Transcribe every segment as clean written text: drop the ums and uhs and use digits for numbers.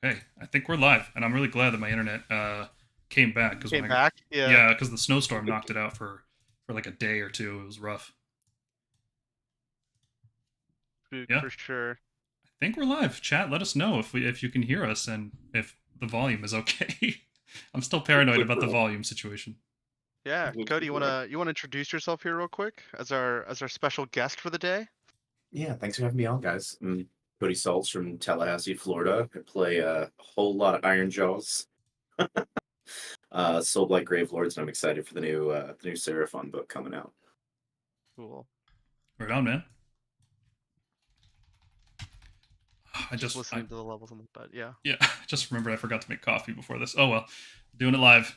Hey, I think we're live, and I'm really glad that my internet came back because Came back? Yeah, yeah, because the snowstorm knocked it out for like a day or two. It was rough. Yeah, for sure. I think we're live. Chat, let us know if you can hear us and if the volume is okay. I'm still paranoid about the volume situation. Yeah, Cody, you wanna introduce yourself here real quick as our special guest for the day? Yeah, thanks for having me on, guys. I'm Cody Saltz from Tallahassee, Florida. I play a whole lot of Iron Jaws, Soulblight Gravelords, and I'm excited for the new Seraphon book coming out. Cool. Right on, man. Just listening to the levels on the bed. Yeah. Yeah, I just remembered I forgot to make coffee before this. Oh well, doing it live.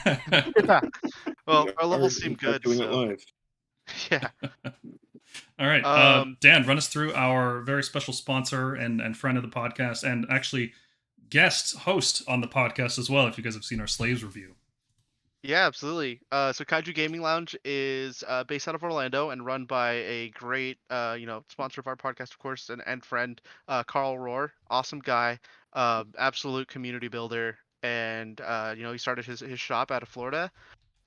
Yeah. Well, our levels seem good. Doing it So live. yeah. All right, Um, Dan, run us through our very special sponsor and friend of the podcast, and actually guest host on the podcast as well. If you guys have seen our Slaves review, Yeah, absolutely. So Kaiju Gaming Lounge is based out of Orlando and run by a great, sponsor of our podcast, of course, and friend, Carl Rohr. Awesome guy, absolute community builder, and he started his shop out of Florida.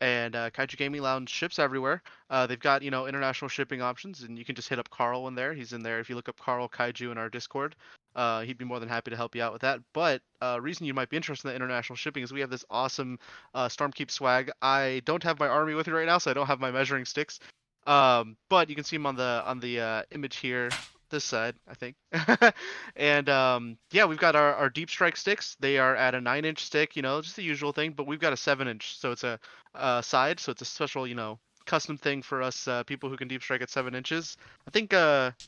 And Kaiju Gaming Lounge ships everywhere. They've got international shipping options, and you can just hit up Carl in there. He's in there. If you look up Carl Kaiju in our Discord, he'd be more than happy to help you out with that. But reason you might be interested in the international shipping is we have this awesome Stormkeep swag. I don't have my army with me right now, so I don't have my measuring sticks. But you can see them on the image here, this side, I think. And yeah, we've got our deep strike sticks. They are at a 9-inch stick, just the usual thing. But we've got a 7-inch, so it's a side, so it's a special, custom thing for us people who can deep strike at 7 inches. I think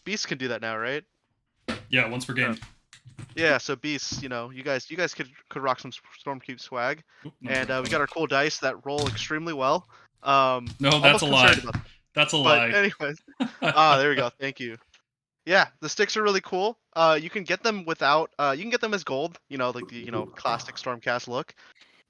Beast can do that now, right? yeah, once per game. Yeah, so Beast, you guys could rock some Stormkeep swag, and we got our cool dice that roll extremely well. No, that's Almost a lie. concerned about them. That's a But lie. anyways, there we go. Thank you. Yeah, the sticks are really cool. You can get them without. You can get them as gold, like the classic Stormcast look.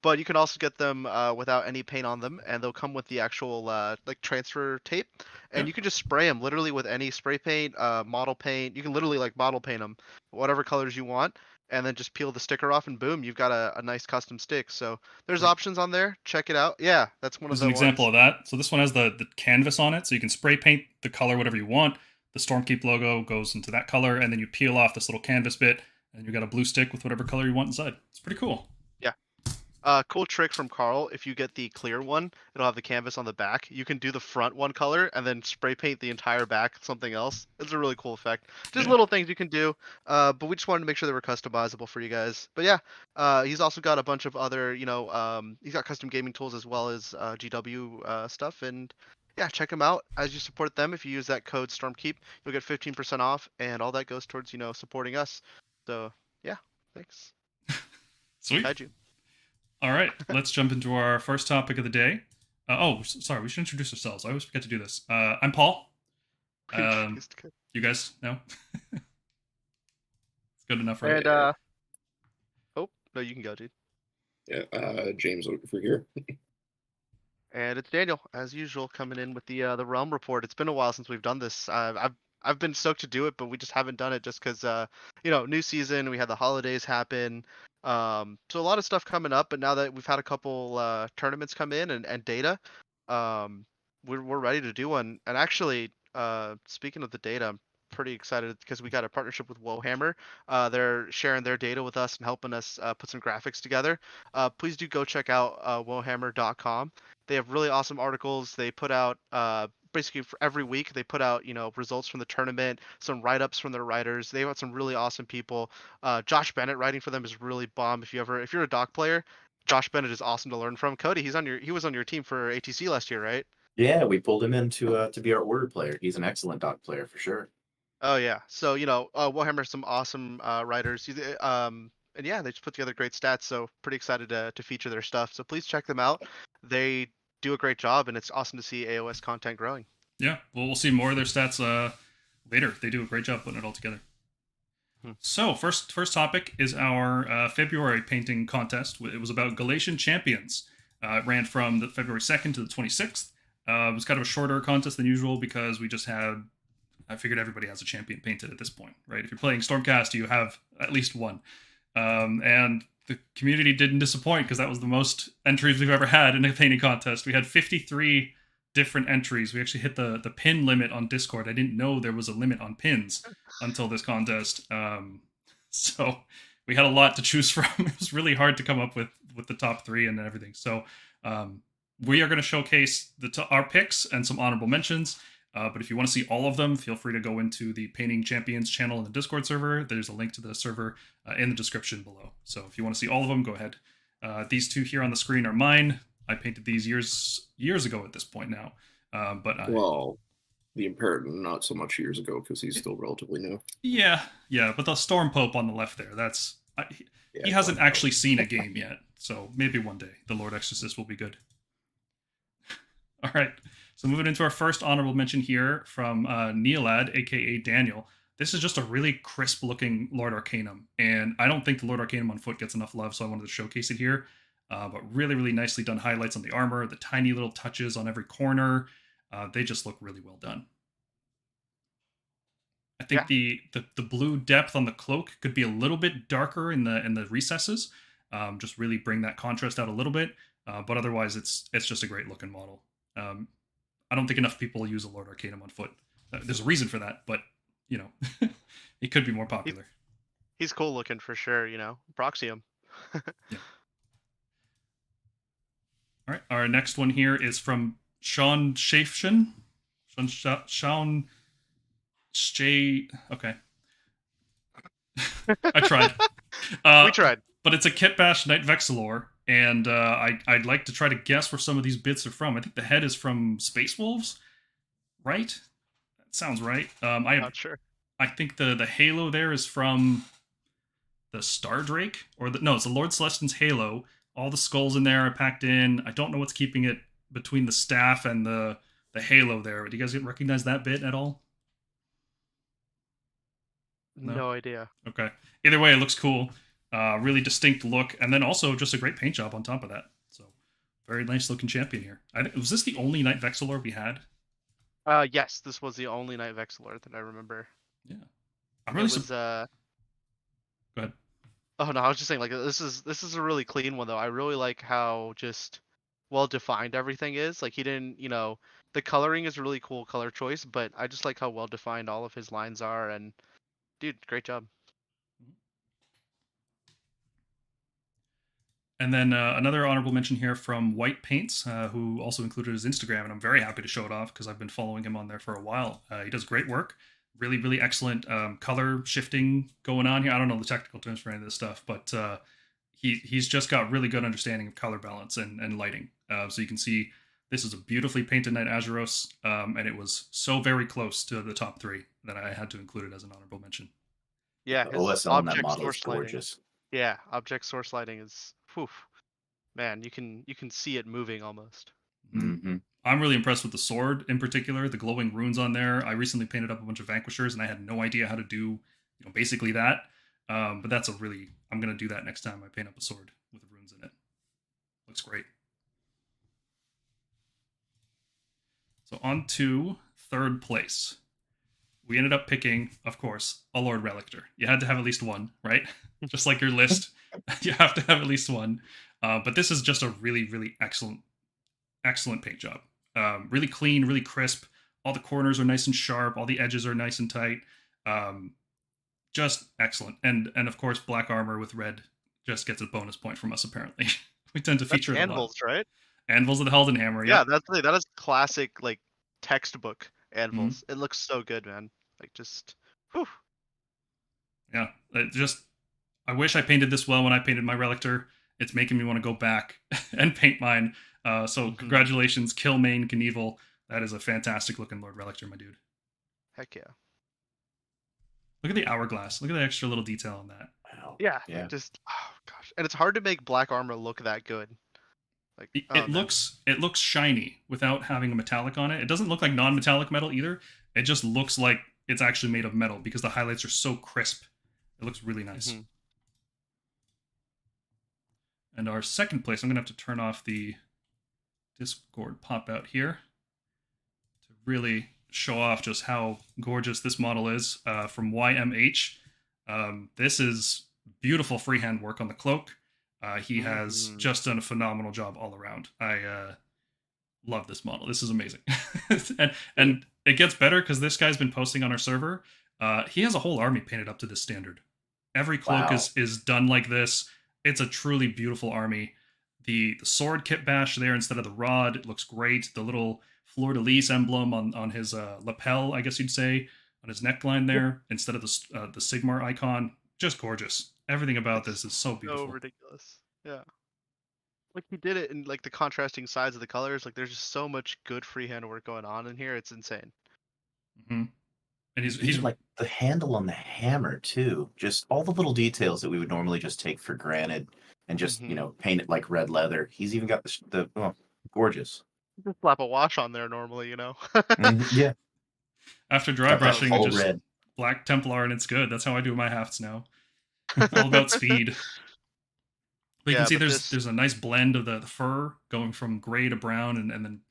But you can also get them without any paint on them, and they'll come with the actual like transfer tape, and Yeah. you can just spray them literally with any spray paint, model paint. You can literally like model paint them, whatever colors you want, and then just peel the sticker off, and boom, you've got a nice custom stick. So there's options on there. Check it out. Yeah, that's one of Here's the an example ones. of that. So this one has the canvas on it, so you can spray paint the color whatever you want. The Stormkeep logo goes into that color, and then you peel off this little canvas bit, and you got a blue stick with whatever color you want inside. It's pretty cool. Yeah. Cool trick from Carl. If you get the clear one, it'll have the canvas on the back. You can do the front one color and then spray paint the entire back something else. It's a really cool effect. Just Yeah. little things you can do. But we just wanted to make sure they were customizable for you guys. But yeah, he's also got a bunch of other, he's got custom gaming tools as well as GW stuff. And yeah, check him out. As you support them, if you use that code Stormkeep, you'll get 15% off, and all that goes towards, supporting us. So yeah, thanks. Sweet. Kaiju. All right, let's jump into our first topic of the day. Sorry, we should introduce ourselves. I always forget to do this. I'm Paul. You guys know? It's good enough, right? And oh no, you can go, dude. Yeah, James for here. And it's Daniel, as usual, coming in with the Realm report. It's been a while since we've done this. I've been stoked to do it, but we just haven't done it just because new season. We had the holidays happen, so a lot of stuff coming up. But now that we've had a couple tournaments come in and data, we're ready to do one. And actually, speaking of the data, I'm pretty excited because we got a partnership with Wohammer. They're sharing their data with us and helping us put some graphics together. Please do go check out wohammer.com. They have really awesome articles. They put out basically for every week. They put out results from the tournament, some write-ups from their writers. They've got some really awesome people. Josh Bennett writing for them is really bomb. If you're a doc player, Josh Bennett is awesome to learn from. Cody, he was on your team for ATC last year, right? Yeah, we pulled him in to be our order player. He's an excellent dog player for sure. Oh yeah. So Warhammer has some awesome writers. And yeah, they just put together great stats. So pretty excited to feature their stuff. So please check them out. They do a great job, and it's awesome to see AOS content growing. Yeah, well, we'll see more of their stats later. They do a great job putting it all together. So first topic is our February painting contest. It was about Galletian Champions. It ran from the February 2nd to the 26th. It was kind of a shorter contest than usual because we just had. I figured everybody has a champion painted at this point, right? If you're playing Stormcast, you have at least one. And the community didn't disappoint because that was the most entries we've ever had in a painting contest. We had 53 different entries. We actually hit the pin limit on Discord. I didn't know there was a limit on pins until this contest. So we had a lot to choose from. It was really hard to come up with the top 3 and everything. So we are going to showcase our picks and some honorable mentions. But if you want to see all of them, feel free to go into the Painting Champions channel in the Discord server. There's a link to the server in the description below. So if you want to see all of them, go ahead. These 2 here on the screen are mine. I painted these years ago at this point now. Well, the Imperator, not so much years ago because he's still relatively new. Yeah. But the Storm Pope on the left there, he hasn't actually seen a game yet. So maybe one day the Lord Exorcist will be good. All right. So moving into our first honorable mention here from Neolad, aka Daniel. This is just a really crisp looking Lord Arcanum, and I don't think the Lord Arcanum on foot gets enough love, so I wanted to showcase it here. But really, really nicely done highlights on the armor, the tiny little touches on every corner. They just look really well done. I think the blue depth on the cloak could be a little bit darker in the recesses, just really bring that contrast out a little bit. But otherwise, it's just a great looking model. I don't think enough people use a Lord Arcanum on foot. There's a reason for that, but it could be more popular. He's cool looking for sure. Proxy him. Yeah. All right, our next one here is from Sean Shafshin. Sean Shay. Okay. I tried. We tried. But it's a Kitbash Knight Vexillor, and I'd like to try to guess where some of these bits are from. I think the head is from Space Wolves, right? That sounds right. I'm not sure. I think the halo there is from the Star Drake, no, it's the Lord Celestine's halo. All the skulls in there are packed in. I don't know what's keeping it between the staff and the halo there. Do you guys recognize that bit at all? No idea. Okay. Either way, it looks cool. Really distinct look, and then also just a great paint job on top of that. So, very nice looking champion here. Was this the only Knight Vexillor we had? Yes, this was the only Knight Vexillor that I remember. Yeah. I'm really Go ahead. Oh no, I was just saying, like, this is a really clean one though. I really like how just well defined everything is. Like, he didn't, the coloring is a really cool color choice, but I just like how well defined all of his lines are, and dude, great job. And then another honorable mention here from White Paints, who also included his Instagram, and I'm very happy to show it off because I've been following him on there for a while. He does great work. Really, really excellent color shifting going on here. I don't know the technical terms for any of this stuff, but he's just got really good understanding of color balance and lighting. So you can see this is a beautifully painted Knight Azuros, and it was so very close to the top 3 that I had to include it as an honorable mention. Yeah, the OSL on that model is gorgeous. Yeah, object source lighting is, man, you can see it moving almost. Mm-hmm. I'm really impressed with the sword in particular, the glowing runes on there. I recently painted up a bunch of Vanquishers, and I had no idea how to do, basically that. But that's I'm going to do that next time I paint up a sword with runes in it. Looks great. So on to third place. We ended up picking, of course, a Lord Relictor. You had to have at least one, right? Just like your list, you have to have at least one. But this is just a really, really excellent paint job. Really clean, really crisp. All the corners are nice and sharp. All the edges are nice and tight. Just excellent. And of course, black armor with red just gets a bonus point from us, apparently. We tend to feature That's it a lot. Anvils, right? Anvils of the Helden Hammer. Yeah, that is classic, like, textbook Anvils. Mm-hmm. It looks so good, man. Like, just, whew. Yeah, I wish I painted this well when I painted my Relictor. It's making me want to go back and paint mine. So congratulations, Killmane Knievel. That is a fantastic looking Lord Relictor, my dude. Heck yeah. Look at the hourglass. Look at the extra little detail on that. Wow. Yeah. Yeah. Just, oh gosh. And it's hard to make black armor look that good. Like, it looks shiny without having a metallic on it. It doesn't look like non-metallic metal either. It just looks like it's actually made of metal because the highlights are so crisp. It looks really nice. Mm-hmm. And our second place, I'm going to have to turn off the Discord pop out here to really show off just how gorgeous this model is from YMH. This is Beautiful freehand work on the cloak. He has Mm. just done a phenomenal job all around. I love this model. This is amazing. and it gets better because this guy's been posting on our server. He has a whole army painted up to this standard. Every cloak Wow. is done like this. It's a truly beautiful army. The sword kit bash there instead of the rod, it looks great. The little fleur-de-lis emblem on his lapel, I guess you'd say, on his neckline there, instead of the Sigmar icon, just gorgeous. Everything about this is so So beautiful. ridiculous. Yeah. Like he did it in like the contrasting sides of the colors. Like there's just so much good freehand work going on in here. It's insane. hmm And he's Even like the handle on the hammer too. Just all the little details that we would normally just take for granted and just Mhm. paint it like red leather. He's even got gorgeous. Just slap a wash on there normally, Yeah, after dry got that brushing, whole just red. Black Templar, and it's good. That's how I do my hafts now. All about speed. But you Yeah, can see but there's a nice blend of the fur going from gray to brown and then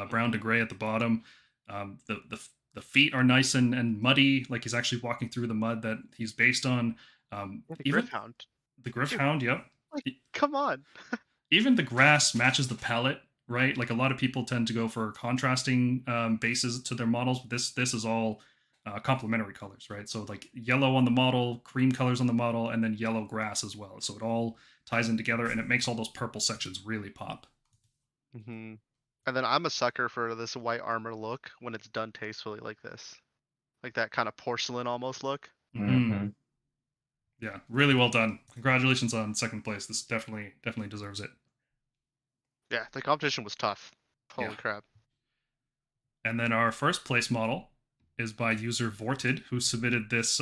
brown to gray at the bottom. The feet are nice and muddy, like he's actually walking through the mud that he's based on. The Even Griffhound. the Griffhound, yep. Come on. Even the grass matches the palette, right? Like a lot of people tend to go for contrasting bases to their models, but this is all complementary colors, right? So like yellow on the model, cream colors on the model, and then yellow grass as well. So it all ties in together, and it makes all those purple sections really pop. Hmm. And then I'm a sucker for this white armor look when it's done tastefully like this. Like that kind of porcelain almost look. Mhm. Yeah, really well done. Congratulations on second place. This definitely deserves it. Yeah, the competition was tough. Holy Yeah. crap. And then our first place model is by user Vorted, who submitted this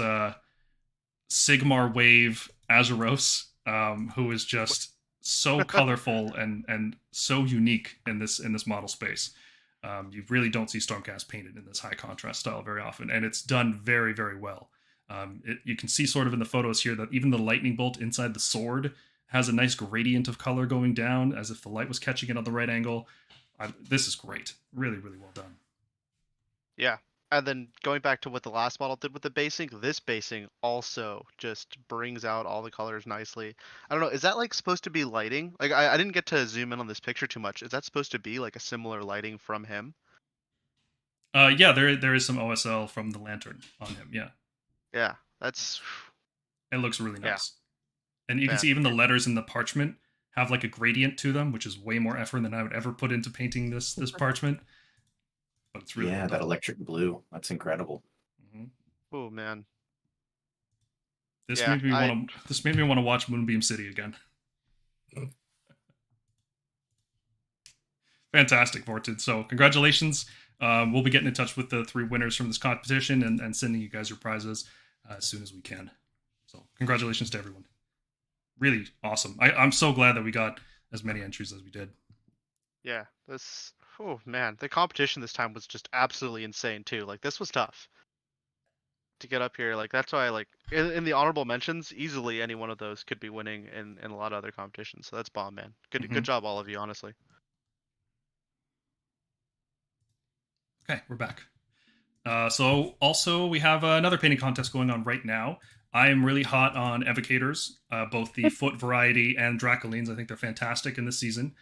Sigmar Wave Azeros, who is just so colorful and so unique in this model space. You really don't see Stormcast painted in this high contrast style very often, and it's done very, very well. You can see sort of in the photos here that even the lightning bolt inside the sword has a nice gradient of color going down as if the light was catching it on the right angle. This is great. Really, really well done. Yeah. And then going back to what the last model did with the basing, this basing also just brings out all the colors nicely. I don't know, is that like supposed to be lighting? Like I didn't get to zoom in on this picture too much. Is that supposed to be like a similar lighting from him? Yeah, there is some OSL from the lantern on him. Yeah, Yeah, that's it looks really Yeah. nice. And you can Yeah. see even the letters in the parchment have like a gradient to them, which is way more effort than I would ever put into painting this parchment. But it's really Yeah, well that done. electric blue. That's incredible. Mhm. oh man. This Yeah, made me want to. This made me want to watch Moonbeam City again. Fantastic, Vorted. So congratulations. We'll be getting in touch with the 3 winners from this competition and sending you guys your prizes as soon as we can. So congratulations to everyone. Really awesome. I'm so glad that we got as many entries as we did. Yeah, this oh man, the competition this time was just absolutely insane too. Like this was tough to get up here. Like that's why like in the honorable mentions, easily any one of those could be winning in a lot of other competitions. So that's bomb, man. Good job all of you, honestly. Okay, we're back. So also we have another painting contest going on right now. I am really hot on Evocators, both the foot variety and Dracolines. I think they're fantastic in this season.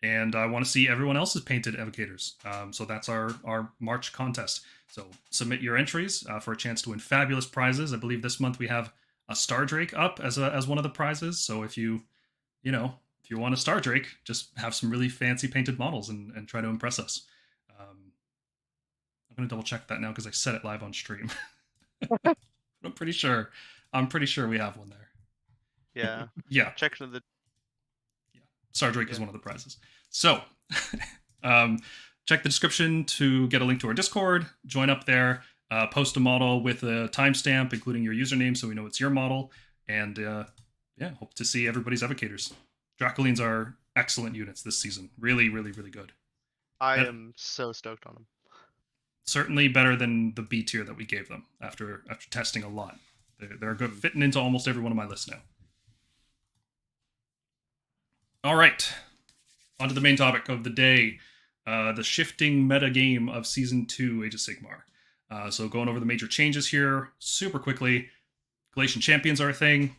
And I want to see everyone else's painted Evocators. So that's our March contest. So submit your entries for a chance to win fabulous prizes. I believe this month we have a Star Drake up as one of the prizes. So if you want a Star Drake, just have some really fancy painted models and try to impress us. I'm going to double check that now because I said it live on stream. I'm pretty sure we have one there. Yeah. Yeah. Check into the Star Drake is one of the prizes. So, check the description to get a link to our Discord. Join up there. Post a model with a timestamp, including your username, so we know it's your model. And hope to see everybody's Evocators. Dracolines are excellent units this season. Really, really, really good. I am so stoked on them. Certainly better than the B tier that we gave them after testing a lot. They're good, fitting into almost every one of my lists now. All right, on to the main topic of the day, the shifting meta game of Season 2 Age of Sigmar. So going over the major changes here super quickly. Galletian Champions are a thing.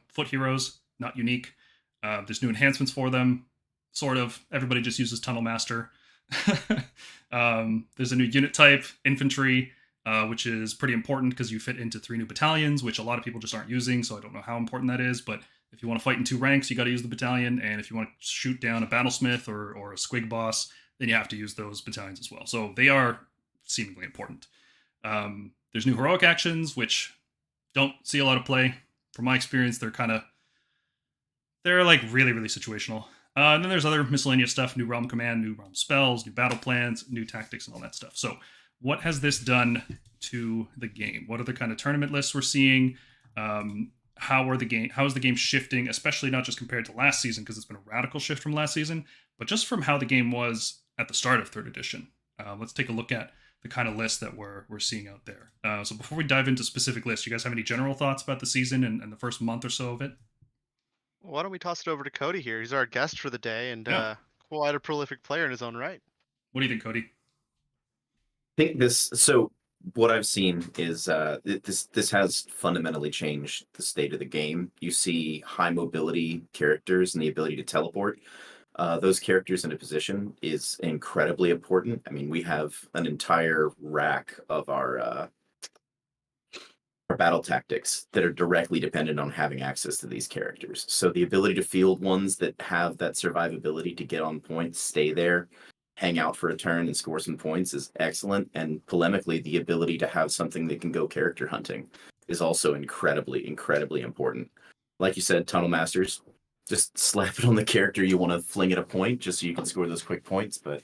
foot heroes, not unique. There's new enhancements for them, sort of. Everybody just uses Tunnel Master. There's a new unit type, infantry, which is pretty important because you fit into 3 new battalions, which a lot of people just aren't using, so I don't know how important that is, but if you want to fight in 2 ranks, you got to use the battalion, and if you want to shoot down a battlesmith or a squig boss, then you have to use those battalions as well. So they are seemingly important. There's new heroic actions, which don't see a lot of play. From my experience, they're like really, really situational. And then there's other miscellaneous stuff, new realm command, new realm spells, new battle plans, new tactics, and all that stuff. So what has this done to the game? What are the kind of tournament lists we're seeing? How is the game shifting, especially not just compared to last season, because it's been a radical shift from last season, but just from how the game was at the start of 3rd edition. Let's take a look at the kind of list that we're seeing out there. So before we dive into specific lists, you guys have any general thoughts about the season and the first month or so of it? Well, why don't we toss it over to Cody here? He's our guest for the day and Yeah. quite a prolific player in his own right. What do you think, Cody? I think what I've seen is this has fundamentally changed the state of the game. You see high mobility characters and the ability to teleport. Those characters in a position is incredibly important. I mean, we have an entire rack of our battle tactics that are directly dependent on having access to these characters. So the ability to field ones that have that survivability to get on point, stay there, hang out for a turn and score some points is excellent. And polemically, the ability to have something that can go character hunting is also incredibly, incredibly important. Like you said, Tunnel Masters, just slap it on the character you want to fling at a point just so you can score those quick points. But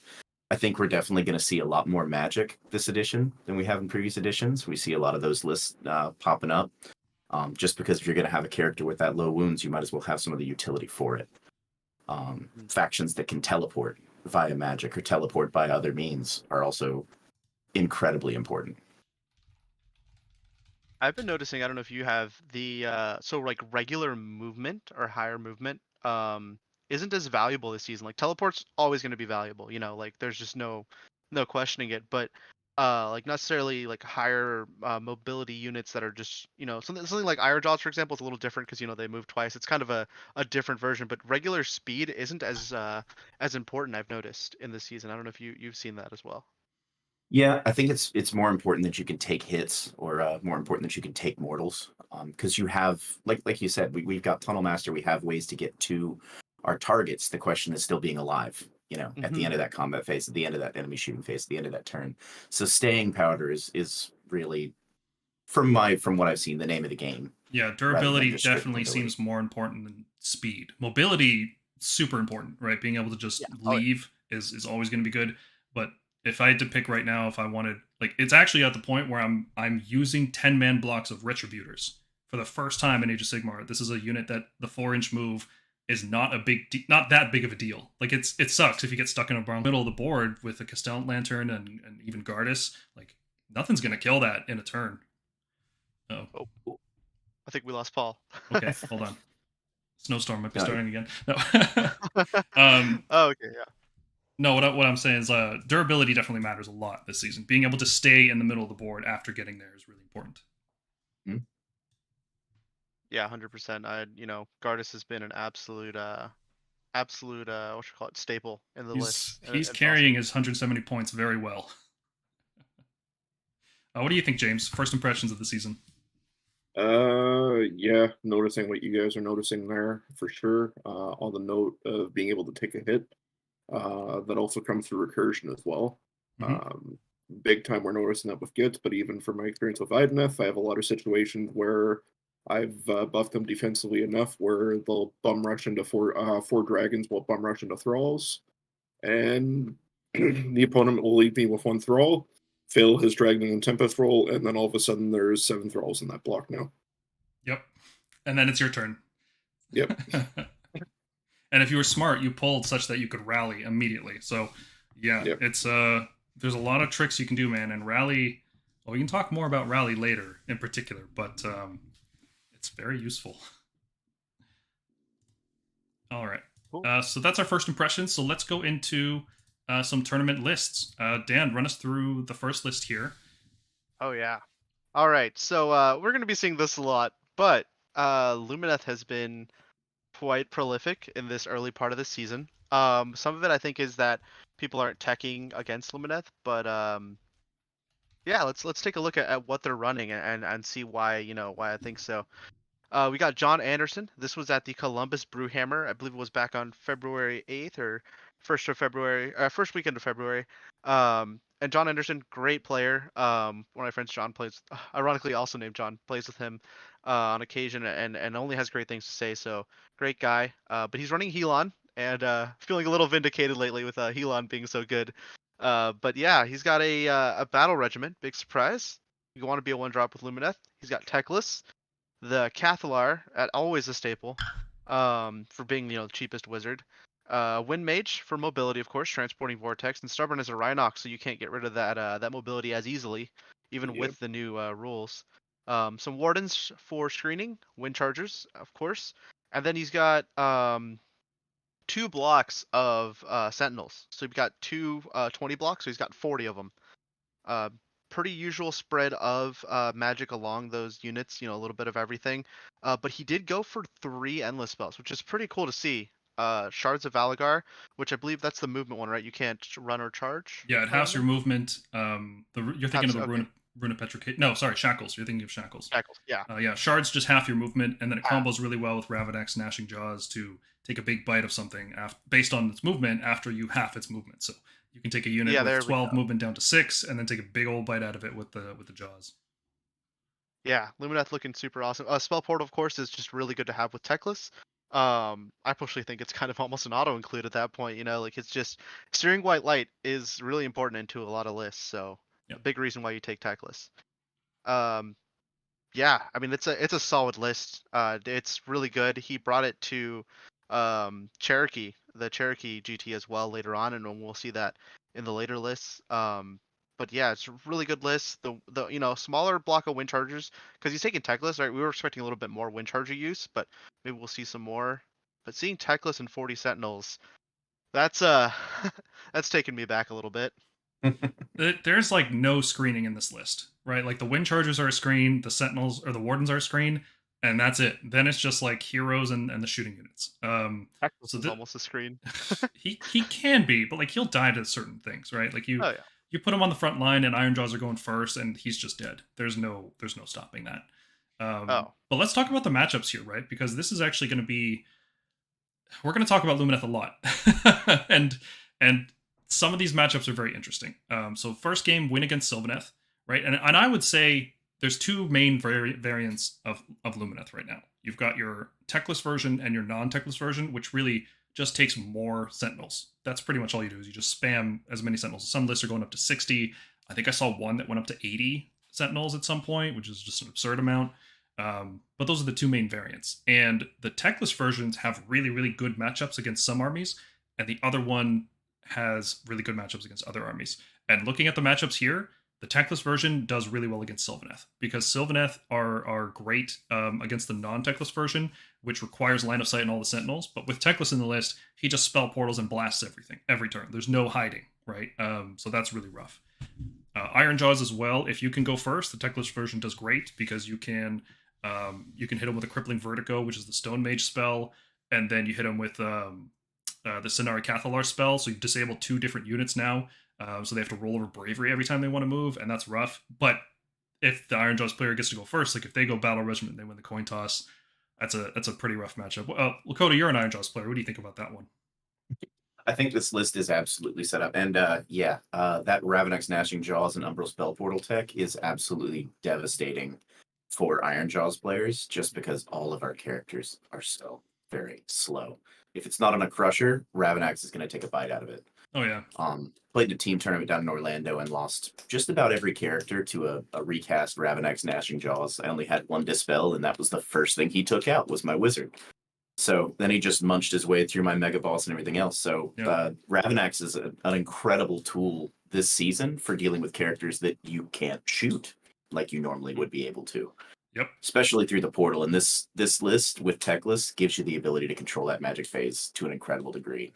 I think we're definitely going to see a lot more magic this edition than we have in previous editions. We see a lot of those lists popping up. Just because if you're going to have a character with that low wounds, you might as well have some of the utility for it. Factions that can teleport via magic or teleport by other means are also incredibly important. I've been noticing, I don't know if you have the so like regular movement or higher movement isn't as valuable this season. Like teleport's always going to be valuable, like there's just no questioning it, but like necessarily like higher mobility units that are just something like Iron Jaws, for example, is a little different because they move twice. It's kind of a different version, but regular speed isn't as important, I've noticed, in this season. I don't know if you've seen that as well. Yeah, I think it's more important that you can take hits, or more important that you can take mortals, because you have, like you said, we've got Tunnel Master. We have ways to get to our targets. The question is still being alive, at the end of that combat phase, at the end of that enemy shooting phase, at the end of that turn. So staying powder is really, from what I've seen, the name of the game. Yeah, durability definitely seems more important than speed. Mobility, super important, right? Being able to just leave is always going to be good. But if I had to pick right now, if I wanted, it's actually at the point where I'm using 10-man blocks of Retributors for the first time in Age of Sigmar. This is a unit that the 4-inch move is not that big of a deal. It sucks if you get stuck in a middle of the board with a Castellan Lantern and even Gardas. Nothing's gonna kill that in a turn. Oh, I think we lost Paul. Okay, hold on. Snowstorm might be starting again. No. Oh, okay, yeah. No, what I'm saying is durability definitely matters a lot this season. Being able to stay in the middle of the board after getting there is really important. Yeah, 100%. Gardas has been an absolute staple in the list. He's carrying his 170 points very well. What do you think, James? First impressions of the season? Yeah, noticing what you guys are noticing there for sure. On the note of being able to take a hit, that also comes through recursion as well. Big time we're noticing that with Gitz, but even from my experience with Ideneth, I have a lot of situations where I've buffed them defensively enough where they'll bum rush into four dragons, will bum rush into thralls, and the opponent will leave me with 1 thrall, fail his dragon and tempest roll, and then all of a sudden there's 7 thralls in that block now. Yep, and then it's your turn. Yep. And if you were smart, you pulled such that you could rally immediately. So yeah, it's there's a lot of tricks you can do, man. And rally, well, we can talk more about rally later in particular, but it's very useful. All right. Cool. So that's our first impression. So let's go into some tournament lists. Dan, run us through the first list here. Oh, yeah. All right. So we're going to be seeing this a lot, but Lumineth has been quite prolific in this early part of the season. Some of it I think is that people aren't teching against Lumineth, but yeah, let's take a look at what they're running and see why why I think so. We got John Anderson. This was at the Columbus Brewhammer. I believe it was back on February 8th or first weekend of February. And John Anderson, great player. One of my friends, John, plays, ironically also named John, plays with him on occasion and only has great things to say. So great guy. But he's running Helon and feeling a little vindicated lately with Helon being so good. But yeah, he's got a battle regiment. Big surprise. You want to be a one drop with Lumineth. He's got Techless. The Cathalar, always a staple, for being the cheapest wizard. Wind Mage for mobility, of course, transporting vortex, and stubborn as a Rhinox, so you can't get rid of that mobility as easily, even with the new rules. Some Wardens for screening, Wind Chargers, of course, and then he's got 2 blocks of Sentinels. So you've got two 20 blocks, so he's got 40 of them. Pretty usual spread of magic along those units, a little bit of everything. But he did go for 3 endless spells, which is pretty cool to see. Shards of Valagar, which I believe that's the movement one, right? You can't run or charge. Yeah, it halves your movement. You're thinking of the okay. Rune of Petrification. No, sorry, Shackles. You're thinking of Shackles. Shackles, yeah. Yeah, Shards just half your movement, and then it combos really well with Ravadax Gnashing Jaws to take a big bite of something based on its movement after you half its movement. So you can take a unit with 12 movement down to 6, and then take a big old bite out of it with the Jaws. Yeah, Lumineth looking super awesome. Spell Portal, of course, is just really good to have with Techless. I personally think it's kind of almost an auto include at that point. Like it's just steering white light is really important into a lot of lists. So a big reason why you take Techless. Yeah, I mean it's a solid list. It's really good. He brought it to Cherokee, the Cherokee GT as well later on, and we'll see that in the later lists. But yeah, it's a really good list. The smaller block of Wind Chargers, because he's taking Techless, right? We were expecting a little bit more Wind Charger use, but maybe we'll see some more. But seeing Techless and 40 Sentinels, that's that's taken me back a little bit. There's like no screening in this list, right? Like the Wind Chargers are a screen, the Sentinels or the Wardens are a screen, and that's it. Then it's just like heroes and the shooting units. Techless is almost a screen. he can be, but like he'll die to certain things, right? Like you put him on the front line and Ironjaws are going first, and he's just dead. There's no stopping that. But let's talk about the matchups here, right? Because this is actually going to be, we're going to talk about Lumineth a lot, and some of these matchups are very interesting. So first game, win against Sylvaneth, right? And I would say there's 2 main variants of Lumineth right now. You've got your techless version and your non-techless version, which really just takes more Sentinels. That's pretty much all you do, is you just spam as many Sentinels. Some lists are going up to 60. I think I saw one that went up to 80 Sentinels at some point, which is just an absurd amount. But those are the 2 main variants. And the techless versions have really, really good matchups against some armies, and the other one has really good matchups against other armies. And looking at the matchups here, the techless version does really well against Sylvaneth, because Sylvaneth are great against the non-techless version, which requires line of sight and all the Sentinels. But with techless in the list, he just spell portals and blasts everything every turn. There's no hiding, right? So that's really rough. Ironjaws as well. If you can go first, the techless version does great, because you can hit him with a Crippling Vertigo, which is the Stone Mage spell, and then you hit him with the Cenari Cathalar spell, so you disable 2 different units now. So they have to roll over Bravery every time they want to move, and that's rough. But if the Ironjaws player gets to go first, like if they go Battle Regiment and they win the coin toss, that's a pretty rough matchup. Lakota, you're an Ironjaws player. What do you think about that one? I think this list is absolutely set up. And that Ravadax Gnashing Jaws and Umbral Spell Portal tech is absolutely devastating for Ironjaws players, just because all of our characters are so very slow. If it's not on a Crusher, Ravadax is going to take a bite out of it. Oh, yeah. Played a team tournament down in Orlando and lost just about every character to a recast Ravadax Gnashing Jaws. I only had 1 Dispel, and that was the first thing he took out, was my Wizard. So then he just munched his way through my Mega Boss and everything else. So Ravadax is an incredible tool this season for dealing with characters that you can't shoot like you normally would be able to. Yep. Especially through the portal. And this list with Techless gives you the ability to control that magic phase to an incredible degree.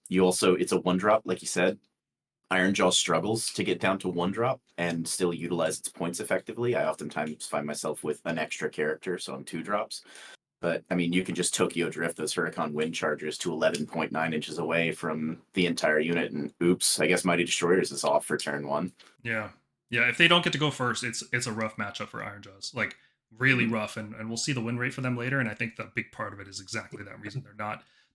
You also, it's a 1-drop, like you said. Ironjaw struggles to get down to 1-drop and still utilize its points effectively. I oftentimes find myself with an extra character, so I'm 2-drops. But I mean, you can just Tokyo drift those Huracan Wind Chargers to 11.9 inches away from the entire unit, and oops, I guess Mighty Destroyers is off for turn 1. Yeah. If they don't get to go first, it's a rough matchup for Ironjaws. Like really rough, and we'll see the win rate for them later. And I think the big part of it is exactly that reason.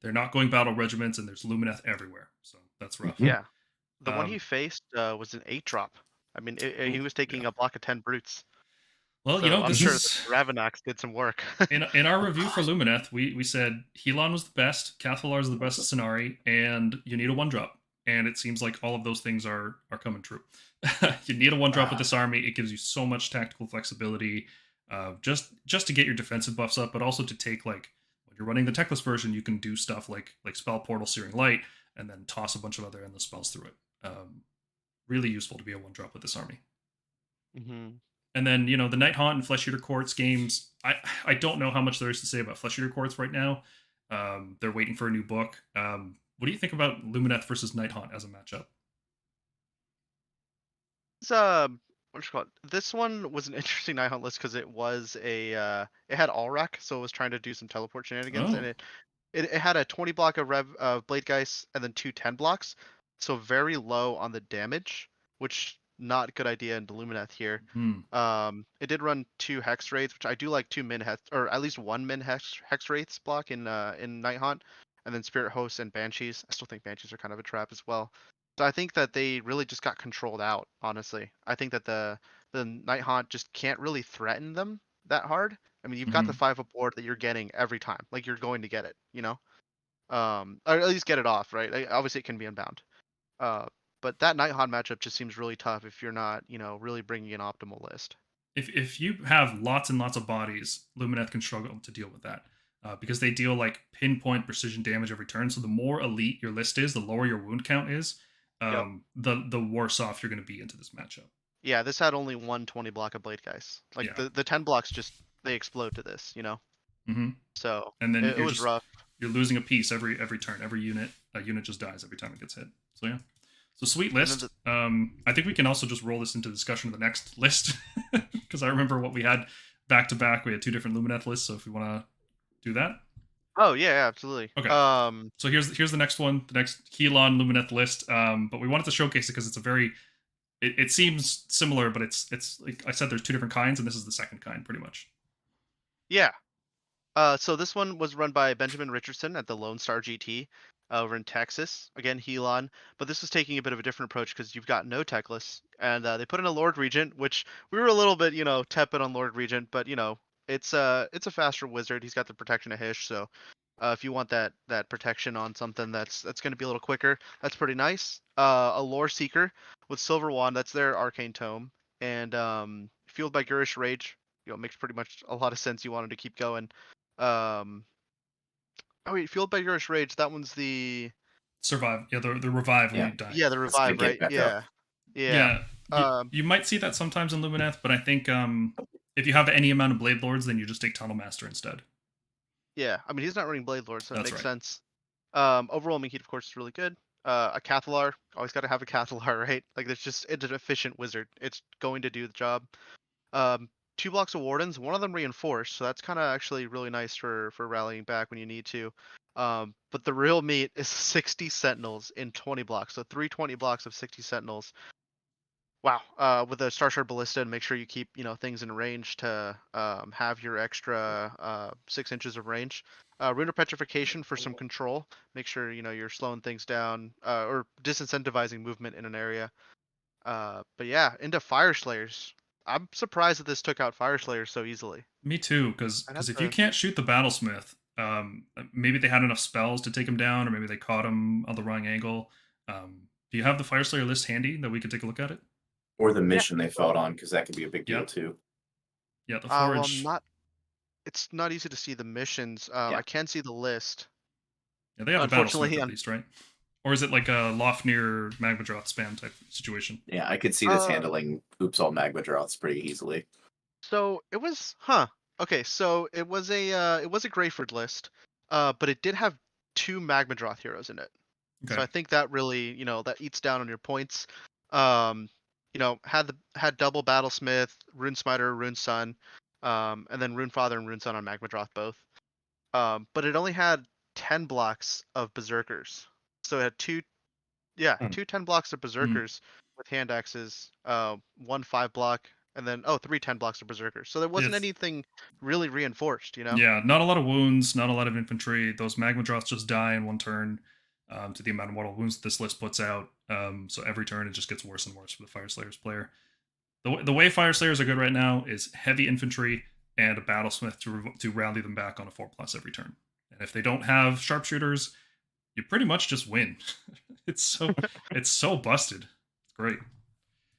They're not going battle regiments, and there's Lumineth everywhere, so that's rough. Yeah. The one Um, he faced was an 8-drop. I mean, he was taking a block of 10 brutes. Well, So I'm this sure is that Ravenox did some work. in our review for Lumineth, we said Helon was the best, Cathalar is the best Scenari, and you need a 1-drop. And it seems like all of those things are coming true. You need a 1-drop with this army. It gives you so much tactical flexibility, just to get your defensive buffs up, but also to take, like, when you're running the techless version, you can do stuff like Spell Portal, Searing Light, and then toss a bunch of other endless spells through it. Really useful to be a 1-drop with this army. Mm-hmm. And then, the Night Haunt and Flesh Eater Courts games, I don't know how much there is to say about Flesh Eater Courts right now. They're waiting for a new book. What do you think about Lumineth versus Night Haunt as a matchup? It's what you call it? This one was an interesting Night Hunt list because it was it had Allrack, so it was trying to do some teleport shenanigans, and it had a 20 block of Blade Geist and then 2 10 blocks, so very low on the damage, which not a good idea in Lumineth here. It did run 2 Hex Wraiths, which I do like 2 min Hex, or at least 1 min Hex Wraiths block in Night Haunt, and then Spirit Hosts and Banshees. I still think Banshees are kind of a trap as well. So I think that they really just got controlled out, honestly. I think that the Night Haunt just can't really threaten them that hard. I mean, you've got the 5 up board that you're getting every time. Like, you're going to get it, or at least get it off, right? Like, obviously, it can be unbound. But that Night Haunt matchup just seems really tough if you're not, really bringing an optimal list. If you have lots and lots of bodies, Lumineth can struggle to deal with that. Because they deal like pinpoint precision damage every turn. So the more elite your list is, the lower your wound count is, the worse off you're going to be into this matchup. Yeah, this had only 120 block of Blade Guys. Like the 10 blocks they explode to this, Mm-hmm. So and then it was rough. You're losing a piece every turn. Every unit just dies every time it gets hit. So yeah. So sweet list. I think we can also just roll this into discussion of the next list because I remember what we had back to back. We had 2 different Lumineth lists. So if we want to do that. Oh yeah, absolutely. Okay. So here's the next one, the next Helon Lumineth list. But we wanted to showcase it because it's a very, it seems similar, but it's like I said, there's 2 different kinds, and this is the second kind, pretty much. Yeah. So this one was run by Benjamin Richardson at the Lone Star GT over in Texas. Again, Helon, but this was taking a bit of a different approach because you've got no techless, and they put in a Lord Regent, which we were a little bit, tepid on Lord Regent, but it's a faster wizard. He's got the protection of Hish, so if you want that protection on something that's going to be a little quicker, that's pretty nice. A Lore Seeker with Silver Wand, that's their Arcane Tome, and fueled by Gurish Rage. Makes pretty much a lot of sense. You wanted to keep going. Fueled by Gurish Rage. That one's the survive. Yeah, the revive when you die. Yeah, the revive, right? Yeah. You might see that sometimes in Lumineth, but I think if you have any amount of Blade Lords, then you just take Tunnel Master instead. Yeah, I mean, he's not running Blade Lord, so that makes right. sense. Overall, Meat, of course, is really good. A Cathalar, always got to have a Cathalar, right? Like, it's an efficient wizard. It's going to do the job. 2 blocks of Wardens, one of them reinforced, so that's kind of actually really nice for rallying back when you need to. But the real meat is 60 Sentinels in 20 blocks, so 320 blocks of 60 Sentinels. Wow. With a Star Shard Ballista, and make sure you keep things in range to have your extra 6 inches of range. Rune of Petrification for some control. Make sure you're slowing things down or disincentivizing movement in an area. But yeah, into Fyreslayers. I'm surprised that this took out Fyreslayers so easily. Me too, because if you can't shoot the Battlesmith, maybe they had enough spells to take him down, or maybe they caught him on the wrong angle. Do you have the Fyreslayer list handy that we could take a look at it? Or the mission they fought on, because that could be a big deal too. Yeah, the Forge. It's not easy to see the missions. I can see the list. Yeah, they have a Battlesmith at least, right? Or is it like a Lofnir Magmadroth spam type situation? Yeah, I could see this handling Oops All Magmadroths pretty easily. So it was, okay, so it was a Greyfyrd list, but it did have 2 Magmadroth heroes in it. Okay. So I think that really, that eats down on your points. Had double Battlesmith, Rune Smiter, Rune Sun, and then Rune Father and Rune Sun on Magmadroth both. But it only had 10 blocks of Berserkers. So it had two 10 blocks of Berserkers with hand axes, 1 5 block, and then 3 10 blocks of Berserkers. So there wasn't anything really reinforced, Yeah, not a lot of wounds, not a lot of infantry. Those Magmadroths just die in one turn to the amount of mortal wounds this list puts out. So every turn it just gets worse and worse for the Fyreslayers player. The way Fyreslayers are good right now is heavy infantry and a Battlesmith to rally them back on a 4+ every turn. And if they don't have sharpshooters, you pretty much just win. It's so busted. It's great.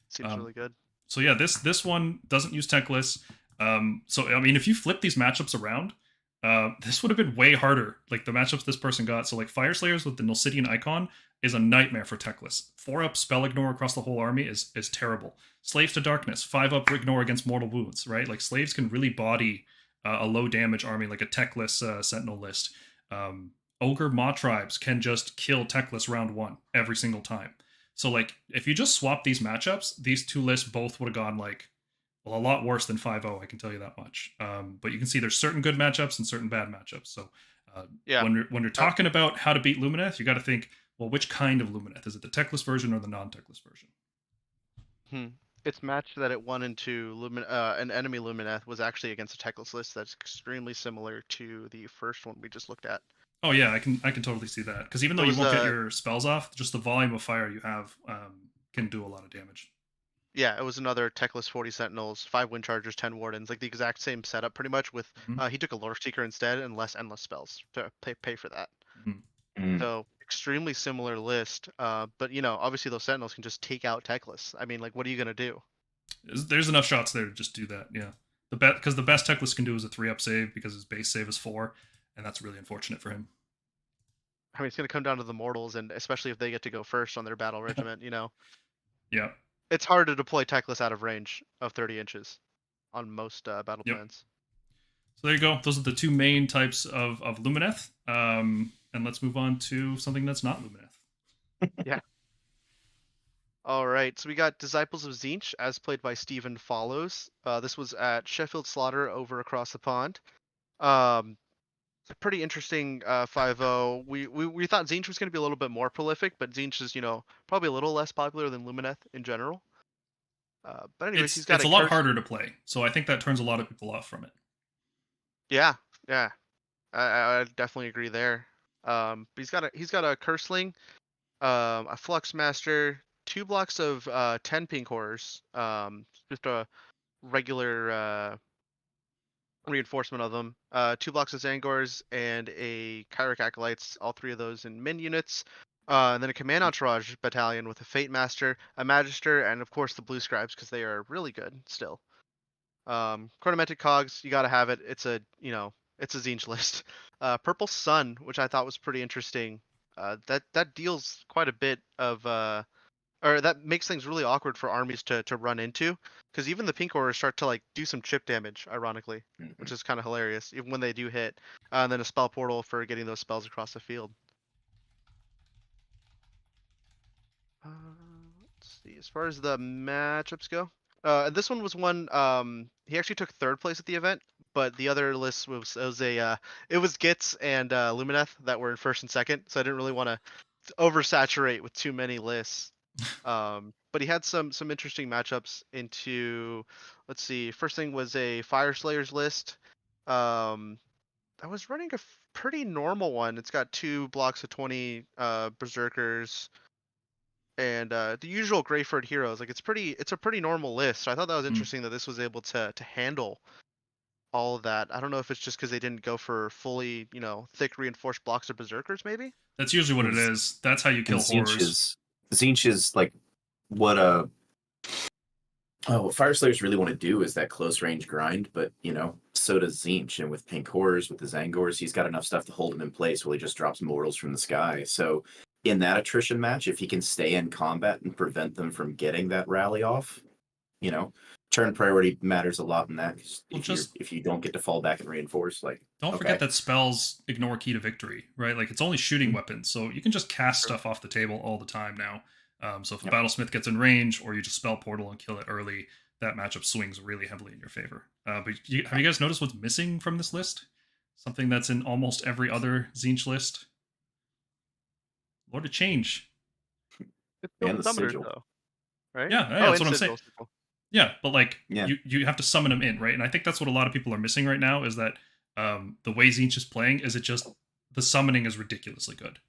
Seems really good. So yeah, this one doesn't use tech lists. So I mean, if you flip these matchups around, this would have been way harder. Like the matchups this person got. So like Fyreslayers with the Nulcidian icon is a nightmare for tech lists. 4-up spell ignore across the whole army is terrible. Slaves to Darkness, 5-up ignore against mortal wounds. Right, like slaves can really body a low damage army like a techless Sentinel list. Ogre Maw Tribes can just kill techless round 1 every single time. So like if you just swap these matchups, these two lists both would have gone like, well, a lot worse than 5-0, I can tell you that much. But you can see there's certain good matchups and certain bad matchups. So when you're talking about how to beat Lumineth, you got to think, well, which kind of Lumineth? Is it the techless version or the non-techless version? Its match that it won into an enemy Lumineth was actually against a techless list that's extremely similar to the first one we just looked at. Oh yeah, I can totally see that. Because even though you won't get your spells off, just the volume of fire you have can do a lot of damage. Yeah, it was another techless 40 Sentinels, 5 Wind Chargers, 10 Wardens, like the exact same setup pretty much with he took a Lore Seeker instead and less endless spells to pay for that. So extremely similar list, but obviously those Sentinels can just take out techless. I mean, like, what are you gonna do? There's enough shots there to just do that. Yeah, because the best techless can do is a 3-up save because his base save is 4, and that's really unfortunate for him. I mean, it's gonna come down to the mortals, and especially if they get to go first on their battle regiment, Yeah. It's hard to deploy techless out of range of 30 inches on most battle plans. So there you go. Those are the two main types of Lumineth. And let's move on to something that's not Lumineth. Yeah. All right. So we got Disciples of Tzeentch, as played by Stephen Follows. This was at Sheffield Slaughter over across the pond. It's a pretty interesting 5-0. We thought Tzeentch was going to be a little bit more prolific, but Tzeentch is, probably a little less popular than Lumineth in general. But anyways, he's got it's a lot harder to play, so I think that turns a lot of people off from it. Yeah. I definitely agree there. But he's got a Curseling, a Flux Master, 2 blocks of 10 Pink Horrors, just a regular reinforcement of them, 2 blocks of Zangors, and a Kyric Acolytes, all 3 of those in min units, and then a Command Entourage battalion with a Fate Master, a Magister, and of course the Blue Scribes, because they are really good still. Chronometric Cogs, you gotta have it. It's a Tzeentch list. Purple Sun, which I thought was pretty interesting. That deals quite a bit of or that makes things really awkward for armies to run into, because even the Pink Horrors start to like do some chip damage, ironically, which is kind of hilarious, even when they do hit. And then a spell portal for getting those spells across the field. Let's see, as far as the matchups go, this one was one. He actually took 3rd place at the event, but the other list was Gitz and Lumineth that were in 1st and 2nd, so I didn't really want to oversaturate with too many lists. But he had some interesting matchups into, let's see, first thing was a Fyreslayers list. I was running a pretty normal one. It's got 2 blocks of 20 Berserkers and the usual Greyfyrd heroes. Like it's a pretty normal list. So I thought that was interesting that this was able to handle all of that. I don't know if it's just because they didn't go for fully, thick reinforced blocks of Berserkers, maybe? That's usually what it is. That's how you kill horrors. Tzeentch is like what Fyreslayers really want to do is that close range grind, but so does Tzeentch. And with Pink Horrors, with the Zangors, he's got enough stuff to hold him in place while he just drops mortals from the sky. So in that attrition match, if he can stay in combat and prevent them from getting that rally off, turn priority matters a lot in that. 'Cause Well, if you don't get to fall back and reinforce, like don't forget that spells ignore key to victory, right? Like, it's only shooting weapons, so you can just cast stuff off the table all the time now. So if a Battlesmith gets in range, or you just spell Portal and kill it early, that matchup swings really heavily in your favor. But have you guys noticed what's missing from this list? Something that's in almost every other Tzeentch list? Lord of Change. It's And still the summoners, sigil. though, right? Yeah, that's what I'm and saying. sigils. Yeah, but like Yeah. you have to summon them in, right? And I think that's what a lot of people are missing right now, is that the way Tzeentch is playing is the summoning is ridiculously good.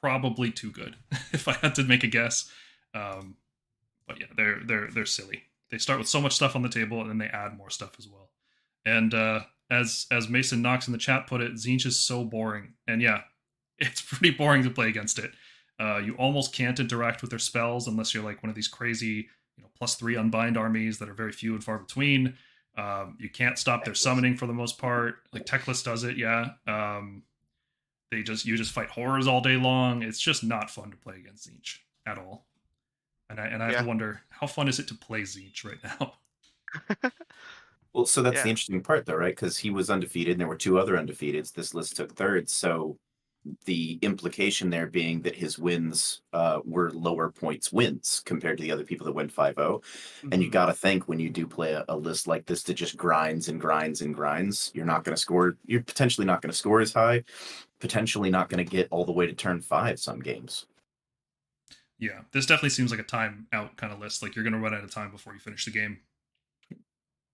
Probably too good, if I had to make a guess. But yeah, they're silly. They start with so much stuff on the table, and then they add more stuff as well. And as Mason Knox in the chat put it, Tzeentch is so boring. And yeah, it's pretty boring to play against it. You almost can't interact with their spells unless you're like one of these crazy, +3 unbind armies that are very few and far between. You can't stop their summoning for the most part. Like Teclis does it, yeah. You just fight horrors all day long. It's just not fun to play against Tzeentch at all. And I have to wonder, how fun is it to play Tzeentch right now? Well, so that's the interesting part, though, right? Because he was undefeated, and there were 2 other undefeateds. This list took third, so the implication there being that his wins were lower points wins compared to the other people that went 5-0. And you got to think, when you do play a list like this that just grinds and grinds and grinds, you're not going to score. You're potentially not going to score as high, potentially not going to get all the way to turn 5 some games. Yeah, this definitely seems like a time out kind of list. Like, you're going to run out of time before you finish the game.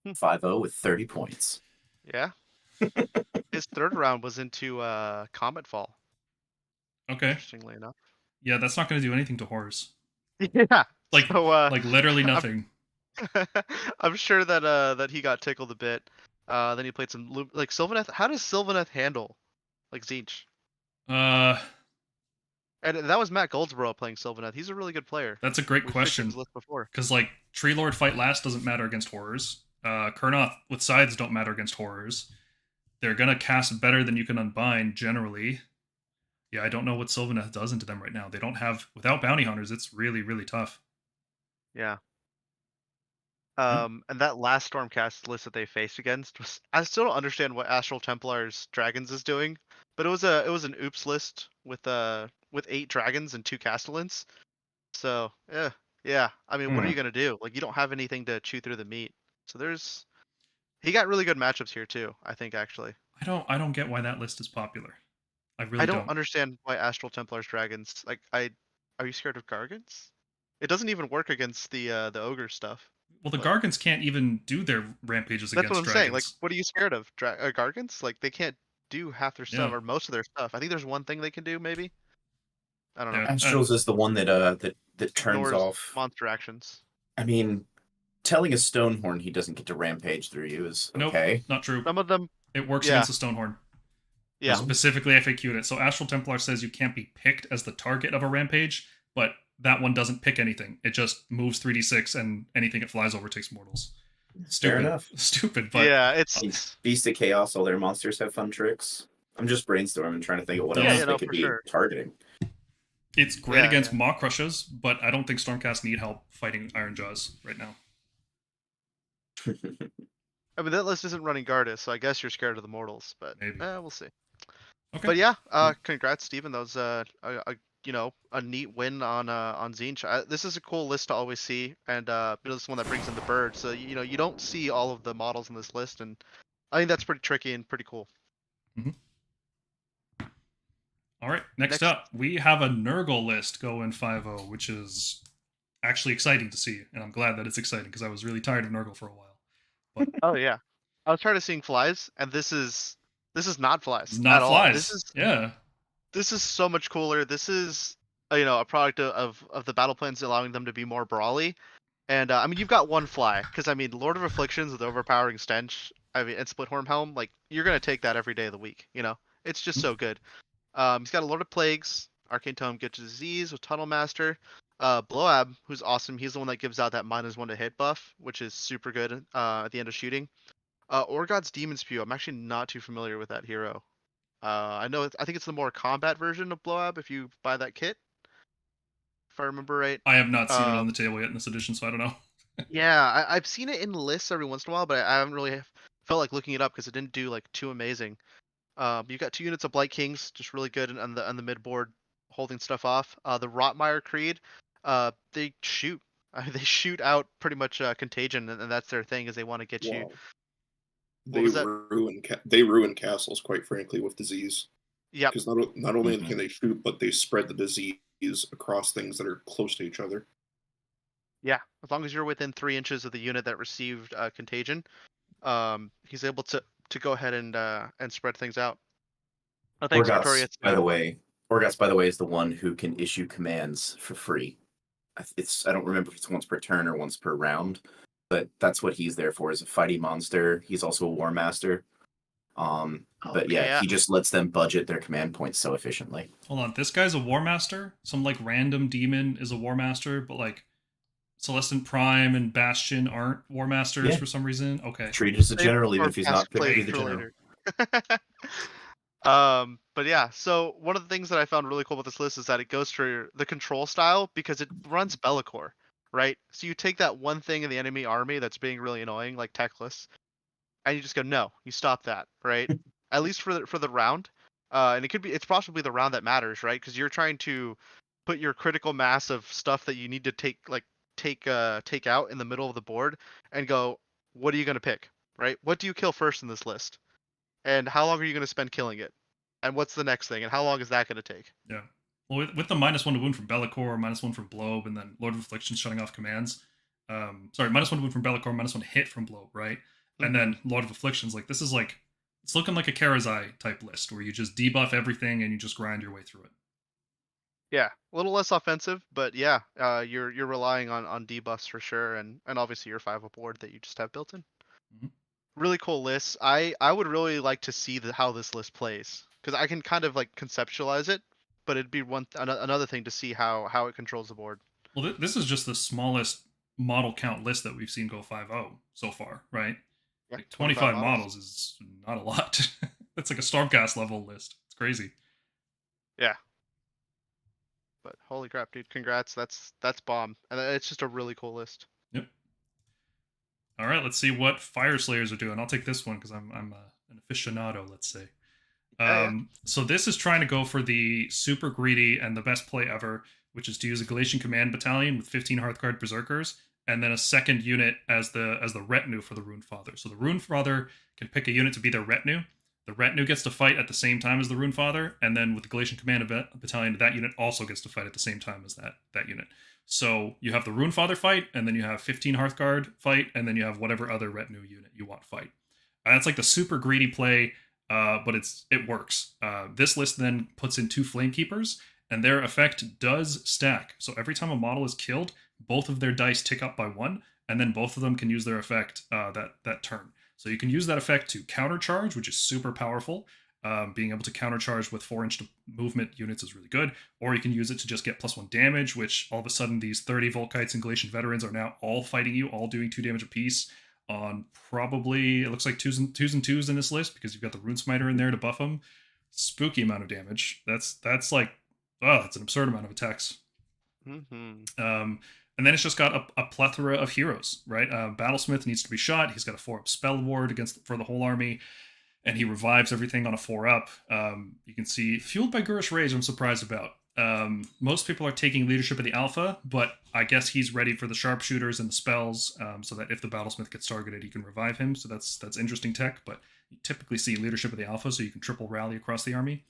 5-0 with 30 points. Yeah. His third round was into Comet Fall. Okay. Interestingly enough. Yeah, that's not going to do anything to horrors. Yeah. Like, so, like literally nothing. I'm sure that he got tickled a bit. Then he played some like Sylvaneth. How does Sylvaneth handle like Tzeentch? And that was Matt Goldsboro playing Sylvaneth. He's a really good player. That's a great question. Because like Tree Lord Fight Last doesn't matter against horrors. Kurnoth with Scythes don't matter against horrors. They're gonna cast better than you can unbind generally. Yeah, I don't know what Sylvaneth does into them right now. They don't have, without bounty hunters, it's really, really tough. Yeah. And that last Stormcast list that they faced against was, I still don't understand what Astral Templars Dragons is doing, but it was an oops list with 8 dragons and 2 Castellans. So yeah. I mean, what are you gonna do? Like, you don't have anything to chew through the meat. So he got really good matchups here too, I think, actually. I don't get why that list is popular. I don't understand why Astral Templars Dragons, like, are you scared of Gargants? It doesn't even work against the ogre stuff. Well, the Gargants can't even do their rampages That's against what I'm dragons. saying. Like, what are you scared of? Gargants? Like, they can't do half their stuff or most of their stuff. I think there's one thing they can do, maybe. I don't know. Astrals is the one that turns Ignores off monster actions. I mean, telling a Stonehorn he doesn't get to rampage through you is okay. Nope, not true. Some of them. It works against the Stonehorn. Yeah. Specifically FAQ'd it. So Astral Templar says you can't be picked as the target of a rampage, but that one doesn't pick anything. It just moves 3d6 and anything it flies over takes mortals. Stupid. Fair enough. Stupid, but yeah, it's Beast of Chaos. All their monsters have fun tricks. I'm just brainstorming, trying to think of what else they could be targeting. It's great against Maw Crushes, but I don't think Stormcast need help fighting Iron Jaws right now. I mean, that list isn't running Gardas, so I guess you're scared of the mortals, but we'll see. Okay. But yeah, congrats, Steven. That was a neat win on Tzeentch. This is a cool list to always see, and this is one that brings in the bird. So you don't see all of the models in this list, and I think that's pretty tricky and pretty cool. Mm-hmm. All right, next up, we have a Nurgle list going 5-0, which is actually exciting to see, and I'm glad that it's exciting because I was really tired of Nurgle for a while. But oh yeah, I was tired of seeing flies, and this is not flies. It's not at flies. All. This is This is so much cooler. This is a product of the battle plans allowing them to be more brawly, and I mean, you've got one fly because I mean, Lord of Afflictions with overpowering stench, I mean, and Splithorn Helm, like you're gonna take that every day of the week. It's just so good. He's got a Lord of Plagues, Arcane Tome, Get to Disease with Tunnel Master. Blowab, who's awesome. He's the one that gives out that -1 to hit buff, which is super good at the end of shooting. Orgod's Demon Spew. I'm actually not too familiar with that hero. I think it's the more combat version of Blowab if you buy that kit, if I remember right. I have not seen it on the table yet in this edition, so I don't know. Yeah, I've seen it in lists every once in a while, but I haven't really felt like looking it up because it didn't do like too amazing. You got 2 units of Blight Kings, just really good on the mid board, holding stuff off. The Rotmire Creed, they shoot. They shoot out pretty much contagion, and that's their thing is they want to get you. Wow. What was that? They ruin castles, quite frankly, with disease. Yep. Because not only can they shoot, but they spread the disease across things that are close to each other. Yeah, as long as you're within 3 inches of the unit that received contagion, he's able to go ahead and spread things out. Oh, thanks, Victoria. Orgas, by the way, is the one who can issue commands for free. I don't remember if it's once per turn or once per round, but that's what he's there for, is a fighting monster. He's also a war master. But yeah, he just lets them budget their command points so efficiently. Hold on, this guy's a war master? Some like random demon is a war master, but like Celestin Prime and Bastion aren't war masters for some reason? Okay. Treated as a general, even if he's not played the general. But yeah, so one of the things that I found really cool about this list is that it goes for the control style because it runs Bellicor, right? So you take that one thing in the enemy army that's being really annoying, like Techless, and you just go, no, you stop that, right? At least for the round. And it's possibly the round that matters, right? Because you're trying to put your critical mass of stuff that you need to take out in the middle of the board and go, what are you going to pick, right? What do you kill first in this list? And how long are you going to spend killing it? And what's the next thing? And how long is that going to take? Yeah. Well, with the -1 to wound from Bellicor, -1 from Blobe, and then Lord of Affliction shutting off commands. -1 to wound from Bellicor, -1 hit from Blobe, right? Mm-hmm. And then Lord of Afflictions, like this is like, it's looking like a Karazai type list where you just debuff everything and you just grind your way through it. Yeah, a little less offensive, but yeah, you're relying on debuffs for sure, and obviously your 5 board that you just have built in. Mm-hmm. Really cool lists. I would really like to see how this list plays because I can kind of like conceptualize it, but it'd be another thing to see how it controls the board. Well, this is just the smallest model count list that we've seen go 5-0 so far, right? Yeah, like 25 models is not a lot. That's like a Stormcast level list. It's crazy. Yeah. But holy crap, dude! Congrats. That's bomb, and it's just a really cool list. Yep. All right, let's see what Fyreslayers are doing. I'll take this one because I'm an aficionado, let's say. So this is trying to go for the super greedy and the best play ever, which is to use a Galletian Command Battalion with 15 Hearthguard Berserkers, and then a second unit as the retinue for the Rune Father. So the Rune Father can pick a unit to be their retinue. The retinue gets to fight at the same time as the Rune Father, and then with the Galletian Command Battalion, that unit also gets to fight at the same time as that unit. So you have the Rune Father fight, and then you have 15 Hearthguard fight, and then you have whatever other retinue unit you want fight. That's like the super greedy play, but it works. This list then puts in 2 Flamekeepers, and their effect does stack. So every time a model is killed, both of their dice tick up by 1, and then both of them can use their effect that turn. So you can use that effect to countercharge, which is super powerful. Being able to countercharge with 4-inch movement units is really good. Or you can use it to just get +1 damage, which all of a sudden these 30 Volkites and Galletian Veterans are now all fighting you, all doing 2 damage apiece on probably, it looks like 2s and 2s in this list because you've got the Rune Smiter in there to buff them. Spooky amount of damage. That's like, it's an absurd amount of attacks. Mm-hmm. And then it's just got a plethora of heroes, right? Battlesmith needs to be shot. He's got a 4-up spell ward for the whole army, and he revives everything on a 4-up. You can see, fueled by Gurish Rage, I'm surprised about. Most people are taking leadership of the alpha, but I guess he's ready for the sharpshooters and the spells, so that if the Battlesmith gets targeted, you can revive him. So that's interesting tech, but you typically see leadership of the alpha, so you can triple rally across the army.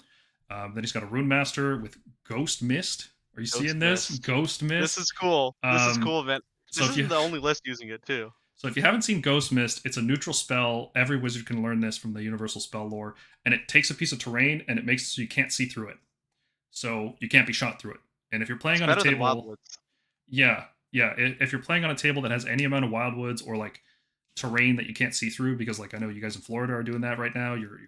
Then he's got a Rune Master with Ghost Mist. Are you seeing this? Ghost Mist. This is cool. This is cool, man. This is the only list using it, too. So if you haven't seen Ghost Mist, it's a neutral spell. Every wizard can learn this from the Universal Spell Lore. And it takes a piece of terrain, and it makes it so you can't see through it. So you can't be shot through it. And if you're playing on a table... Yeah. If you're playing on a table that has any amount of Wildwoods or, like, terrain that you can't see through, because, like, I know you guys in Florida are doing that right now. You're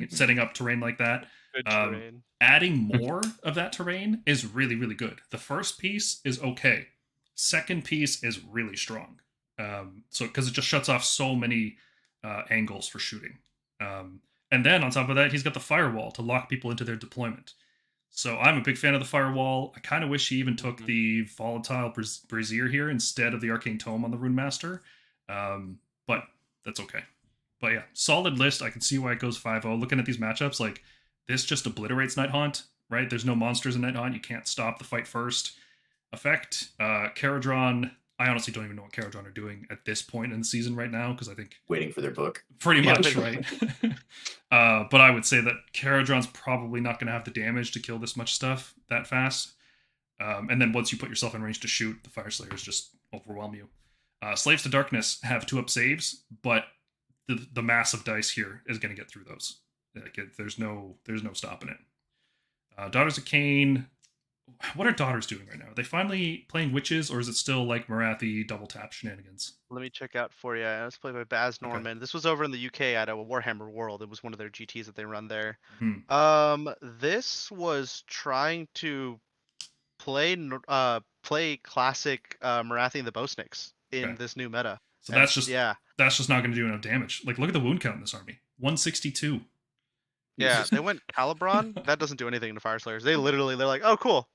setting up terrain like that. Good terrain. Adding more of that terrain is really, really good. The first piece is okay. Second piece is really strong. So because it just shuts off so many angles for shooting. And then on top of that, he's got the firewall to lock people into their deployment. So I'm a big fan of the Firewall. I kind of wish he even took Mhm. the Volatile Brazier here instead of the Arcane Tome on the Rune Master. But that's okay. But yeah, solid list. I can see why it goes 5-0. Looking at these matchups, like this just obliterates Night Haunt, right? There's no monsters in Night Haunt. You can't stop the fight first. Effect, Caradron. I honestly don't even know what Caradron are doing at this point in the season right now, because I think Waiting for their book. pretty Yeah, much, pretty right? But I would say that Caradron's probably not going to have the damage to kill this much stuff that fast. And then once you put yourself in range to shoot, the Fyreslayers just overwhelm you. Slaves to Darkness have 2-up saves, but the massive dice here is going to get through those. Like there's no stopping it. Daughters of Cain. What are Daughters doing right now? Are they finally playing witches, or is it still like Marathi double tap shenanigans? Let me check out for you. It was played by Baz Okay. Norman. This was over in the UK at a Warhammer World. It was one of their GTs that they run there. Hmm. This was trying to play classic Marathi and the Bowsnicks in Okay. this new meta. So And that's just yeah. that's just not going to do enough damage. Like look at the wound count in this army, 162. Yeah, they went Calibron. That doesn't do anything to Fyreslayers. They're like, oh, cool.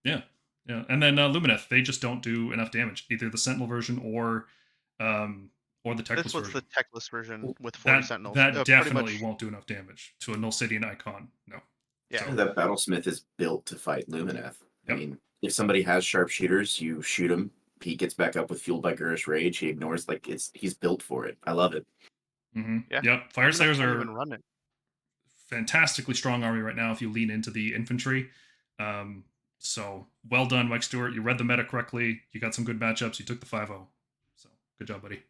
Yeah. And then Lumineth, they just don't do enough damage. Either the Sentinel version or the Techless This was version. the Techless version with 40 That Sentinels. that Pretty definitely much- won't do enough damage to a Nulcidian icon. No. Yeah. So, That Battlesmith is built to fight Lumineth. I Yep. mean, if somebody has sharpshooters, you shoot him. He gets back up with Fueled by Gurish Rage. He ignores, he's built for it. I love it. Yeah. Yep. Fyreslayers Can't are even run it. fantastically strong army right now if you lean into the infantry. So well done, Mike Stewart. You read the meta correctly. You got some good matchups. You took the 5-0. So good job, buddy.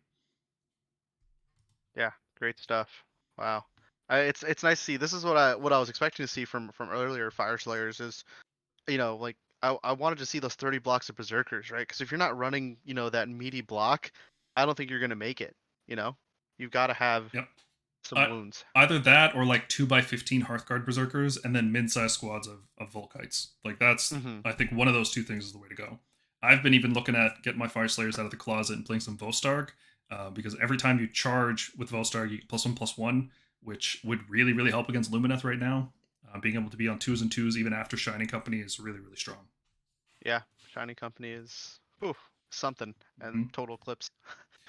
Yeah, great stuff. Wow. It's nice to see. This is what I was expecting to see from earlier Fyreslayers is, like I wanted to see those 30 blocks of Berserkers, right? Because if you're not running, that meaty block, I don't think you're gonna make it. You've got to have Yep. some wounds. Either that or like 2x15 Hearthguard Berserkers and then mid-sized squads of Volkites. Like that's, Mhm. I think one of those two things is the way to go. I've been even looking at getting my Fyreslayers out of the closet and playing some Vostarg, because every time you charge with Vostarg, you get +1/+1, which would really, really help against Lumineth right now. Being able to be on 2s and 2s even after Shining Company is really, really strong. Yeah, Shining Company is something, and total clips.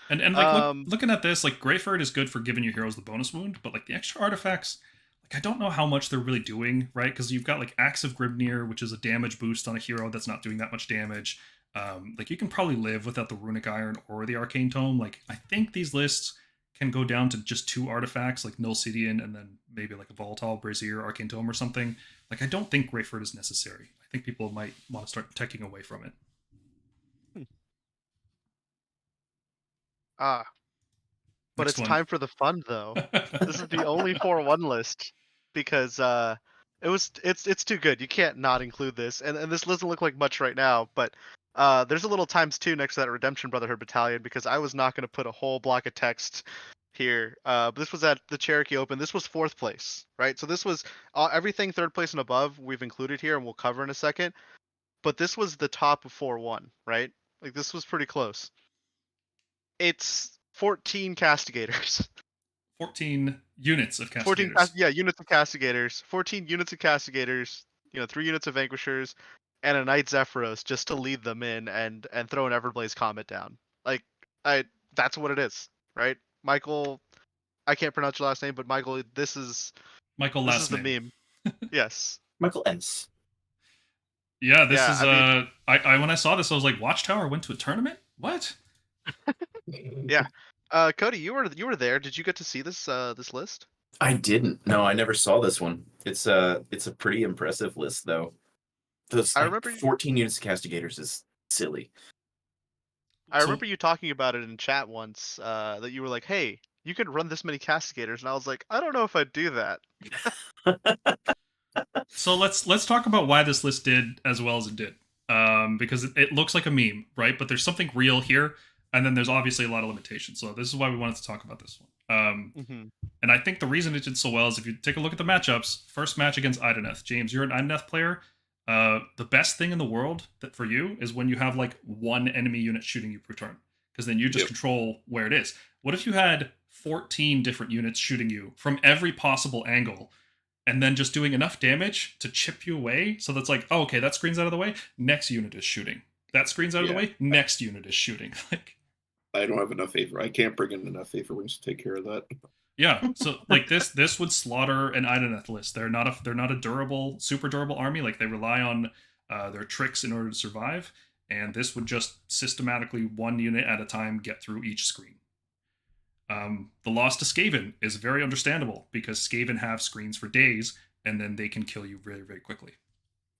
And like looking at this, like Greyfyrd is good for giving your heroes the bonus wound, but like the extra artifacts, like I don't know how much they're really doing, right? Because you've got like Axe of Grimnir, which is a damage boost on a hero that's not doing that much damage. Like you can probably live without the Runic Iron or the Arcane Tome. Like I think these lists can go down to just 2 artifacts, like Nulcidian and then maybe like a Volatile Brazier, Arcane Tome or something. Like I don't think Greyfyrd is necessary. I think people might want to start teching away from it. But Next it's one. time for the fun though. This is the only 4-1 list because it's too good. You can't not include this, and this doesn't look like much right now, but there's a little ×2 next to that Redemption Brotherhood battalion because I was not going to put a whole block of text here. But this was at the Cherokee Open. This was 4th place, right? So this was everything 3rd place and above we've included here, and we'll cover in a second. But this was the top of 4-1, right? Like this was pretty close. It's 14 Castigators. 14 units of Castigators. 14, units of Castigators. 14 units of Castigators. 3 units of Vanquishers, and a Knight Zephyros just to lead them in and throw an Everblaze Comet down. Like that's what it is, right? Michael, I can't pronounce your last name, but Michael, this is last the name. meme. Yes. Michael Entz. Yeah, this Yeah, is I when I saw this I was like, Watchtower went to a tournament? What? Yeah. Cody, you were there. Did you get to see this this list? I didn't. No, I never saw this one. It's a pretty impressive list though. Those I remember 14 units of Castigators is silly. I remember you talking about it in chat once, that you were like, hey, you could run this many Castigators, and I was like, I don't know if I'd do that. So let's talk about why this list did as well as it did. Because it looks like a meme, right? But there's something real here, and then there's obviously a lot of limitations. So this is why we wanted to talk about this one. And I think the reason it did so well is if you take a look at the matchups, first match against Idoneth. James, you're an Idoneth player. The best thing in the world that for you is when you have like one enemy unit shooting you per turn, because then you just control where it is. What if you had 14 different units shooting you from every possible angle, and then just doing enough damage to chip you away. So that's like, oh, okay, that screen's out of the way. Next unit is shooting. That screen's out of the way. Next unit is shooting. Like, I don't have enough favor. I can't bring in enough favor wings to take care of that. yeah. So like this would slaughter an Ideneth list. They're not a durable, super durable army. Like they rely on their tricks in order to survive. And this would just systematically, one unit at a time, get through each screen. The loss to Skaven is very understandable because Skaven have screens for days, and then they can kill you very, very quickly.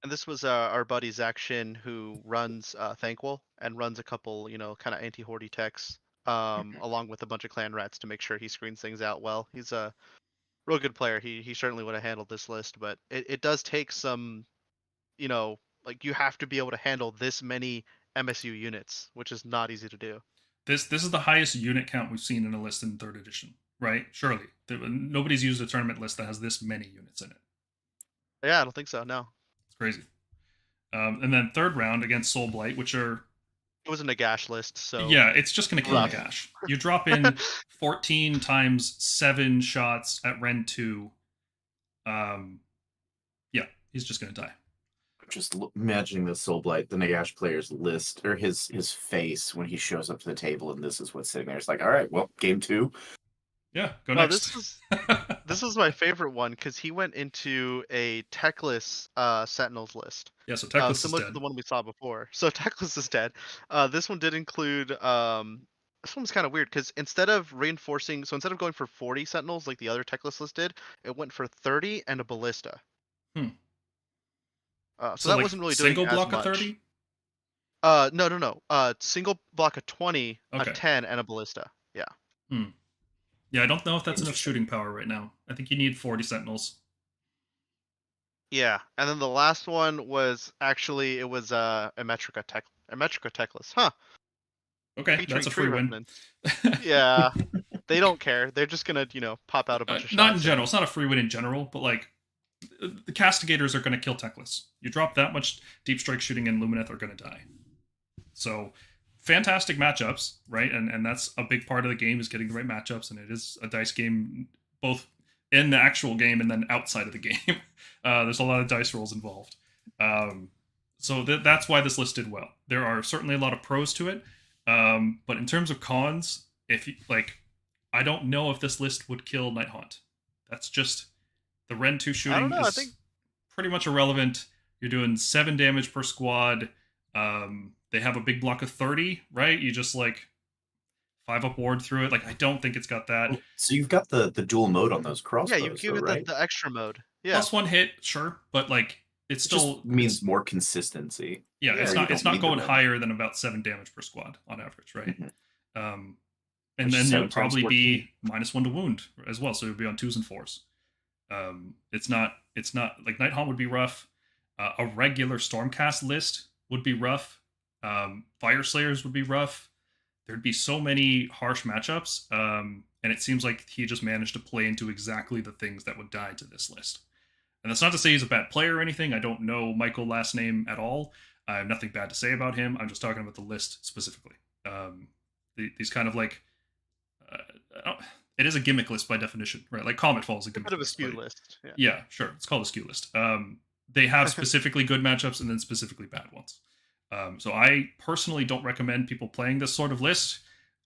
And this was our buddy Zach Shin, who runs Thankful and runs a couple, kind of anti-hordy techs, along with a bunch of clan rats to make sure he screens things out well. He's a real good player. He certainly would have handled this list, but it does take some, like you have to be able to handle this many MSU units, which is not easy to do. This is the highest unit count we've seen in a list in 3rd edition, right? Surely. Nobody's used a tournament list that has this many units in it. Yeah, I don't think so, no. It's crazy. And then 3rd round against Soul Blight, which are... It was a Nagash list, so... Yeah, it's just going to kill Nagash. You drop in 14 times 7 shots at Ren 2. Yeah, he's just going to die. Just imagining the Soul Blight, the Nagash player's list, or his face when he shows up to the table, and this is what's sitting there. It's like, all right, well, game 2. Yeah, go next. This was my favorite one because he went into a techless Sentinels list. Yeah, so techless is similar dead. to the one we saw before. So techless is dead. This one did include. This one was kind of weird because instead of going for 40 Sentinels like the other techless list did, it went for 30 and a ballista. So that like wasn't really doing single as block much. of 30? No. Single block of 20, Okay. a 10, and a ballista. Yeah. Yeah, I don't know if that's enough shooting power right now. I think you need 40 Sentinels. Yeah, and then the last one was actually a Metrica techless. Huh. Okay, Featuring that's a free win. remnants. Yeah, they don't care. They're just gonna pop out a bunch of shots. Not in general. It's not a free win in general, but like the castigators are going to kill techless. You drop that much deep strike shooting and Lumineth are going to die. So fantastic matchups, right? And that's a big part of the game is getting the right matchups, and it is a dice game both in the actual game and then outside of the game. There's a lot of dice rolls involved. So that's why this list did well. There are certainly a lot of pros to it, but in terms of cons, if you, I don't know if this list would kill Night Haunt. That's just the Ren 2 shooting is pretty much irrelevant. You're doing 7 damage per squad. They have a big block of 30, right? You just 5-up ward through it. I don't think it's got that. So you've got the dual mode on those crossbows. Yeah, you give it right? the extra mode. Yeah. Plus 1 hit, sure, but it still just means more consistency. Yeah, it's not going higher than about 7 damage per squad on average, right? Mm-hmm. And then it'll probably be -1 to wound as well, so it'll be on 2s and 4s. It's not Night Haunt would be rough. A regular Stormcast list would be rough. Fyreslayers would be rough. There'd be so many harsh matchups, and it seems like he just managed to play into exactly the things that would die to this list. And that's not to say he's a bad player or anything. I don't know Michael last name at all. I have nothing bad to say about him. I'm just talking about the list specifically. These kind of it is a gimmick list by definition, right? Like Comet Fall is a gimmick bit of a list, skew right? list. Yeah, sure. It's called a skew list. They have specifically good matchups and then specifically bad ones. So I personally don't recommend people playing this sort of list.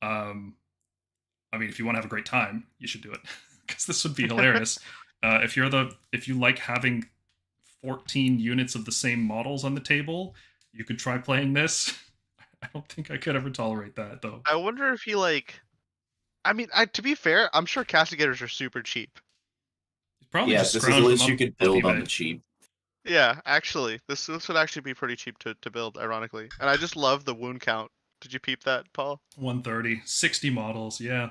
I mean, if you want to have a great time, you should do it because this would be hilarious. If you like having 14 units of the same models on the table, you could try playing this. I don't think I could ever tolerate that though. I wonder if he to be fair, I'm sure castigators are super cheap. Probably this is a list you could build on the cheap. Yeah, actually, this would actually be pretty cheap to build, ironically. And I just love the wound count. Did you peep that, Paul? 130, 60 models, yeah.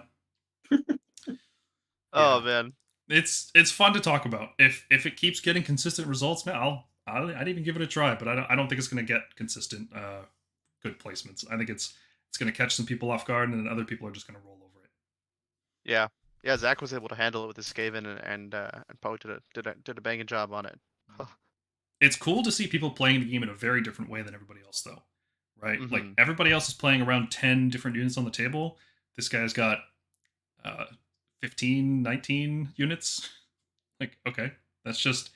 Oh man, it's fun to talk about. If it keeps getting consistent results, man, I'd even give it a try. But I don't think it's going to get consistent good placements. I think it's going to catch some people off guard, and then other people are just going to roll over it. Yeah. Zach was able to handle it with his Skaven and probably did a banging job on it. It's cool to see people playing the game in a very different way than everybody else, though, right? Mm-hmm. Everybody else is playing around 10 different units on the table. This guy's got 15, 19 units. Okay, That's just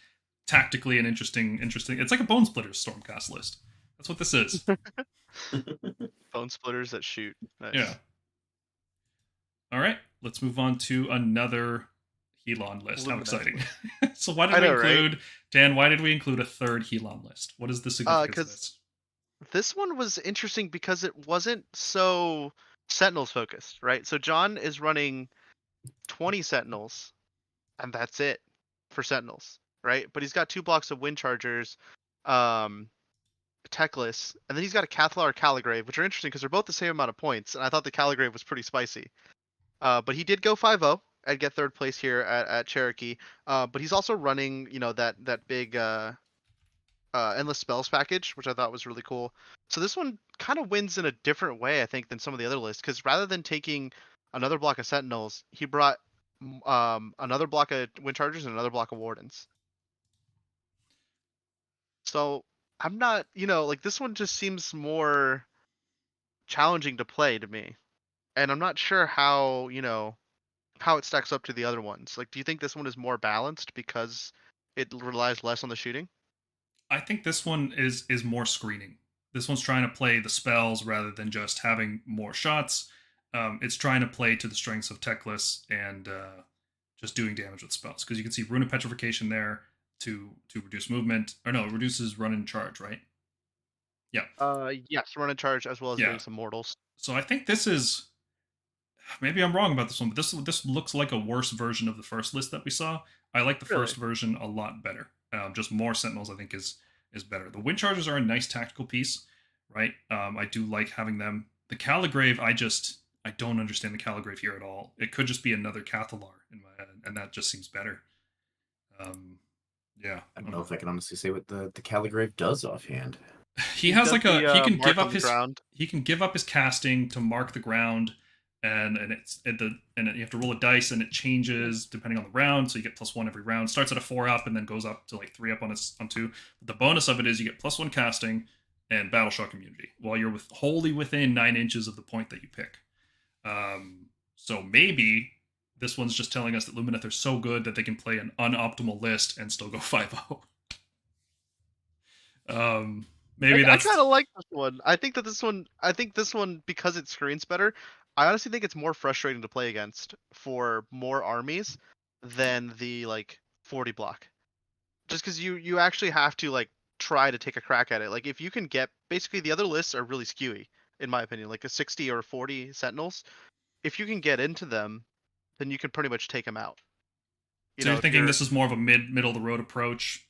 tactically an interesting. It's like a Bone Splitters Stormcast list. That's what this is. Bone splitters that shoot. Nice. Yeah. All right, let's move on to another Helon list. How Lumineth. exciting! So why I did we know, right? include Dan? Why did we include a third Helon list? What is the significance of 'cause this? This one was interesting because it wasn't so Sentinels focused, right? So John is running 20 Sentinels, and that's it for Sentinels, right? But he's got 2 blocks of Wind Chargers, Techless, and then he's got a Cathalar Caligrave, which are interesting because they're both the same amount of points, and I thought the Caligrave was pretty spicy. But he did go 5-0 and get 3rd place here at Cherokee. But he's also running, that big Endless Spells package, which I thought was really cool. So this one kind of wins in a different way, I think, than some of the other lists, because rather than taking another block of Sentinels, he brought another block of Wind Chargers and another block of Wardens. So I'm not, this one just seems more challenging to play to me. And I'm not sure how it stacks up to the other ones. Like, do you think this one is more balanced because it relies less on the shooting? I think this one is more screening. This one's trying to play the spells rather than just having more shots. It's trying to play to the strengths of Techless and just doing damage with spells. Because you can see Rune of Petrification there to reduce movement. Or no, it reduces run and charge, right? Yeah. Yes, run and charge as well as Yeah. doing some mortals. So I think this is... Maybe I'm wrong about this one, but this looks like a worse version of the first list that we saw. I like the first version a lot better. Just more Sentinels, I think, is better. The Wind Chargers are a nice tactical piece, right? I do like having them. The Caligrave, I don't understand the Caligrave here at all. It could just be another Cathalar in my head, and that just seems better. Yeah. I don't know if I can honestly say what the Caligrave does offhand. He has like a he can give up his ground. He can give up his casting to mark the ground, and you have to roll a dice, and it changes depending on the round. So you get +1 every round. Starts at a 4 up, and then goes up to like 3 up on 2. But the bonus of it is you get +1 casting and Battle Shock immunity while you're wholly within 9 inches of the point that you pick. So maybe this one's just telling us that Lumineth are so good that they can play an unoptimal list and still go 5-0. Maybe that's... I kind of like this one. I think this one, because it screens better, I honestly think it's more frustrating to play against for more armies than the 40 block. Just because you actually have to try to take a crack at it. Like, if you can get, basically the other lists are really skewy, in my opinion, like a 60 or 40 Sentinels. If you can get into them, then you can pretty much take them out. So you're thinking this is more of a middle of the road approach?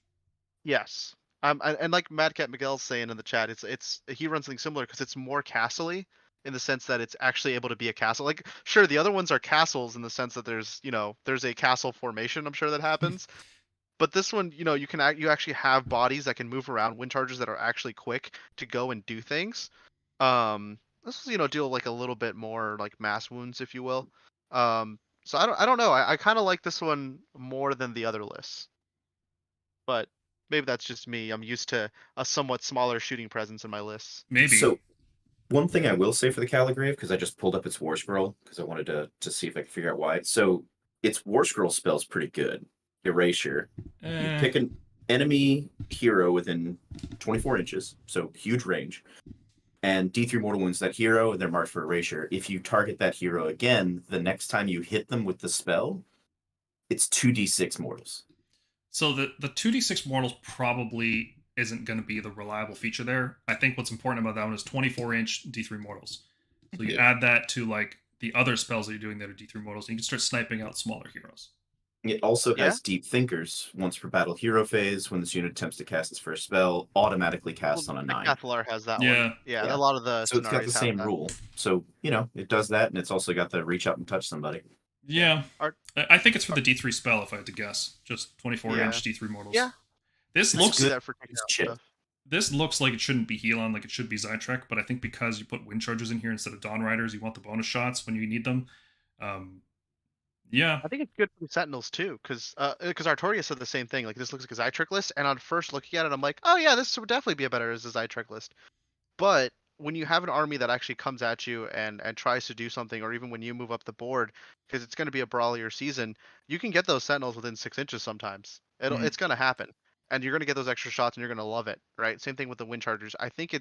Yes. And like Mad Cat Miguel's saying in the chat, he runs something similar because it's more castle-y in the sense that it's actually able to be a castle. Like, sure, the other ones are castles in the sense that there's a castle formation, I'm sure, that happens. But this one, you actually have bodies that can move around, Wind Chargers that are actually quick to go and do things. This is, deal a little bit more mass wounds, if you will. So I don't know. I kind of like this one more than the other lists. But maybe that's just me. I'm used to a somewhat smaller shooting presence in my lists. Maybe. So, one thing I will say for the Caligrave, because I just pulled up its War Scroll, because I wanted to see if I could figure out why. So, its War Scroll spell's pretty good. Erasure. You pick an enemy hero within 24 inches, so huge range, and D3 mortal wounds that hero, and they're marked for erasure. If you target that hero again, the next time you hit them with the spell, it's 2d6 mortals. So the 2d6 mortals probably isn't going to be the reliable feature there. I think what's important about that one is 24-inch D3 mortals. So you add that to the other spells that you're doing that are D3 mortals, and you can start sniping out smaller heroes. It also has Deep Thinkers. Once per battle hero phase, when this unit attempts to cast its first spell, automatically casts on a 9. Cathalar has that Yeah. one. Yeah, a lot of the So it's got the same have that. rule. So, it does that, and it's also got the reach out and touch somebody. Yeah. I think it's for the D3 spell, if I had to guess. Just 24-inch D3 mortals. Yeah. This It's looks good. That for taking It's out chip. stuff. This looks like it shouldn't be Helon, like it should be Zytrek, but I think because you put Wind Chargers in here instead of Dawn Riders, you want the bonus shots when you need them. Yeah. I think it's good for the Sentinels too, because Artorias said the same thing. This looks like a Zytrek list, and on first looking at it, I'm like, oh yeah, this would definitely be better as a Zytrek list. But when you have an army that actually comes at you and tries to do something, or even when you move up the board, because it's going to be a brawlier season, you can get those Sentinels within 6 inches sometimes. It's gonna happen, and you're gonna get those extra shots, and you're gonna love it, right? Same thing with the Wind Chargers. I think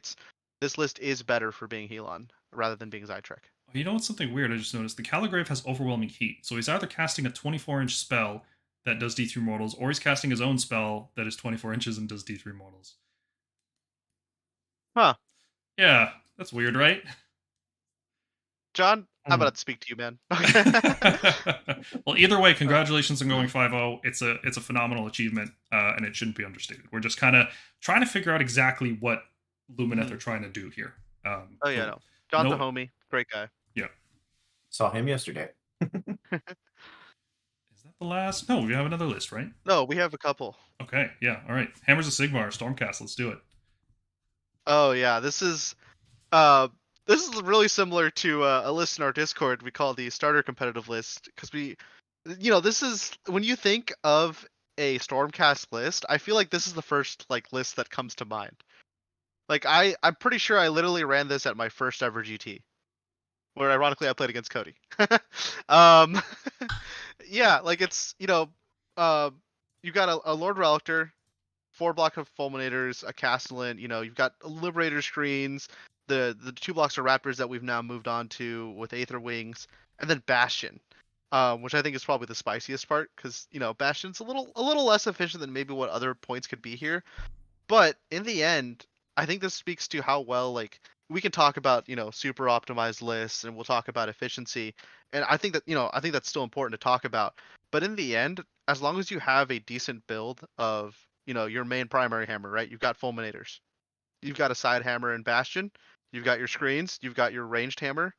this list is better for being Helon rather than being Zytrek. You know what's something weird I just noticed? The Caligrave has overwhelming heat, so he's either casting a 24-inch spell that does D3 mortals, or he's casting his own spell that is 24 inches and does D3 mortals. Huh. Yeah, that's weird, right? John, how about I speak to you, man? Well, either way, congratulations on going 5-0. It's a phenomenal achievement, and it shouldn't be understated. We're just kind of trying to figure out exactly what Lumineth are trying to do here. Oh yeah, no. John's a homie, great guy. Yeah, Saw him yesterday. is that the last? No, we have another list, right? No, we have a couple. Okay, yeah, all right. Hammers of Sigmar, Stormcast. Let's do it. Oh yeah, this is really similar to a list in our Discord we call the starter competitive list, because this is when you think of a Stormcast list, I feel like this is the first list that comes to mind. I'm pretty sure I literally ran this at my first ever GT, where ironically I played against Cody. Yeah, it's you've got a Lord Relictor, 4 block of Fulminators, a Castellan, you've got Liberator screens, the 2 blocks of Raptors that we've now moved on to with Aether Wings, and then Bastion, which I think is probably the spiciest part, because Bastion's a little less efficient than maybe what other points could be here, but in the end, I think this speaks to how well we can talk about super optimized lists, and we'll talk about efficiency, and I think that's still important to talk about, but in the end, as long as you have a decent build of your main primary hammer, right? You've got Fulminators, you've got a side hammer and Bastion, you've got your screens, you've got your ranged hammer,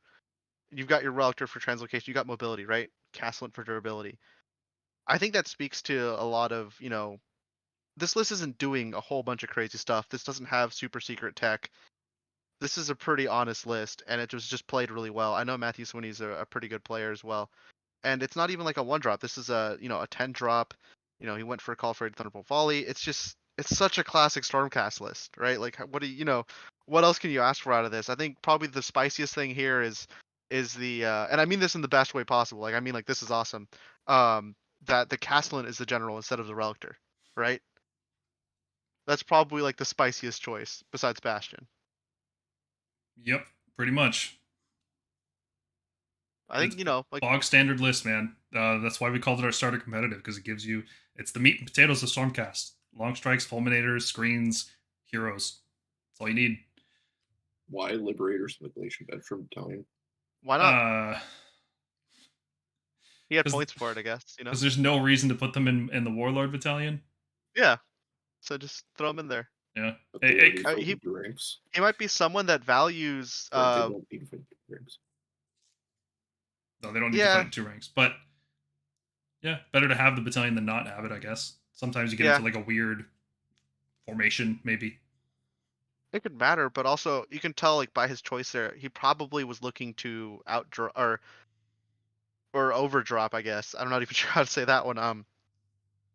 you've got your Relictor for translocation, you got mobility, right? Castellan for durability. I think that speaks to a lot of this list isn't doing a whole bunch of crazy stuff. This doesn't have super secret tech. This is a pretty honest list, and it was just played really well. I know Mathew Swinney's a pretty good player as well, and it's not even like a 1-drop. This is a 10-drop. He went for a Call for Thunderbolt Volley. It's such a classic Stormcast list, right? What else can you ask for out of this? I think probably the spiciest thing here is the and I mean this in the best way possible. This is awesome. That the Castellan is the general instead of the Relictor, right? That's probably the spiciest choice besides Bastion. Yep, pretty much. I think bog standard list, man. That's why we called it our starter competitive, because it's the meat and potatoes of Stormcast. Long strikes, fulminators, screens, heroes. That's all you need. Why Liberators with Galletian Battalion? Why not? He had points for it, I guess. Because there's no reason to put them in the Warlord Battalion. Yeah. So just throw him in there. Yeah. He might be someone that values. They don't need to fight ranks. No, they don't need to fight 2 ranks. But yeah, better to have the battalion than not have it, I guess. Sometimes you get into a weird formation, maybe. It could matter, but also you can tell by his choice there, he probably was looking to outdraw or overdrop, I guess. I'm not even sure how to say that one.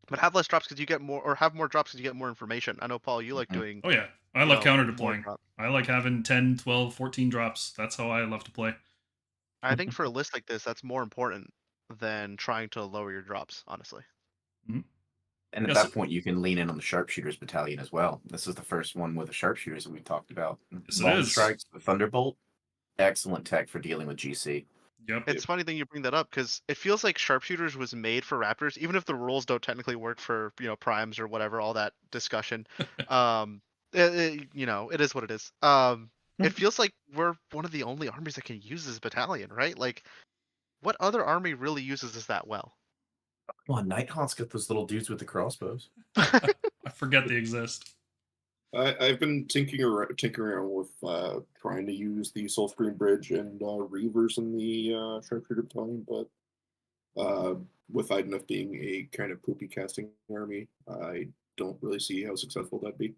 But have less drops because you get more, or have more drops because you get more information. I know, Paul, you like doing... Oh, yeah. I love counter deploying. I like having 10, 12, 14 drops. That's how I love to play. I think for a list like this, that's more important than trying to lower your drops, honestly. Mm-hmm. And at that point, you can lean in on the Sharpshooters Battalion as well. This is the first one with the Sharpshooters that we talked about. Yes, it is. Strikes, the Thunderbolt, excellent tech for dealing with GC. Yep. It's funny that you bring that up, because it feels like Sharpshooters was made for Raptors, even if the rules don't technically work for primes or whatever, all that discussion. It is what it is. It feels like we're one of the only armies that can use this battalion, right? What other army really uses this that well? Come on, Nighthawk's got those little dudes with the crossbows. I forget they exist. I've been tinkering around with trying to use the Soul Screen Bridge and Reavers in the Sharpshooter Battalion, but with Idenough being a kind of poopy casting army, I don't really see how successful that'd be.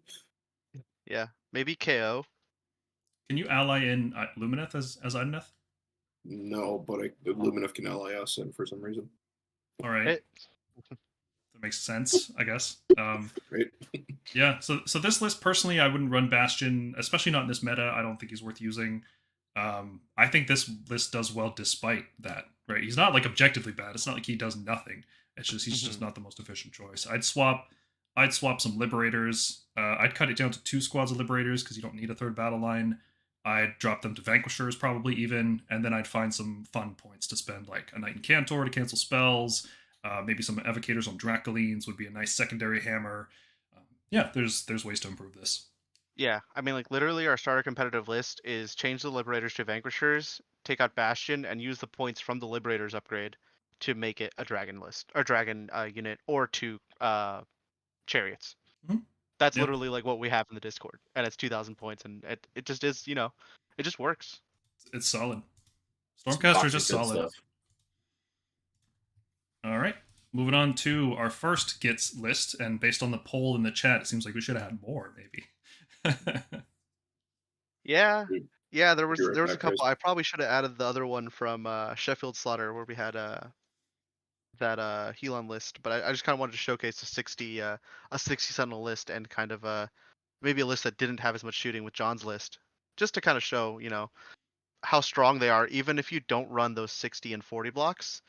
Yeah, maybe KO. Can you ally in Lumineth as Idenough? No, but Lumineth can ally us in for some reason. All right. That makes sense, I guess. Right. Yeah, so this list, personally, I wouldn't run Bastion, especially not in this meta. I don't think he's worth using. I think this list does well despite that, right? He's not objectively bad. It's not like he does nothing. It's just he's just not the most efficient choice. I'd swap some Liberators. I'd cut it down to 2 squads of Liberators because you don't need a 3rd battle line. I'd drop them to Vanquishers probably even, and then I'd find some fun points to spend, like a Knight and Cantor to cancel spells. Maybe some Evocators on Dracolines would be a nice secondary hammer. Yeah, there's ways to improve this. Yeah, I mean, like literally, our starter competitive list is change the Liberators to Vanquishers, take out Bastion, and use the points from the Liberators upgrade to make it a Dragon list or Dragon unit, or 2 Chariots. Mhm. That's Yep. literally like what we have in the Discord, and it's 2,000 points, and it just is, it just works. It's solid. Some Stormcast are toxic just good solid. stuff. All right, moving on to our first Gitz list, and based on the poll in the chat, it seems like we should have had more, maybe. Yeah, there was You're right a back, couple. guys. I probably should have added the other one from Sheffield Slaughter, where we had that Helon list, but I just kind of wanted to showcase a 60 Sentinel list, and kind of maybe a list that didn't have as much shooting with John's list, just to kind of show how strong they are, even if you don't run those 60 and 40 blocks.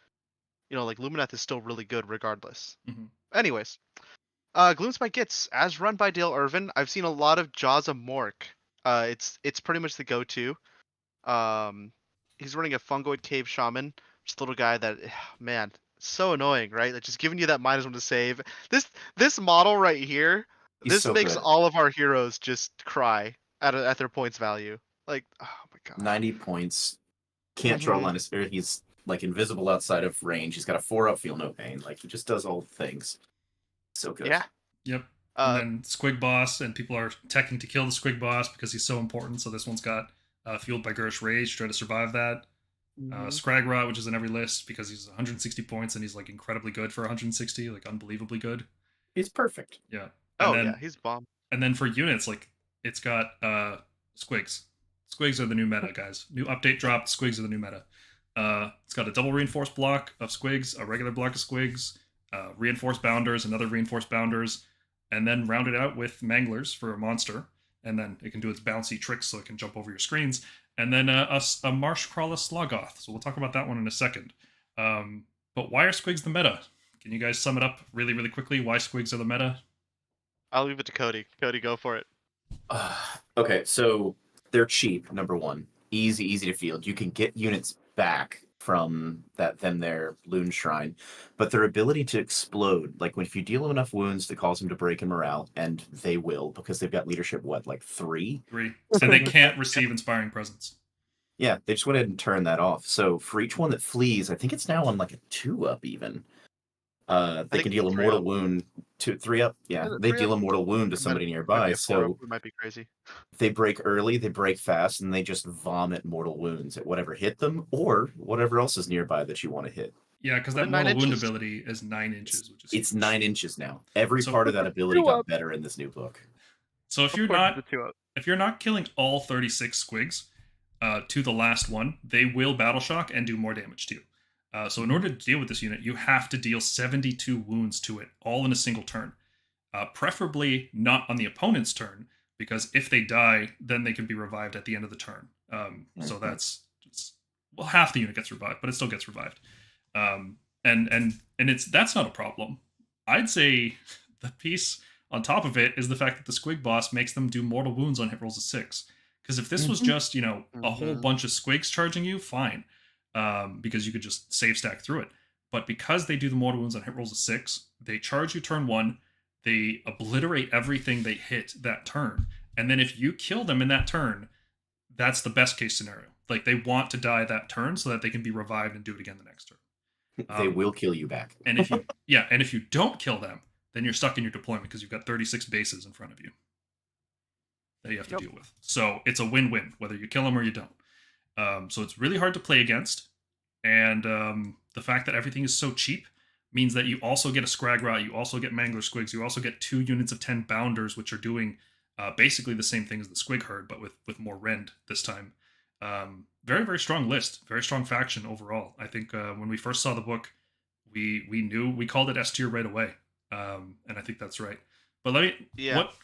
Like Lumineth is still really good regardless. Mhm. Anyways, Gloomspite Gitz, as run by Dale Ervin. I've seen a lot of Jaws of Mork. It's pretty much the go-to. He's running a Fungoid Cave Shaman, just a little guy that, man, so annoying, right? Like just giving you that -1 to save. This model right here, He's this so makes good. all of our heroes just cry at their points value. Like, oh my god. 90 points. Can't draw Mhm. line of spirit. He's like invisible outside of range. He's got a 4-up, feel no pain. Like he just does all the things. So good. Yeah. Yep. Uh, And then Squig Boss, and people are teching to kill the Squig Boss because he's so important. So this one's got Fueled by Gurish Rage, try to survive that. Scragrot, which is in every list because he's 160 points and he's like incredibly good for 160, like unbelievably good. He's perfect. Yeah. oh And then, yeah, he's bomb. And then for units, like it's got Squigs. Squigs are the new meta, guys. New update drop. Squigs are the new meta. It's got a double reinforced block of Squigs, a regular block of Squigs, reinforced Bounders, another reinforced Bounders, and then round it out with Manglers for a monster. And then it can do its bouncy tricks so it can jump over your screens. And then a Marshcrawler Sloggoth. So we'll talk about that one in a second. But why are Squigs the meta? Can you guys sum it up really, really quickly? Why Squigs are the meta? I'll leave it to Cody. Cody, go for it. Okay, so they're cheap, number one. Easy to field. You can get units back from their Loon Shrine, but their ability to explode, like if you deal enough wounds that cause them to break in morale, and they will, because they've got leadership, 3? 3. And they can't receive Inspiring Presence. Yeah, they just went ahead and turned that off. So for each one that flees, I think it's now on like a 2-up even. They think can deal a it's mortal 3-up. wound to 3-up. Yeah, Is it they 3-up? deal a mortal wound to It somebody might nearby. be a 4-up. So We might be crazy. they break early, they break fast, and they just vomit mortal wounds at whatever hit them or whatever else is nearby that you want to hit. Yeah, because that But 9 mortal wound inches. ability is 9 inches, which is It's huge. 9 inches now. Every So- part of that ability got 2-up. better in this new book. So if you're Of course not it's a 2-up. if you're not killing all 36 Squigs to the last one, they will Battle Shock and do more damage to you. So in order to deal with this unit, you have to deal 72 wounds to it, all in a single turn. Preferably not on the opponent's turn, because if they die, then they can be revived at the end of the turn. So that's half the unit gets revived, but it still gets revived. And that's not a problem. I'd say the piece on top of it is the fact that the Squig Boss makes them do mortal wounds on hit rolls of 6. Because if this was just a whole bunch of Squigs charging you, fine. Because you could just save stack through it. But because they do the mortal wounds on hit rolls of 6, they charge you turn 1, they obliterate everything they hit that turn, and then if you kill them in that turn, that's the best case scenario. Like they want to die that turn so that they can be revived and do it again the next turn. They will kill you back. And if you don't kill them, then you're stuck in your deployment because you've got 36 bases in front of you that you have to deal with. So it's a win-win whether you kill them or you don't. So it's really hard to play against, and the fact that everything is so cheap means that you also get a Scragrot, you also get Mangler Squigs, you also get 2 units of 10 Bounders, which are doing basically the same thing as the Squig Herd, but with more rend this time. Very, very strong list, very strong faction overall. I think when we first saw the book, we called it S tier right away, and I think that's right. But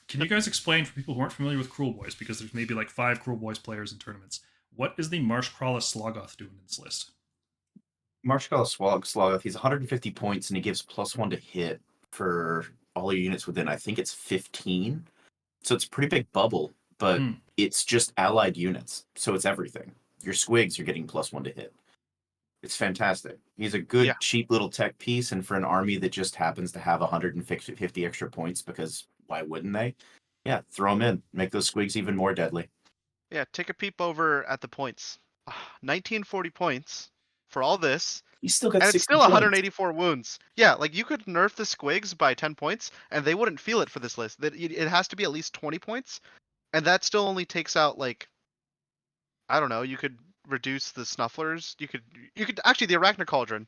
can you guys explain for people who aren't familiar with Cruel Boys, because there's maybe like 5 Cruel Boys players in tournaments, what is the Marshcrawler Sloggoth doing in this list? Marshall Slogoth, he's 150 points and he gives +1 to hit for all your units within, I think it's 15. So it's a pretty big bubble, but it's just allied units. So it's everything. Your squigs are getting +1 to hit. It's fantastic. He's a good, cheap little tech piece, and for an army that just happens to have 150 extra points, because why wouldn't they? Yeah, throw them in. Make those squigs even more deadly. Yeah, take a peep over at the points. 1940 points for all this. He's still got and 60 it's still points. 184 wounds. Yeah, like you could nerf the squigs by 10 points, and they wouldn't feel it for this list. It has to be at least 20 points, and that still only takes out, like, I don't know, you could reduce the snufflers. You could actually, the Arachnid Cauldron,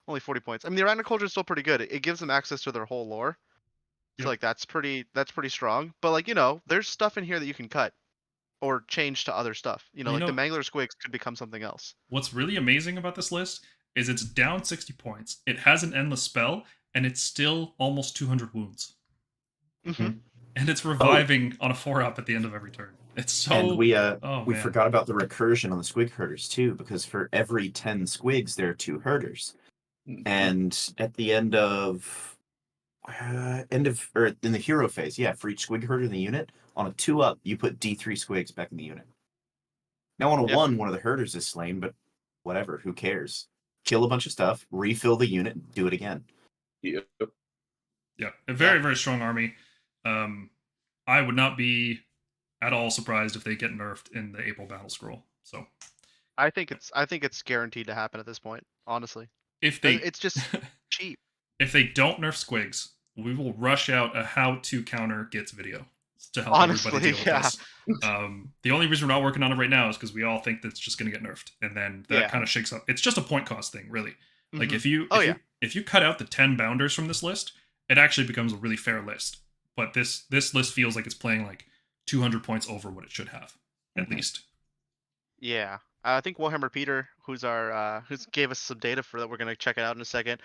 only 40 points. I mean, the Arachnid Cauldron is still pretty good. It gives them access to their whole lore. So like that's pretty strong. But like, you know, there's stuff in here that you can cut or change to other stuff. You know, like the Mangler Squigs could become something else. What's really amazing about this list is it's down 60 points. It has an endless spell, and it's still almost 200 wounds. Mm-hmm. And it's reviving on a 4-up at the end of every turn. It's so... And we forgot about the recursion on the squig herders too, because for every 10 squigs, there are 2 herders. And at the end of in the hero phase, for each squig herder in the unit, on a 2-up, you put D3 squigs back in the unit. Now on a 1, one of the herders is slain, but whatever, who cares? Kill a bunch of stuff, refill the unit, and do it again. Yep. Yeah, a very, very strong army. I would not be at all surprised if they get nerfed in the April battle scroll. So I think it's guaranteed to happen at this point, honestly. It's just cheap. If they don't nerf squigs, we will rush out a how to counter Gitz video to help everybody deal with this. The only reason we're not working on it right now is because we all think that's just going to get nerfed, and then that kind of shakes up. It's just a point cost thing, really. Like if you cut out the 10 bounders from this list, it actually becomes a really fair list. But this list feels like it's playing like 200 points over what it should have, at least. Yeah. I think Warhammer Peter, who's gave us some data for that, we're gonna check it out in a second,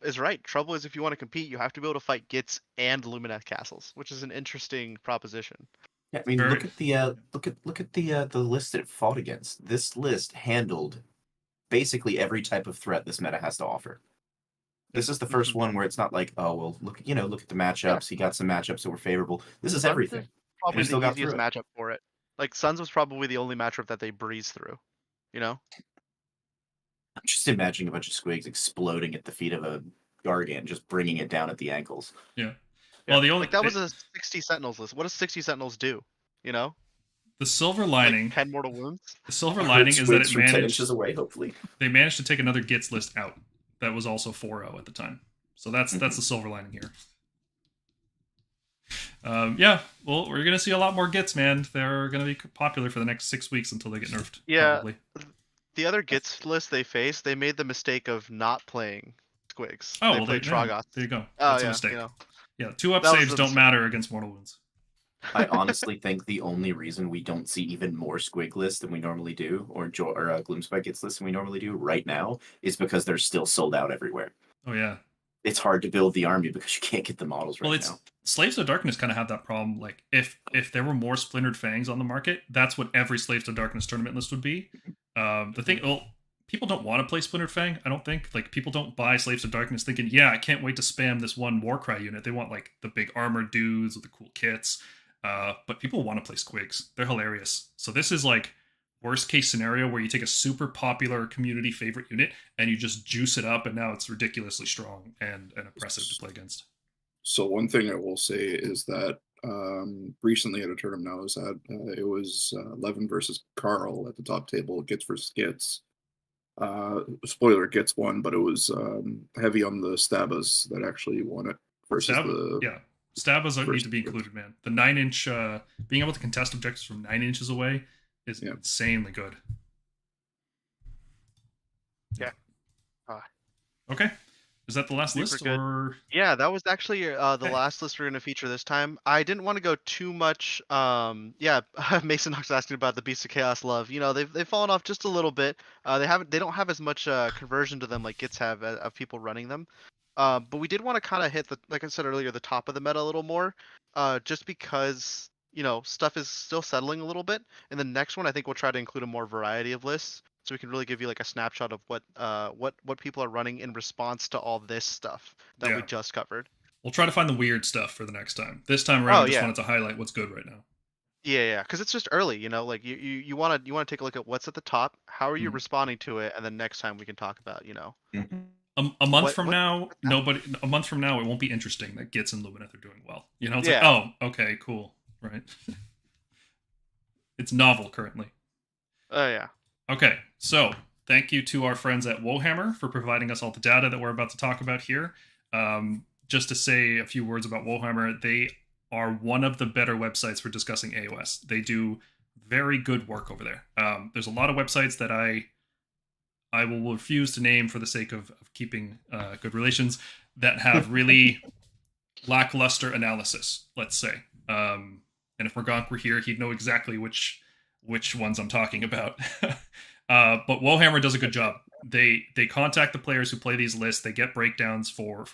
is right. Trouble is, if you want to compete, you have to be able to fight Gitz and Lumineth castles, which is an interesting proposition. Yeah, I mean, look at the list that it fought against. This list handled basically every type of threat this meta has to offer. This is the first one where it's not like, oh well, look at the matchups. Yeah. He got some matchups that were favorable. This is everything. Probably the easiest matchup for it. Like Suns was probably the only matchup that they breezed through. You know. I'm just imagining a bunch of squigs exploding at the feet of a Gargant, just bringing it down at the ankles. Yeah. Well, the only that was a 60 Sentinels list. What does 60 Sentinels do? You know. The silver lining, like 10 mortal wounds. The silver lining is that it managed 10 inches away. Hopefully, they managed to take another Gitz list out. That was also 4-0 at the time. So that's the silver lining here. Well, we're going to see a lot more Gitz, man. They're going to be popular for the next 6 weeks until they get nerfed. Yeah. Probably. The other Gitz list they faced, they made the mistake of not playing squigs. Oh, they played Troggoth. There you go. That's a mistake. You know. Yeah, 2-up saves don't matter against mortal wounds. I honestly think the only reason we don't see even more squig lists than we normally do, or Gloomspite Gitz lists than we normally do right now, is because they're still sold out everywhere. Oh, yeah. It's hard to build the army because you can't get the models now. Slaves of Darkness kind of have that problem. Like, if there were more Splintered Fangs on the market, that's what every Slaves to Darkness tournament list would be. The thing, people don't want to play Splintered Fang, I don't think. Like, people don't buy Slaves of Darkness thinking, yeah, I can't wait to spam this one Warcry unit. They want, like, the big armored dudes with the cool kits. But people want to play squigs. They're hilarious. So this is like worst case scenario where you take a super popular community favorite unit and you just juice it up, and now it's ridiculously strong and oppressive to play against. So one thing I will say is that recently at a tournament I was at, it was Levin versus Carl at the top table, Gitz versus Gitz. Spoiler, Gitz won, but it was heavy on the Stabas that actually won it versus Stabas need to be included, man. The 9-inch, being able to contest objectives from 9 inches away is insanely good. Yeah. Okay. Is that the last list? Or... Yeah, that was actually the last list we're going to feature this time. I didn't want to go too much. Mason Knox asking about the Beasts of Chaos love. You know, they've fallen off just a little bit. They don't have as much conversion to them like Gitz have of people running them. But we did want to kind of hit like I said earlier, the top of the meta a little more, just because, you know, stuff is still settling a little bit. And the next one, I think we'll try to include a more variety of lists. so we can really give you like a snapshot of what people are running in response to all this stuff that we just covered. We'll try to find the weird stuff for the next time. This time around, we just wanted to highlight what's good right now. Yeah, because it's just early, like you want to take a look at what's at the top. How are you responding to it, and then next time we can talk about A month from now, it won't be interesting that Gitz and Lumineth are doing well. It's like, oh, okay, cool, right? It's novel currently. Oh yeah. Okay, so thank you to our friends at Wohammer for providing us all the data that we're about to talk about here. Just to say a few words about Wohammer, they are one of the better websites for discussing AOS. They do very good work over there. There's a lot of websites that I will refuse to name for the sake of keeping good relations that have really lackluster analysis, let's say. And if Morgonk were here, he'd know exactly which ones I'm talking about. But Wohammer does a good job. They contact the players who play these lists. They get breakdowns for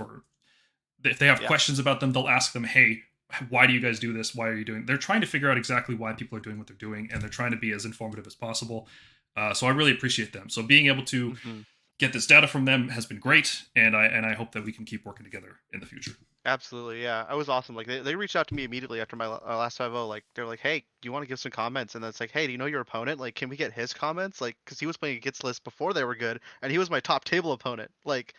if they have questions about them, they'll ask them, hey, why do you guys do this? Why are you doing? They're trying to figure out exactly why people are doing what they're doing, and they're trying to be as informative as possible. So I really appreciate them. So being able to get this data from them has been great, and I hope that we can keep working together in the future. Absolutely, yeah. It was awesome. Like they reached out to me immediately after my last 5-0. Like they're like, "Hey, do you want to give some comments?" And then it's like, "Hey, do you know your opponent? Like, can we get his comments? Like, because he was playing a Gitz list before they were good, and he was my top table opponent. Like,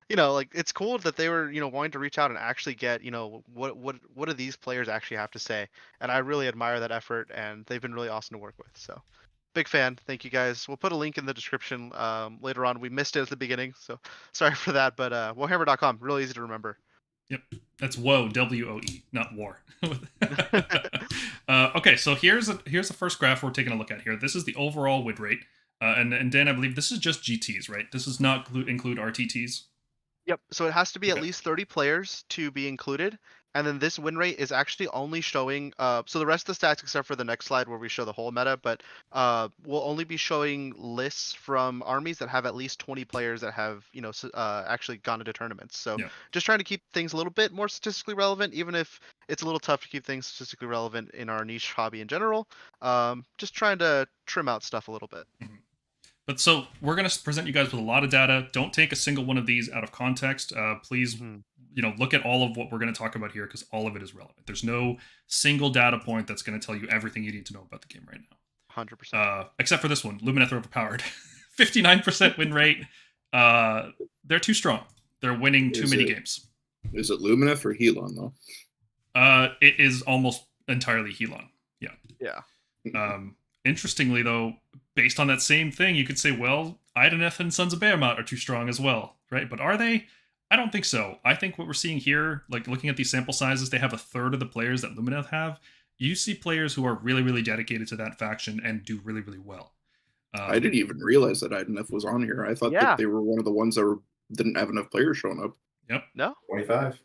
like it's cool that they were wanting to reach out and actually get what do these players actually have to say. And I really admire that effort, and they've been really awesome to work with. So big fan. Thank you guys. We'll put a link in the description later on. We missed it at the beginning, so sorry for that. But Warhammer.com, really easy to remember. Yep, that's woe, W-O-E, not war. Okay, so here's the first graph we're taking a look at here. This is the overall win rate, and Dan, I believe this is just GTs, right? This does not include RTTs. Yep. So it has to be at least 30 players to be included. And then this win rate is actually only showing, so the rest of the stats, except for the next slide where we show the whole meta, but we'll only be showing lists from armies that have at least 20 players that have, actually gone into tournaments. So just trying to keep things a little bit more statistically relevant, even if it's a little tough to keep things statistically relevant in our niche hobby in general. Just trying to trim out stuff a little bit. Mm-hmm. But so we're going to present you guys with a lot of data. Don't take a single one of these out of context. Please, look at all of what we're going to talk about here because all of it is relevant. There's no single data point that's going to tell you everything you need to know about the game right now. 100%. Except for this one. Lumineth are overpowered. 59% win rate. They're too strong. They're winning too many games. Is it Lumineth or Helon, though? It is almost entirely Helon. Yeah. Yeah. Interestingly, though, based on that same thing, you could say, well, Idoneth and Sons of Behemoth are too strong as well, right? But are they? I don't think so. I think what we're seeing here, like looking at these sample sizes, they have a third of the players that Lumineth have. You see players who are really, really dedicated to that faction and do really, really well. I didn't even realize that Idoneth was on here. I thought that they were one of the ones that didn't have enough players showing up. Yep. No. 25.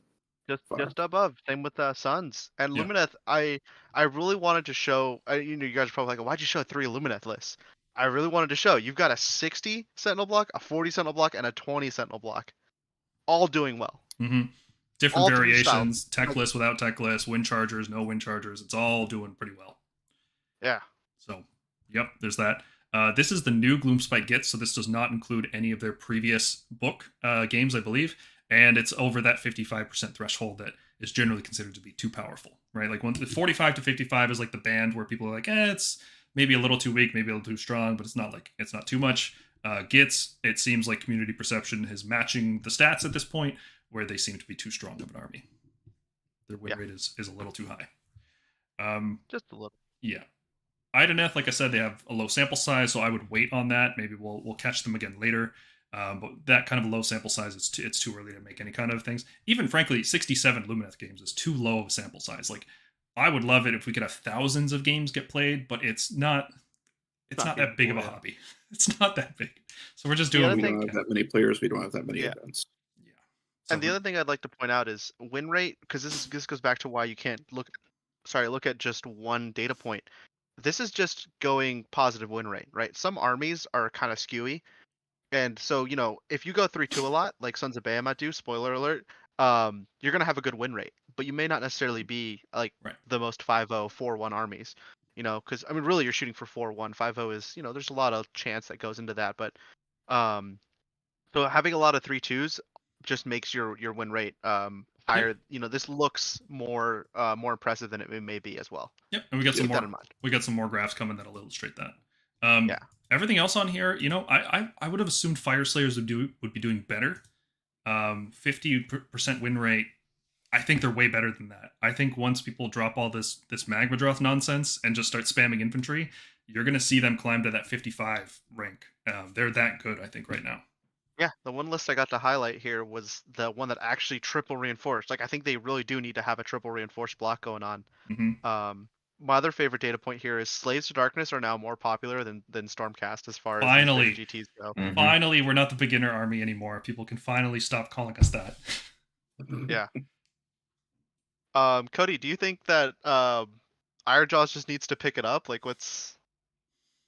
Just above. Same with Suns and Lumineth. I really wanted to show. You guys are probably like, why'd you show 3 Lumineth lists? I really wanted to show. You've got a 60 Sentinel block, a 40 Sentinel block, and a 20 Sentinel block, all doing well. Mm-hmm. Different variations. Tech list without tech list. Wind chargers, no wind chargers. It's all doing pretty well. Yeah. So, yep. There's that. This is the new Gloomspite Gitz, so this does not include any of their previous book games, I believe. And it's over that 55% threshold that is generally considered to be too powerful, right? Like 45 to 55 is like the band where people are like, it's maybe a little too weak, maybe a little too strong, but it's not too much. Gitz, it seems like community perception is matching the stats at this point, where they seem to be too strong of an army. Their win rate is a little too high. Just a little. Yeah. Idoneth, like I said, they have a low sample size, so I would wait on that. Maybe we'll catch them again later. But that kind of a low sample size, it's too early to make any kind of things. Even frankly, 67 Lumineth games is too low of a sample size. Like, I would love it if we could have thousands of games get played, but it's not that big of a hobby. It's not that big. So we're just doing. We don't have that many players. We don't have that many events. Yeah. And the other thing I'd like to point out is win rate, because this goes back to why you can't look at just one data point. This is just going positive win rate, right? Some armies are kind of skewy. And so, if you go 3-2 a lot, like Sons of Behemoth do, spoiler alert, you're going to have a good win rate. But you may not necessarily be like the most 5-0, 4-1 armies. Because I mean, really, you're shooting for 4-1. 5-0 is, there's a lot of chance that goes into that, but so having a lot of 3-2s just makes your win rate higher. This looks more impressive than it may be as well. Yep, and we got some Keep that in more. mind. We got some more graphs coming that'll illustrate that. Yeah. Everything else on here, I would have assumed Fyreslayers would be doing better. 50% win rate. I think they're way better than that. I think once people drop all this Magmadroth nonsense and just start spamming infantry, you're going to see them climb to that 55 rank. They're that good, I think, right now. Yeah, the one list I got to highlight here was the one that actually triple reinforced. Like, I think they really do need to have a triple reinforced block going on. Mm-hmm. My other favorite data point here is Slaves to Darkness are now more popular than Stormcast as far as Finally. GTs go. Mhm. Finally, we're not the beginner army anymore. People can finally stop calling us that. Yeah. Cody, do you think that Ironjaws just needs to pick it up? Like, what's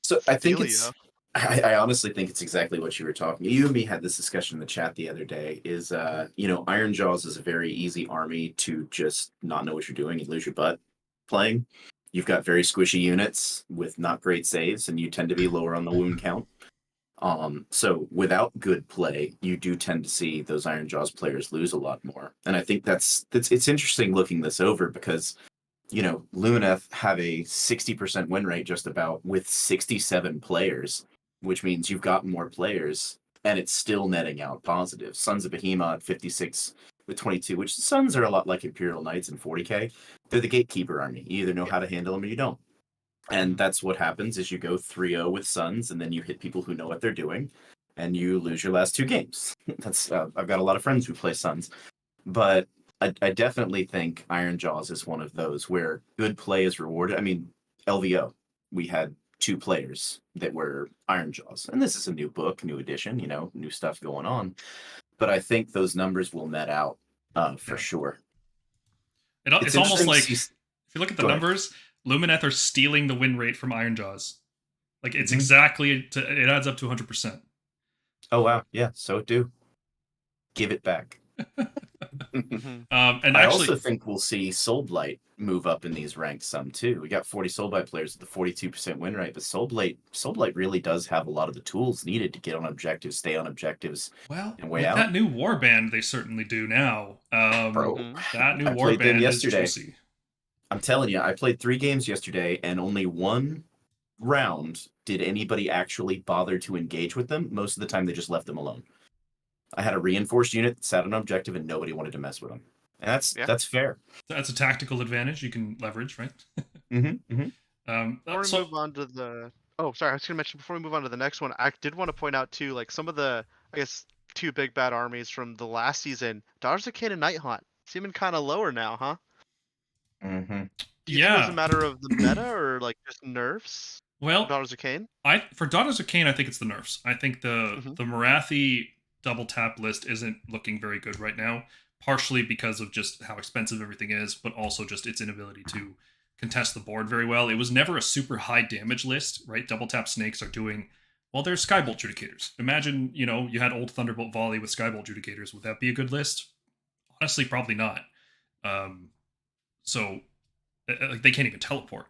So I think Dealio. it's. I honestly think it's exactly what you were talking. You and me had this discussion in the chat the other day. Is Ironjaws is a very easy army to just not know what you're doing and lose your butt playing. You've got very squishy units with not great saves, and you tend to be lower on the wound count. So without good play, you do tend to see those Ironjaws players lose a lot more. And I think it's interesting looking this over because, Lumineth have a 60% win rate just about with 67 players, which means you've got more players and it's still netting out positive. Sons of Behemoth 56 with 22, which Sons are a lot like Imperial Knights in 40k. They're the gatekeeper army. You either know how to handle them or you don't. And that's what happens is you go 3-0 with Sons, and then you hit people who know what they're doing, and you lose your last 2 games. That's I've got a lot of friends who play Sons. But I definitely think Ironjaws is one of those where good play is rewarded. I mean, LVO, we had 2 players that were Ironjaws. And this is a new book, new edition, new stuff going on. But I think those numbers will net out for sure. It's almost like, if you look at the Go ahead. numbers, Lumineth are stealing the win rate from Ironjaws. Like, it's exactly, it adds up to 100%. Oh, wow. Yeah, so do. Give it back. And I actually, also think we'll see Soulblight move up in these ranks some too. We got 40 Soulblight players with the 42% win rate, but Soulblight really does have a lot of the tools needed to get on objectives, stay on objectives, well, and with way out. that new warband, they certainly do now. Bro, That new I played them warband is yesterday. juicy. I'm telling you, I played 3 games yesterday, and only 1 round did anybody actually bother to engage with them. Most of the time, they just left them alone. I had a reinforced unit that sat on an objective, and nobody wanted to mess with them. And that's fair. That's a tactical advantage you can leverage, right? Before we move on to the I was going to mention before we move on to the next one, I did want to point out too, like some of the, I guess, 2 big bad armies from the last season. Daughters of Cain and Nighthaunt seeming kind of lower now, huh? Mm-hmm. Do you think it's a matter of the meta or like just nerfs? Well, Daughters of Cain. For Daughters of Cain, I think it's the nerfs. I think the Morathi double tap list isn't looking very good right now, partially because of just how expensive everything is, but also just its inability to contest the board very well. It was never a super high damage list, right? Double tap snakes are doing, well, they're Skybolt Judicators. Imagine, you had old Thunderbolt Volley with Skybolt Judicators. Would that be a good list? Honestly, probably not. So they can't even teleport,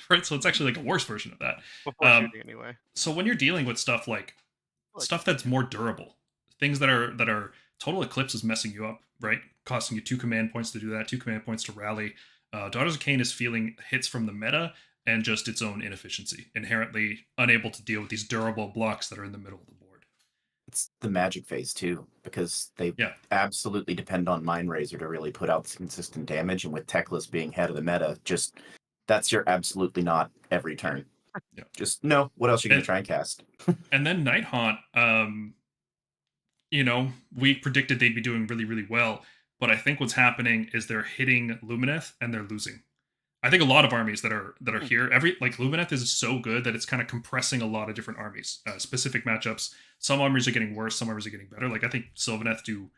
right? So it's actually like a worse version of that. Before shooting, anyway. So when you're dealing with stuff like stuff that's more durable, things that are Total Eclipse is messing you up, right? Costing you 2 command points to do that, 2 command points to rally. Daughters of Cain is feeling hits from the meta and just its own inefficiency, inherently unable to deal with these durable blocks that are in the middle of the board. It's the magic phase too, because they absolutely depend on Mind Razor to really put out consistent damage, and with Teclis being head of the meta, just that's your absolutely not every turn. Yeah. Just no. What else are you going to try and cast? And then Nighthaunt, we predicted they'd be doing really, really well, but I think what's happening is they're hitting Lumineth and they're losing. I think a lot of armies that are here, Lumineth is so good that it's kind of compressing a lot of different armies, specific matchups. Some armies are getting worse, some armies are getting better. Like, I think Sylvaneth do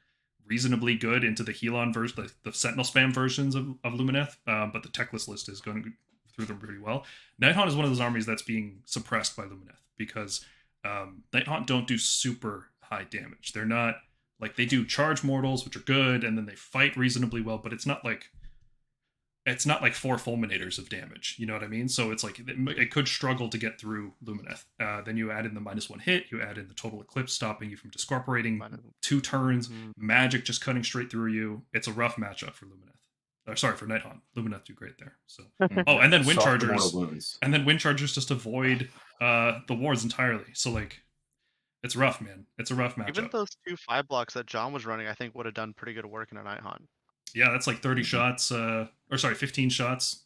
reasonably good into the Helon version, the Sentinel spam versions of Lumineth, but the Teclis list is going through them pretty well. Nighthaunt is one of those armies that's being suppressed by Lumineth because Nighthaunt don't do super high damage. They're not like, they do charge mortals, which are good, and then they fight reasonably well, but it's not like it's not like 4 fulminators of damage. You know what I mean? So it's like it could struggle to get through Lumineth. Then you add in the -1 hit. You add in the total eclipse stopping you from discorporating. 2 turns. Magic just cutting straight through you. It's a rough matchup for Lumineth. Sorry, for Nighthaunt. Lumineth do great there. So and then Wind Soft Chargers. mortal wounds. And then Wind Chargers just avoid the wards entirely. So like it's rough, man. It's a rough matchup. Even those 2 5 blocks that John was running, I think would have done pretty good work in a Nighthaunt. Yeah, that's like 30 shots, 15 shots,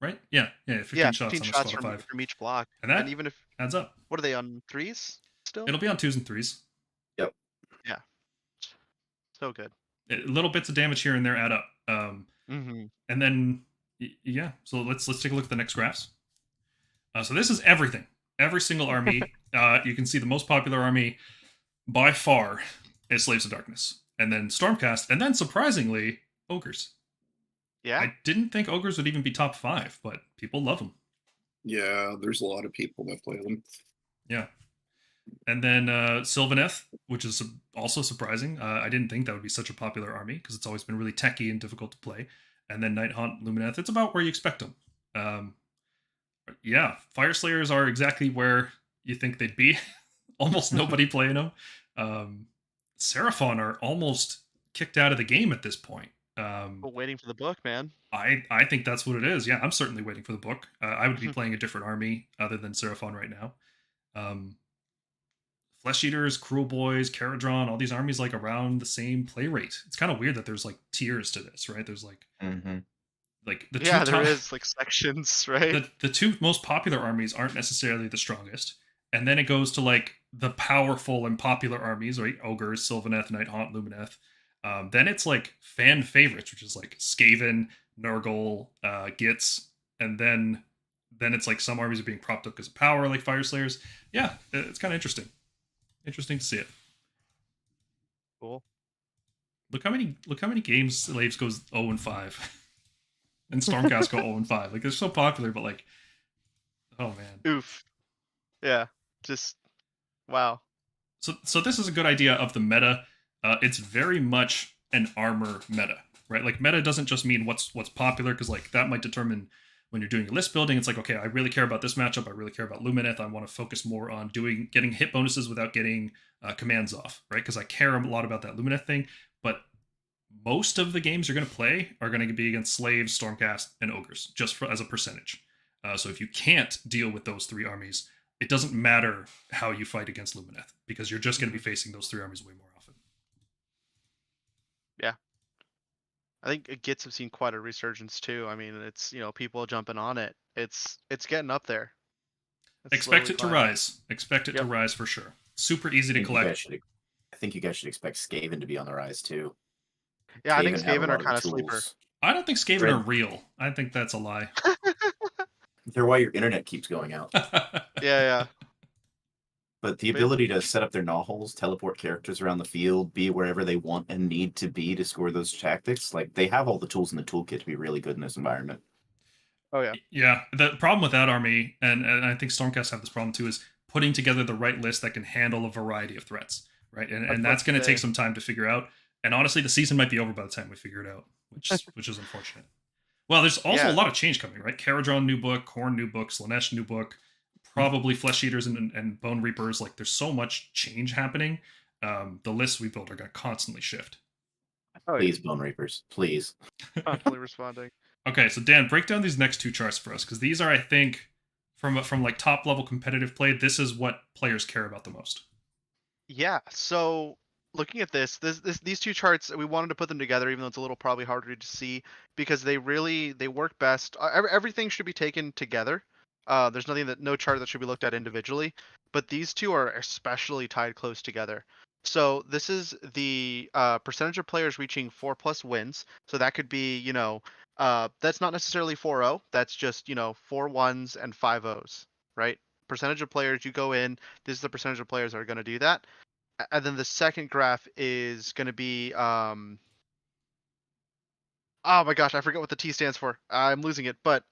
right? Yeah, 15 shots on a squad of 5. From each block. And that even if adds up. What are they on 3s still? It'll be on 2s and 3s. Yep. Yeah. So good. Little bits of damage here and there add up. Mm-hmm. And then, yeah, so let's take a look at the next graphs. So this is everything. Every single army. You can see the most popular army by far is Slaves of Darkness. And then Stormcast. And then, surprisingly, Ogres. Yeah. I didn't think Ogres would even be top 5, but people love them. Yeah, there's a lot of people that play them. Yeah. And then Sylvaneth, which is also surprising. I didn't think that would be such a popular army because it's always been really techy and difficult to play. And then Nighthaunt, Lumineth, it's about where you expect them. Yeah, Fyreslayers are exactly where you think they'd be. Almost nobody playing them. Seraphon are almost kicked out of the game at this point. But waiting for the book, man. I think that's what it is. Yeah, I'm certainly waiting for the book. I would be playing a different army other than Seraphon right now. Flesh Eaters, Cruel Boys, Caradron, all these armies like around the same play rate. It's kind of weird that there's like tiers to this, right? There's like like the there is like sections, right? The 2 most popular armies aren't necessarily the strongest, and then it goes to like the powerful and popular armies, right? Ogres, Sylvaneth, Nighthaunt, Lumineth. Then it's like fan favorites, which is like Skaven, Nurgle, Gitz, and then it's like some armies are being propped up because of power, like Fyreslayers. Yeah, it's kind of interesting. Interesting to see it. Cool. Look how many games Slaves goes 0-5, and Stormcast go 0-5. Like they're so popular, but like, oh man. Oof. Yeah. Just wow. So this is a good idea of the meta. It's very much an armor meta, right? Like meta doesn't just mean what's popular, because like that might determine when you're doing a list building. It's like, okay, I really care about this matchup. I really care about Lumineth. I want to focus more on getting hit bonuses without getting commands off, right? Because I care a lot about that Lumineth thing. But most of the games you're going to play are going to be against Slaves, Stormcast, and Ogres, just as a percentage. So if you can't deal with those 3 armies, it doesn't matter how you fight against Lumineth, because you're just going to be facing those 3 armies way more often. Yeah. I think Gitz have seen quite a resurgence too. I mean, it's, people jumping on it. It's getting up there. Expect it to rise. Expect it to rise for sure. Super easy to collect. I think you guys should expect Skaven to be on the rise too. Yeah, I think Skaven are kind of sleeper. I don't think Skaven are real. I think that's a lie. They're why your internet keeps going out. Yeah. But the ability to set up their gnaw-holes, teleport characters around the field, be wherever they want and need to be to score those tactics, like they have all the tools in the toolkit to be really good in this environment. Oh yeah. Yeah. The problem with that army, and I think Stormcast have this problem too, is putting together the right list that can handle a variety of threats, right? And that's going to take some time to figure out. And honestly, the season might be over by the time we figure it out, which is unfortunate. Well, there's also a lot of change coming, right? Caradron new book, Khorne new book, Slaanesh new book, probably Flesh Eaters and Bone Reapers. Like there's so much change happening. The lists we build are going to constantly shift. Please, Bone Reapers, please. Constantly responding. Okay, so Dan, break down these next 2 charts for us, because these are, I think, from like top level competitive play, this is what players care about the most. Yeah. So looking at these 2 charts, we wanted to put them together, even though it's a little probably harder to see, because they work best. Everything should be taken together. There's no chart that should be looked at individually, but these 2 are especially tied close together. So this is the percentage of players reaching 4+ wins. So that could be, that's not necessarily 4-0. That's just, 4 1s and 5 0s, right? Percentage of players you go in. This is the percentage of players that are going to do that. And then the second graph is going to be, oh my gosh, I forget what the T stands for. I'm losing it, but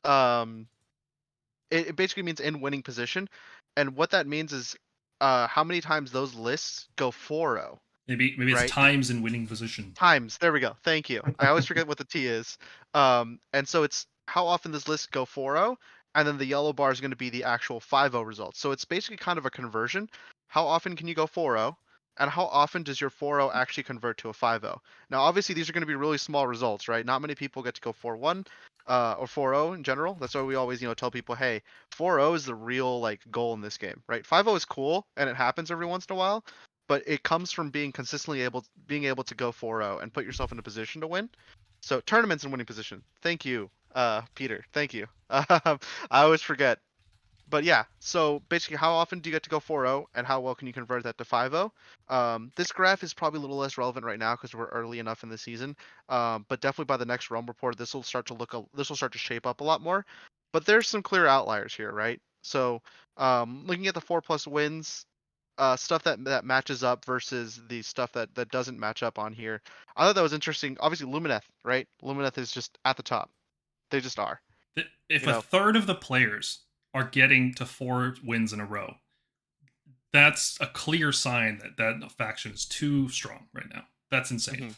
it basically means in winning position. And what that means is how many times those lists go 4-0. Maybe it's Right. times in winning position. Times. There we go. Thank you. I always forget what the T is. And so it's how often does list go 4-0, and then the yellow bar is going to be the actual 5-0 results. So it's basically kind of a conversion. How often can you go 4-0, and how often does your 4-0 actually convert to a 5-0? Now, obviously, these are going to be really small results, right? Not many people get to go 4-1 or 4-0 in general. That's why we always, tell people, hey, 4-0 is the real like goal in this game, right? 5-0 is cool, and it happens every once in a while. But it comes from being consistently being able to go 4-0 and put yourself in a position to win. So tournaments and winning position. Thank you, Peter. Thank you. I always forget. But yeah, so basically, how often do you get to go 4-0, and how well can you convert that to 5-0? This graph is probably a little less relevant right now because we're early enough in the season. But definitely by the next Realm report, this will start to shape up a lot more. But there's some clear outliers here, right? So looking at the 4+ wins. Stuff that matches up versus the stuff that doesn't match up on here. I thought that was interesting. Obviously, Lumineth, right? Lumineth is just at the top. They just are. If a third of the players are getting to 4 wins in a row, that's a clear sign that faction is too strong right now. That's insane. Mm-hmm.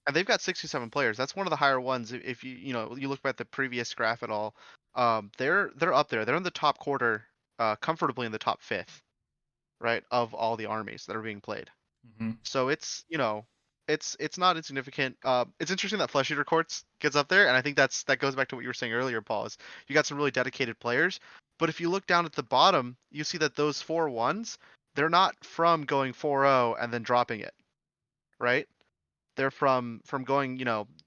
And they've got 67 players. That's one of the higher ones. If you look at the previous graph at all, they're up there. They're in the top quarter, comfortably in the top 5th. Right, of all the armies that are being played. Mm-hmm. So it's it's not insignificant. It's interesting that Flesh Eater Courts gets up there, and I think that goes back to what you were saying earlier, Paul. Is you got some really dedicated players, but if you look down at the bottom, you see that those 4-1s, they're not from going 4-0 and then dropping it, right? They're from going,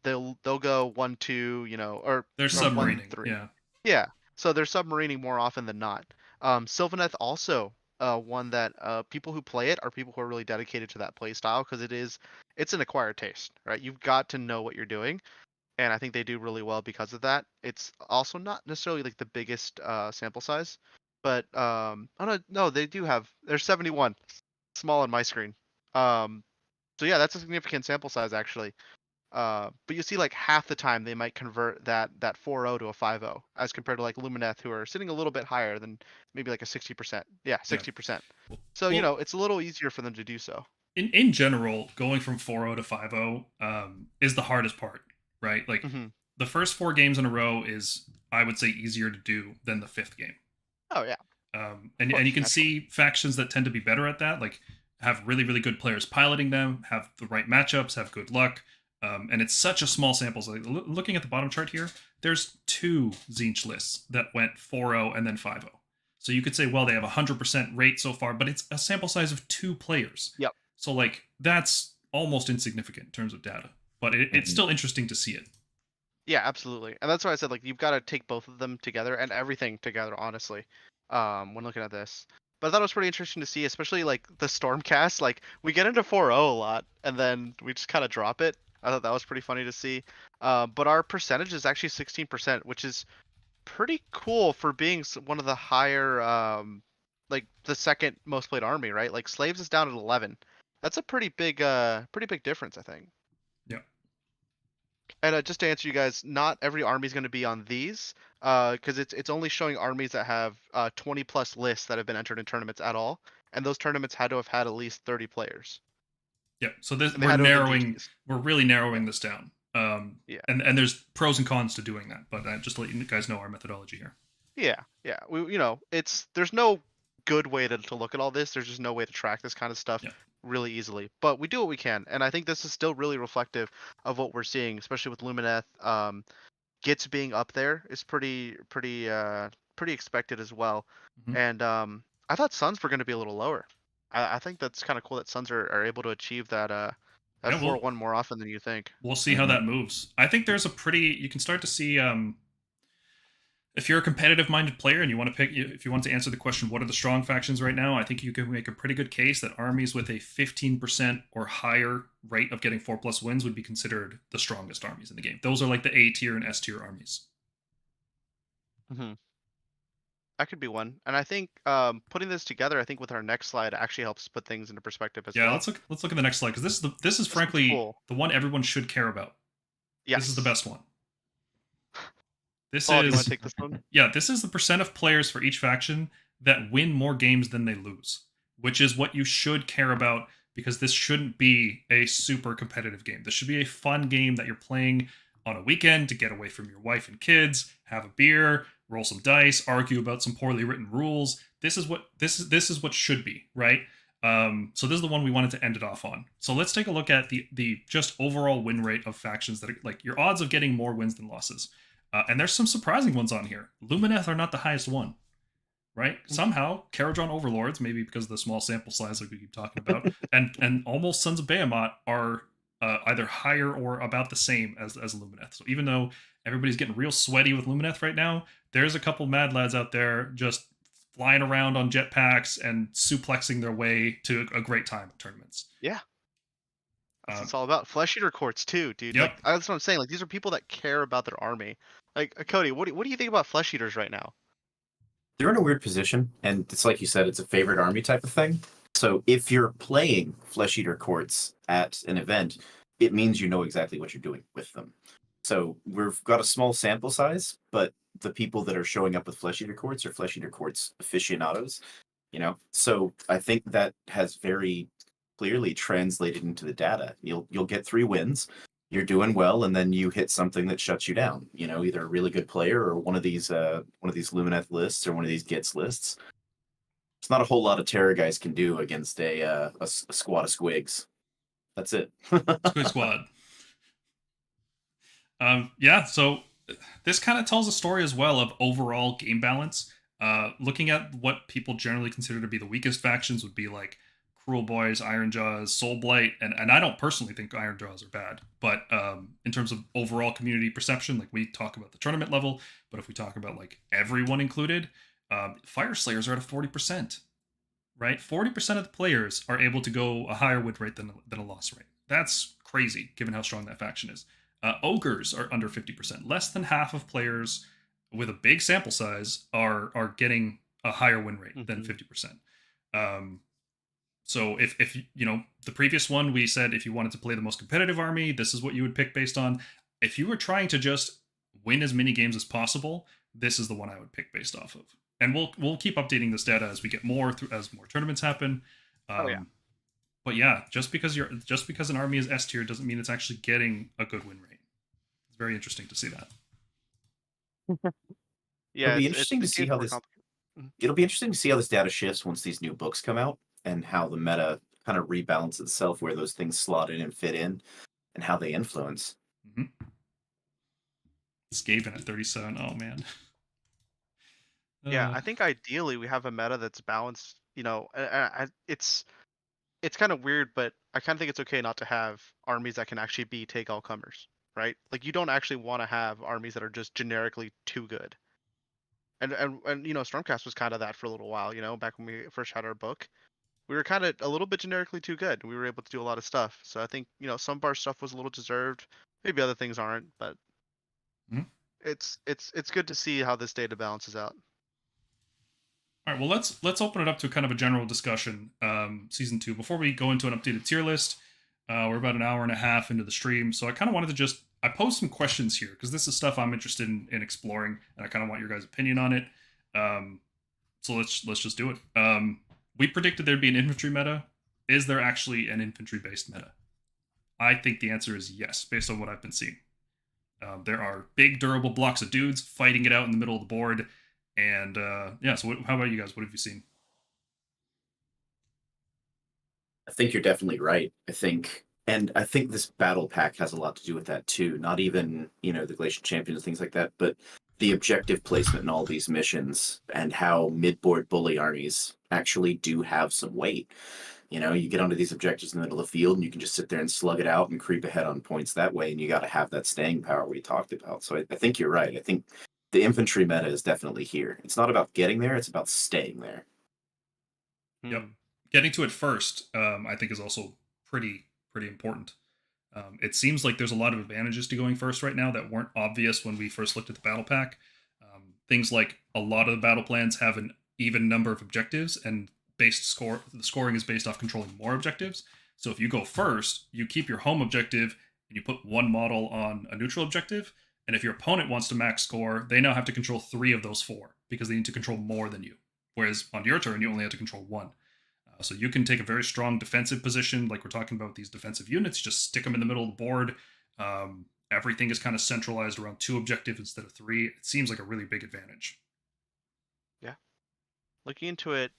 they'll go 1-2, or they're submarining. 1-3. Yeah. So they're submarining more often than not. Sylvaneth also. One that people who play it are people who are really dedicated to that play style because it's an acquired taste, right? You've got to know what you're doing, and I think they do really well because of that. It's also not necessarily like the biggest sample size, but they do have. There's 71, small on my screen. So yeah, that's a significant sample size actually. But you see like half the time they might convert that 4-0 to a 5-0 as compared to like Lumineth, who are sitting a little bit higher than maybe like a 60%. Yeah, 60%. So, it's a little easier for them to do so. In general, going from 4-0 to 5-0 is the hardest part, right? Like the first 4 games in a row is, I would say, easier to do than the 5th game. Oh, yeah. And you can see factions that tend to be better at that, like have really, really good players piloting them, have the right matchups, have good luck. And it's such a small sample. So looking at the bottom chart here, there's 2 Tzeentch lists that went 4-0 and then 5-0. So you could say, well, they have 100% rate so far, but it's a sample size of 2 players. Yep. So that's almost insignificant in terms of data, but it's still interesting to see it. Yeah, absolutely. And that's why I said you've got to take both of them together and everything together, honestly, when looking at this. But I thought it was pretty interesting to see, especially the Stormcast. We get into 4-0 a lot, and then we just kind of drop it. I thought that was pretty funny to see. But our percentage is actually 16%, which is pretty cool for being one of the higher, the second most played army, right? Slaves is down at 11. That's a pretty big difference, I think. Yeah. And just to answer you guys, not every army is going to be on these, because it's only showing armies that have 20+ lists that have been entered in tournaments at all, and those tournaments had to have had at least 30 players. Yeah, so we're really narrowing this down. Yeah. And there's pros and cons to doing that, but just to let you guys know our methodology here. Yeah. There's no good way to look at all this. There's just no way to track this kind of stuff really easily. But we do what we can, and I think this is still really reflective of what we're seeing, especially with Lumineth. Gitz being up there is pretty expected as well. Mm-hmm. And I thought Suns were going to be a little lower. I think that's kind of cool that Suns are able to achieve that 4-1 more often than you think. We'll see how that moves. I think there's you can start to see if you're a competitive-minded player and you want to if you want to answer the question, what are the strong factions right now? I think you can make a pretty good case that armies with a 15% or higher rate of getting 4+ wins would be considered the strongest armies in the game. Those are the A tier and S tier armies. Mm-hmm. That could be one, and I think putting this together, I think with our next slide actually helps put things into perspective as well. Yeah, let's look at the next slide because this is frankly cool. The one everyone should care about. Yes. This is the best one. Paul, do you want to take this one? Yeah, this is the percent of players for each faction that win more games than they lose, which is what you should care about because this shouldn't be a super competitive game. This should be a fun game that you're playing on a weekend to get away from your wife and kids, have a beer, roll some dice, argue about some poorly written rules. This is what should be, right? So this is the one we wanted to end it off on. So let's take a look at the just overall win rate of factions that are like your odds of getting more wins than losses. And there's some surprising ones on here. Lumineth are not the highest one, right? Somehow, Kharadron Overlords, maybe because of the small sample size like we keep talking about, and almost Sons of Behemoth are either higher or about the same as Lumineth. So even though everybody's getting real sweaty with Lumineth right now, there's a couple mad lads out there just flying around on jetpacks and suplexing their way to a great time in tournaments. Yeah. That's what it's all about. Flesh Eater courts too, dude. Yep. Like, that's what I'm saying. Like, these are people that care about their army. Like, Cody, what do you think about Flesh Eaters right now? They're in a weird position, and it's like you said, it's a favorite army type of thing. So if you're playing Flesh Eater courts at an event, it means you know exactly what you're doing with them. So we've got a small sample size, but the people that are showing up with Flesh Eater courts are Flesh Eater courts aficionados, you know? So I think that has very clearly translated into the data. You'll get 3 wins, you're doing well, and then you hit something that shuts you down. You know, either a really good player or one of these Lumineth lists or one of these Gitz lists. It's not a whole lot of Terror guys can do against a squad of squigs. That's it. Squid Squad. Yeah, so this kind of tells a story as well of overall game balance. Looking at what people generally consider to be the weakest factions would be like Cruel Boys, Ironjaws, Soulblight, and I don't personally think Ironjaws are bad, but in terms of overall community perception, like we talk about the tournament level, but if we talk about like everyone included, Fyreslayers are at a 40%, right? 40% of the players are able to go a higher win rate than a loss rate. That's crazy, given how strong that faction is. Ogres are under 50%. Less than half of players with a big sample size are getting a higher win rate than 50%. So if you know, the previous one, we said if you wanted to play the most competitive army, this is what you would pick based on. If you were trying to just win as many games as possible, this is the one I would pick based off of. And we'll keep updating this data as we get more as more tournaments happen. But yeah, just because an army is S tier doesn't mean it's actually getting a good win rate. It's very interesting to see that. Yeah, It'll be interesting to see how this. It'll be interesting to see how this data shifts once these new books come out, and how the meta kind of rebalances itself, where those things slot in and fit in, and how they influence. Skaven at 37. Oh man. Yeah, I think ideally we have a meta that's balanced. You know, it's kind of weird, but I kind of think it's okay not to have armies that can actually take all comers, right? Like, you don't actually want to have armies that are just generically too good. And you know, Stormcast was kind of that for a little while. You know, back when we first had our book, we were kind of a little bit generically too good. We were able to do a lot of stuff. So I think, you know, some of our stuff was a little deserved. Maybe other things aren't, but it's good to see how this data balances out. All right, well, let's open it up to kind of a general discussion, season 2. Before we go into an updated tier list, we're about an hour and a half into the stream, so I kind of wanted to I posed some questions here because this is stuff I'm interested in exploring, and I kind of want your guys' opinion on it. So let's just do it. We predicted there'd be an infantry meta. Is there actually an infantry-based meta? I think the answer is yes, based on what I've been seeing. There are big, durable blocks of dudes fighting it out in the middle of the board. And yeah, so how about you guys? What have you seen? I think you're definitely right. I think this battle pack has a lot to do with that too. Not even, you know, the Galletian Champions and things like that, but the objective placement in all these missions and how mid-board bully armies actually do have some weight. You know, you get onto these objectives in the middle of the field and you can just sit there and slug it out and creep ahead on points that way, and you got to have that staying power we talked about. So I think you're right. I think the infantry meta is definitely here. It's not about getting there, it's about staying there. Yep. Getting to it first, I think, is also pretty important. It seems like there's a lot of advantages to going first right now that weren't obvious when we first looked at the battle pack. Things like a lot of the battle plans have an even number of objectives, and the scoring is based off controlling more objectives. So if you go first, you keep your home objective and you put one model on a neutral objective. And if your opponent wants to max score, they now have to control 3 of those 4 because they need to control more than you. Whereas on your turn, you only have to control 1. So you can take a very strong defensive position, like we're talking about these defensive units, just stick them in the middle of the board. Everything is kind of centralized around 2 objectives instead of 3. It seems like a really big advantage. Yeah. Looking into it,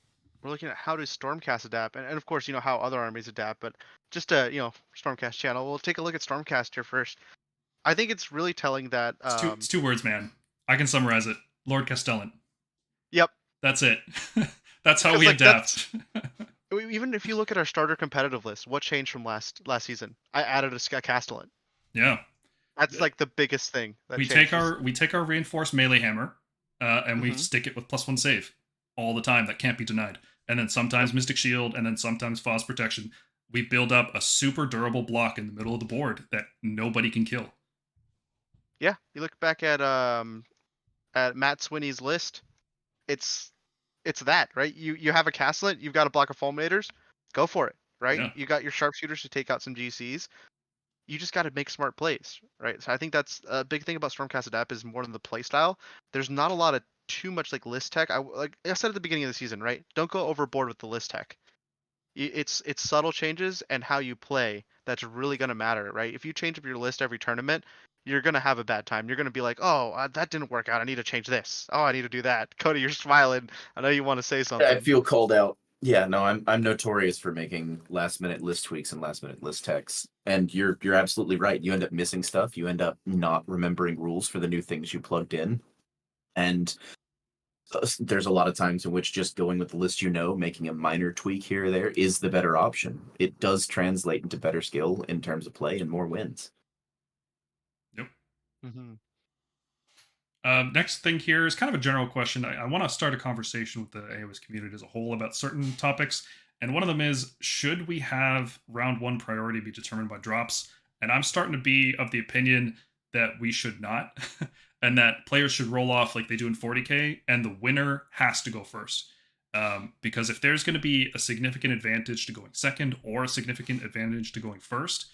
we're looking at how does Stormcast adapt, and of course, how other armies adapt, but just Stormcast channel, we'll take a look at Stormcast here first. I think it's really telling that... It's 2 words, man. I can summarize it. Lord Castellan. Yep. That's it. That's how we adapt. Even if you look at our starter competitive list, what changed from last season? I added a Castellan. Yeah. That's like the biggest thing. We take our reinforced melee hammer, and we stick it with +1 save all the time. That can't be denied. And then sometimes Mystic Shield, and then sometimes Foz Protection. We build up a super durable block in the middle of the board that nobody can kill. Yeah, you look back at Matt Swinney's list. It's that, right? You have a Castellan, you've got a block of Fulminators, go for it, right? Yeah. You got your Sharpshooters to take out some GCs. You just got to make smart plays, right? So I think that's a big thing about Stormcast Adapt is more than the play style. There's not a lot of too much like list tech. Like I said at the beginning of the season, right? Don't go overboard with the list tech. It's subtle changes and how you play that's really going to matter, right? If you change up your list every tournament, you're going to have a bad time. You're going to be like, oh, that didn't work out. I need to change this. Oh, I need to do that. Cody, you're smiling. I know you want to say something. I feel called out. Yeah, no, I'm notorious for making last-minute list tweaks and last-minute list techs. And you're absolutely right. You end up missing stuff. You end up not remembering rules for the new things you plugged in. And there's a lot of times in which just going with the list making a minor tweak here or there is the better option. It does translate into better skill in terms of play and more wins. Yep. Mm-hmm. Next thing here is kind of a general question. I want to start a conversation with the AOS community as a whole about certain topics. And one of them is, should we have round 1 priority be determined by drops? And I'm starting to be of the opinion that we should not. And that players should roll off like they do in 40k, and the winner has to go first. Because if there's going to be a significant advantage to going second or a significant advantage to going first,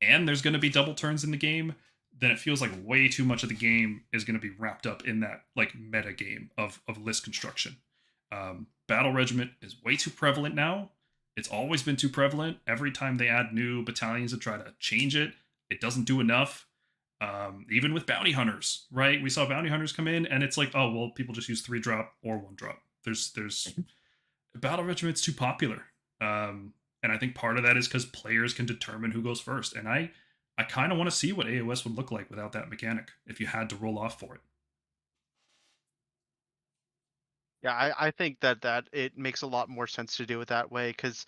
and there's going to be double turns in the game, then it feels like way too much of the game is going to be wrapped up in that like meta game of list construction. Battle Regiment is way too prevalent now. It's always been too prevalent. Every time they add new battalions to try to change it, it doesn't do enough. Even with bounty hunters, right? We saw bounty hunters come in, and it's like, oh well, people just use 3-drop or 1-drop. There's Battle Regiment's too popular, and I think part of that is because players can determine who goes first. And I kind of want to see what AOS would look like without that mechanic if you had to roll off for it. Yeah, I think that it makes a lot more sense to do it that way because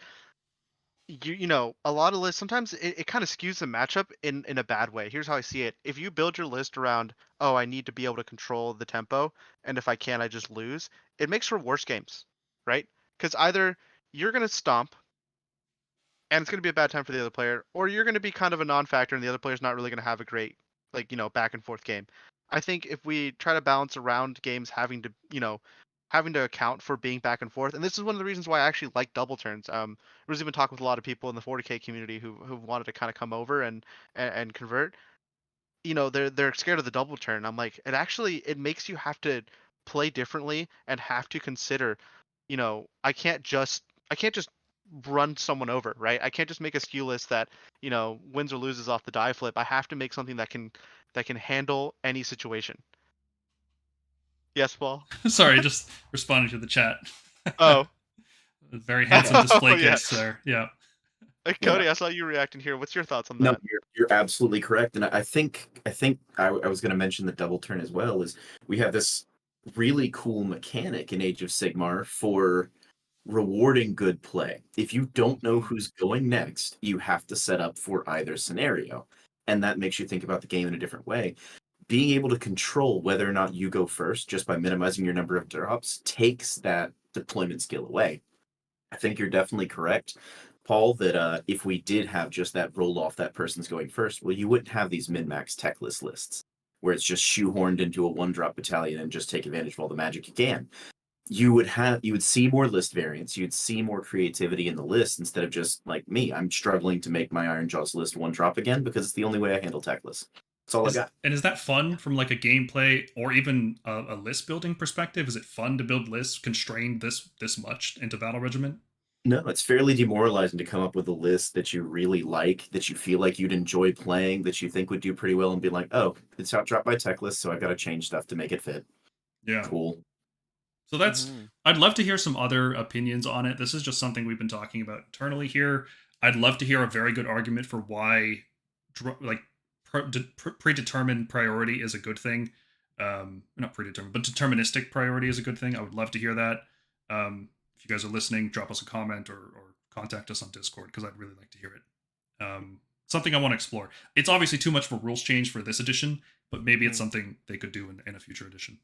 a lot of lists sometimes it kind of skews the matchup in a bad way. Here's how I see it. If you build your list around, oh, I need to be able to control the tempo, and if I can't, I just lose, it makes for worse games, right? Because either you're going to stomp and it's going to be a bad time for the other player, or you're going to be kind of a non-factor and the other player's not really going to have a great back and forth game. I think if we try to balance around games having to account for being back and forth. And this is one of the reasons why I actually like double turns. We've been talking with a lot of people in the 40k community who wanted to kind of come over and convert. They're scared of the double turn. I'm like, it makes you have to play differently and have to consider, I can't just run someone over, right? I can't just make a skew list that, wins or loses off the die flip. I have to make something that can handle any situation. Yes, Paul. Sorry, just responding to the chat. Oh. Very handsome display case there. Yeah. Hey, Cody, I saw you reacting here. What's your thoughts on that? No, you're absolutely correct. And I think I was going to mention the double turn as well, is we have this really cool mechanic in Age of Sigmar for rewarding good play. If you don't know who's going next, you have to set up for either scenario. And that makes you think about the game in a different way. Being able to control whether or not you go first just by minimizing your number of drops takes that deployment skill away. I think you're definitely correct, Paul, that if we did have just that roll off that person's going first, well, you wouldn't have these min-max tech lists where it's just shoehorned into a 1-drop battalion and just take advantage of all the magic you can. You would see more list variants. You'd see more creativity in the list instead of just like me. I'm struggling to make my Iron Jaws list 1-drop again because it's the only way I handle tech lists. That's all I got. And is that fun from like a gameplay or even a list building perspective? Is it fun to build lists constrained this much into Battle Regiment? No, it's fairly demoralizing to come up with a list that you really like, that you feel like you'd enjoy playing, that you think would do pretty well, and be like, oh, it's outdropped by tech list, so I've got to change stuff to make it fit. Yeah. Cool. So I'd love to hear some other opinions on it. This is just something we've been talking about internally here. I'd love to hear a very good argument for why, predetermined priority is a good thing. Not predetermined, but deterministic priority is a good thing. I would love to hear that. If you guys are listening, drop us a comment or contact us on Discord, because I'd really like to hear it. Something I want to explore. It's obviously too much for rules change for this edition, but maybe it's something they could do in a future edition.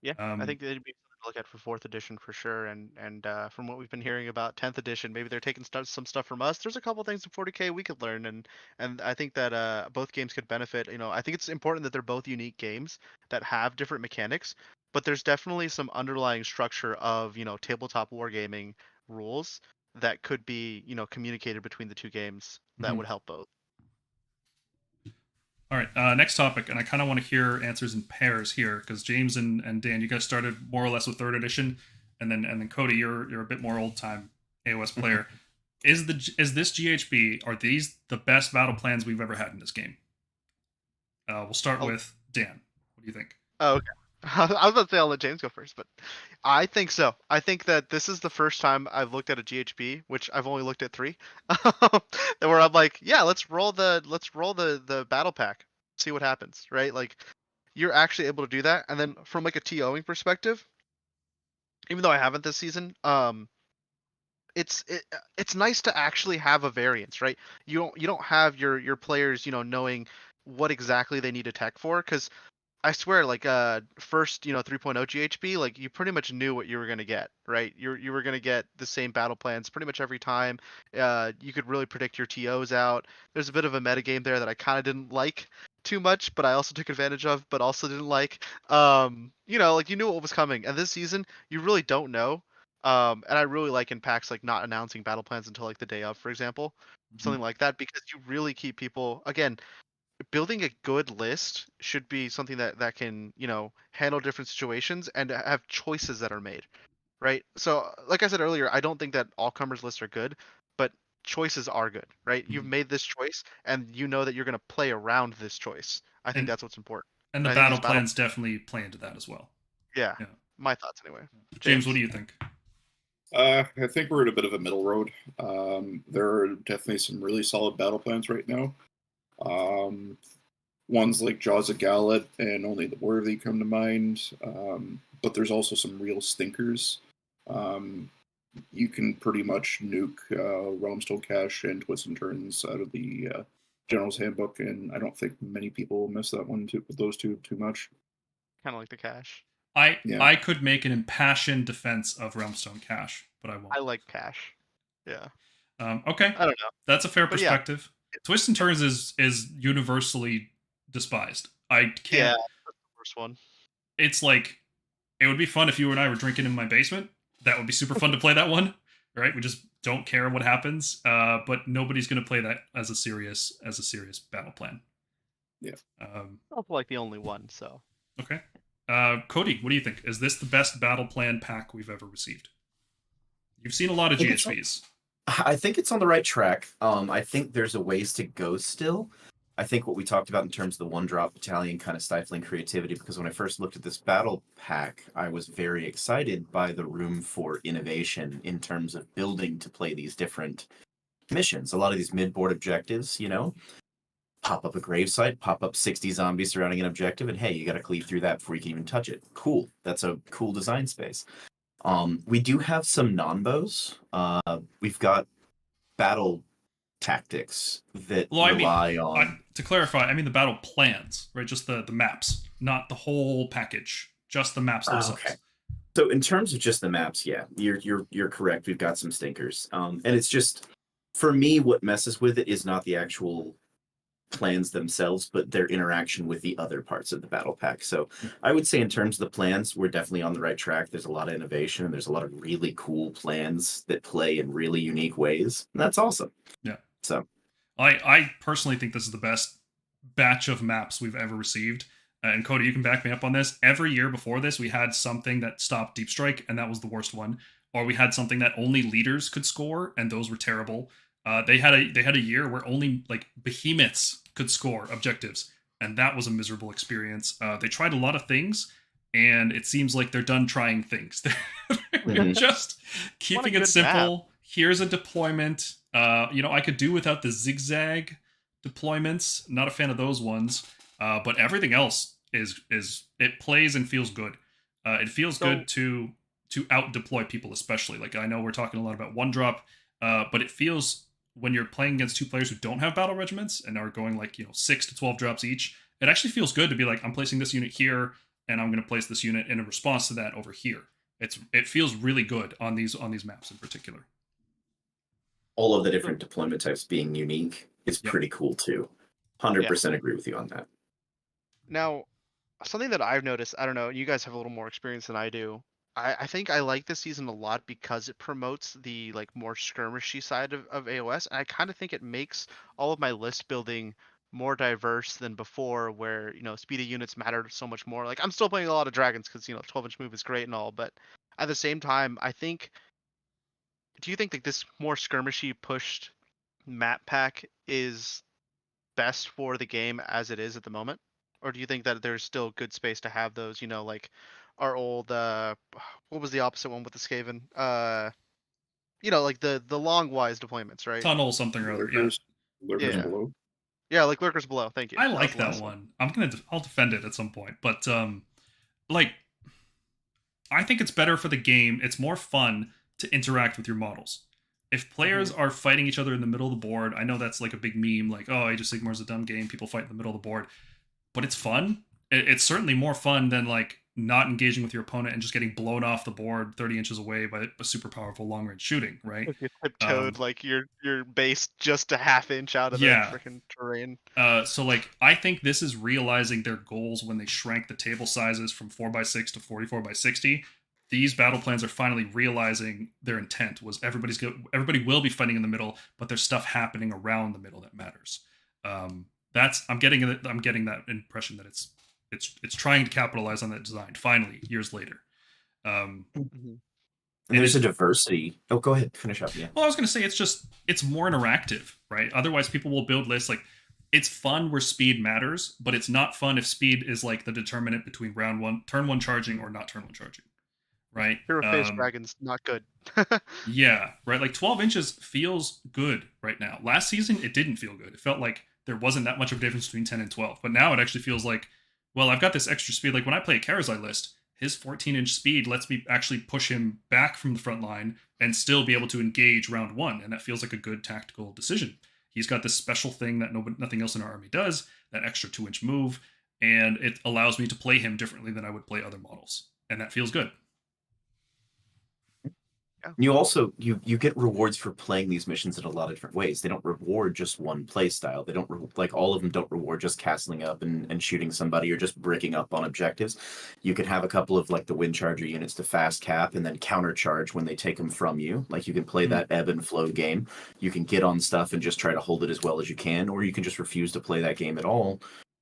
Yeah, I think it'd be something to look at for 4th edition for sure. And from what we've been hearing about 10th edition, maybe they're taking some stuff from us. There's a couple things in 40k we could learn, and I think that both games could benefit. I think it's important that they're both unique games that have different mechanics, but there's definitely some underlying structure of tabletop wargaming rules that could be communicated between the two games that would help both. All right, next topic, and I kind of want to hear answers in pairs here, because James and Dan, you guys started more or less with 3rd edition, and then Cody, you're a bit more old time AOS player. Is this GHB? Are these the best battle plans we've ever had in this game? We'll start with Dan. What do you think? Oh, okay. I was about to say I'll let James go first, but I think so. I think that this is the first time I've looked at a GHB, which I've only looked at 3, where I'm like, yeah, let's roll the battle pack, see what happens, right? Like, you're actually able to do that, and then from like a TOing perspective, even though I haven't this season, it's nice to actually have a variance, right? You don't have your players, knowing what exactly they need to tech for, because I swear, like first 3.0 GHB, like you pretty much knew what you were gonna get, right? You were gonna get the same battle plans pretty much every time. You could really predict your TOs out. There's a bit of a metagame there that I kind of didn't like too much, but I also took advantage of, but also didn't like. Like you knew what was coming, and this season you really don't know. And I really like in packs like not announcing battle plans until like the day of, for example, something like that, because you really keep people again. Building a good list should be something that can handle different situations and have choices that are made, right? So like I said earlier, I don't think that all comers lists are good, but choices are good, right? You've made this choice and you know that you're going to play around this choice. I think that's what's important. And the battle plans definitely play into that as well. Yeah. My thoughts anyway. James, what do you think? I think we're at a bit of a middle road. There are definitely some really solid battle plans right now. Ones like Jaws of Gallet and Only the Worthy come to mind, but there's also some real stinkers. You can pretty much nuke Realmstone Cache and Twists and Turns out of the General's Handbook, and I don't think many people miss that one those two too much. Kind of like the Cache. I could make an impassioned defense of Realmstone Cache, but I won't. I like Cache. Yeah. Okay. I don't know. That's a fair perspective. Yeah. Twist and Turns is universally despised. I can't. Yeah, that's the worst one. It's like, it would be fun if you and I were drinking in my basement. That would be super fun to play that one, right? We just don't care what happens, but nobody's going to play that as a serious battle plan. Yeah. Also like the only one, so. Okay. Cody, what do you think? Is this the best battle plan pack we've ever received? You've seen a lot of GHBs. I think it's on the right track. I think there's a ways to go still. I think what we talked about in terms of the one-drop battalion kind of stifling creativity, because when I first looked at this battle pack, I was very excited by the room for innovation in terms of building to play these different missions. A lot of these mid-board objectives, pop up a gravesite, pop up 60 zombies surrounding an objective, and hey, you got to cleave through that before you can even touch it. Cool. That's a cool design space. We do have some non-bows. We've got battle tactics that rely on... to clarify, I mean the battle plans, right? Just the maps, not the whole package, just the maps themselves. Okay. So in terms of just the maps, yeah, you're correct. We've got some stinkers. And it's just, for me, what messes with it is not the actual plans themselves, but their interaction with the other parts of the battle pack. So I would say in terms of the plans, we're definitely on the right track. There's a lot of innovation, and there's a lot of really cool plans that play in really unique ways. And that's awesome. Yeah. So I personally think this is the best batch of maps we've ever received. And Cody, you can back me up on this. Every year before this, we had something that stopped Deep Strike, and that was the worst one. or we had something that only leaders could score, and those were terrible. They had a year where only like behemoths could score objectives, and that was a miserable experience. They tried a lot of things, and it seems like they're done trying things. They're just keeping it simple. Map. Here's a deployment. I could do without the zigzag deployments. Not a fan of those ones. But everything else is it plays and feels good. It feels good to out deploy people, especially. Like, I know we're talking a lot about one drop, but it feels, when you're playing against two players who don't have battle regiments and are going like 6 to 12 drops each, it actually feels good to be like, I'm placing this unit here, and I'm going to place this unit in a response to that over here. It feels really good on these maps in particular. All of the different deployment types being unique is pretty cool too. 100% agree with you on that. Now, something that I've noticed, I don't know, you guys have a little more experience than I do. I think I like this season a lot because it promotes the like more skirmishy side of AOS. And I kind of think it makes all of my list building more diverse than before, where speed of units mattered so much more. Like, I'm still playing a lot of dragons because 12-inch move is great and all, but at the same time, do you think that this more skirmishy pushed map pack is best for the game as it is at the moment? Or do you think that there's still good space to have those, like our old, what was the opposite one with the Skaven? Like the long wise deployments, right? Tunnel something or other, Lurkers Below. Yeah, like Lurkers Below, thank you. I like that one. I'll defend it at some point. But, I think it's better for the game. It's more fun to interact with your models. If players are fighting each other in the middle of the board, I know that's like a big meme, like, oh, Age of Sigmar is a dumb game, people fight in the middle of the board. But it's fun. It's certainly more fun than like not engaging with your opponent and just getting blown off the board 30 inches away by a super powerful long-range shooting, right? If you tiptoed like your base just a half inch out of the freaking terrain. So like, I think this is realizing their goals when they shrank the table sizes from 4x6 to 44x60. These battle plans are finally realizing their intent was everybody will be fighting in the middle, but there's stuff happening around the middle that matters. I'm getting that impression that it's trying to capitalize on that design finally years later. And there's a diversity. Oh, go ahead, finish up. Yeah. Well, I was going to say it's more interactive, right? Otherwise, people will build lists like, it's fun where speed matters, but it's not fun if speed is like the determinant between turn one charging or not turn one charging. Right? Hero Face Dragon's not good. Yeah, right. Like 12 inches feels good right now. Last season, it didn't feel good. It felt like there wasn't that much of a difference between 10 and 12. But now it actually feels like, well, I've got this extra speed. Like when I play a Karazai list, his 14-inch speed lets me actually push him back from the front line and still be able to engage round one. And that feels like a good tactical decision. He's got this special thing that nothing else in our army does, that extra 2-inch move. And it allows me to play him differently than I would play other models. And that feels good. You also you get rewards for playing these missions in a lot of different ways. They don't reward just one play style. They don't like all of them don't reward just castling up and shooting somebody or just bricking up on objectives. You can have a couple of like the wind charger units to fast cap and then counter charge when they take them from you. Like you can play that ebb and flow game. You can get on stuff and just try to hold it as well as you can, or you can just refuse to play that game at all,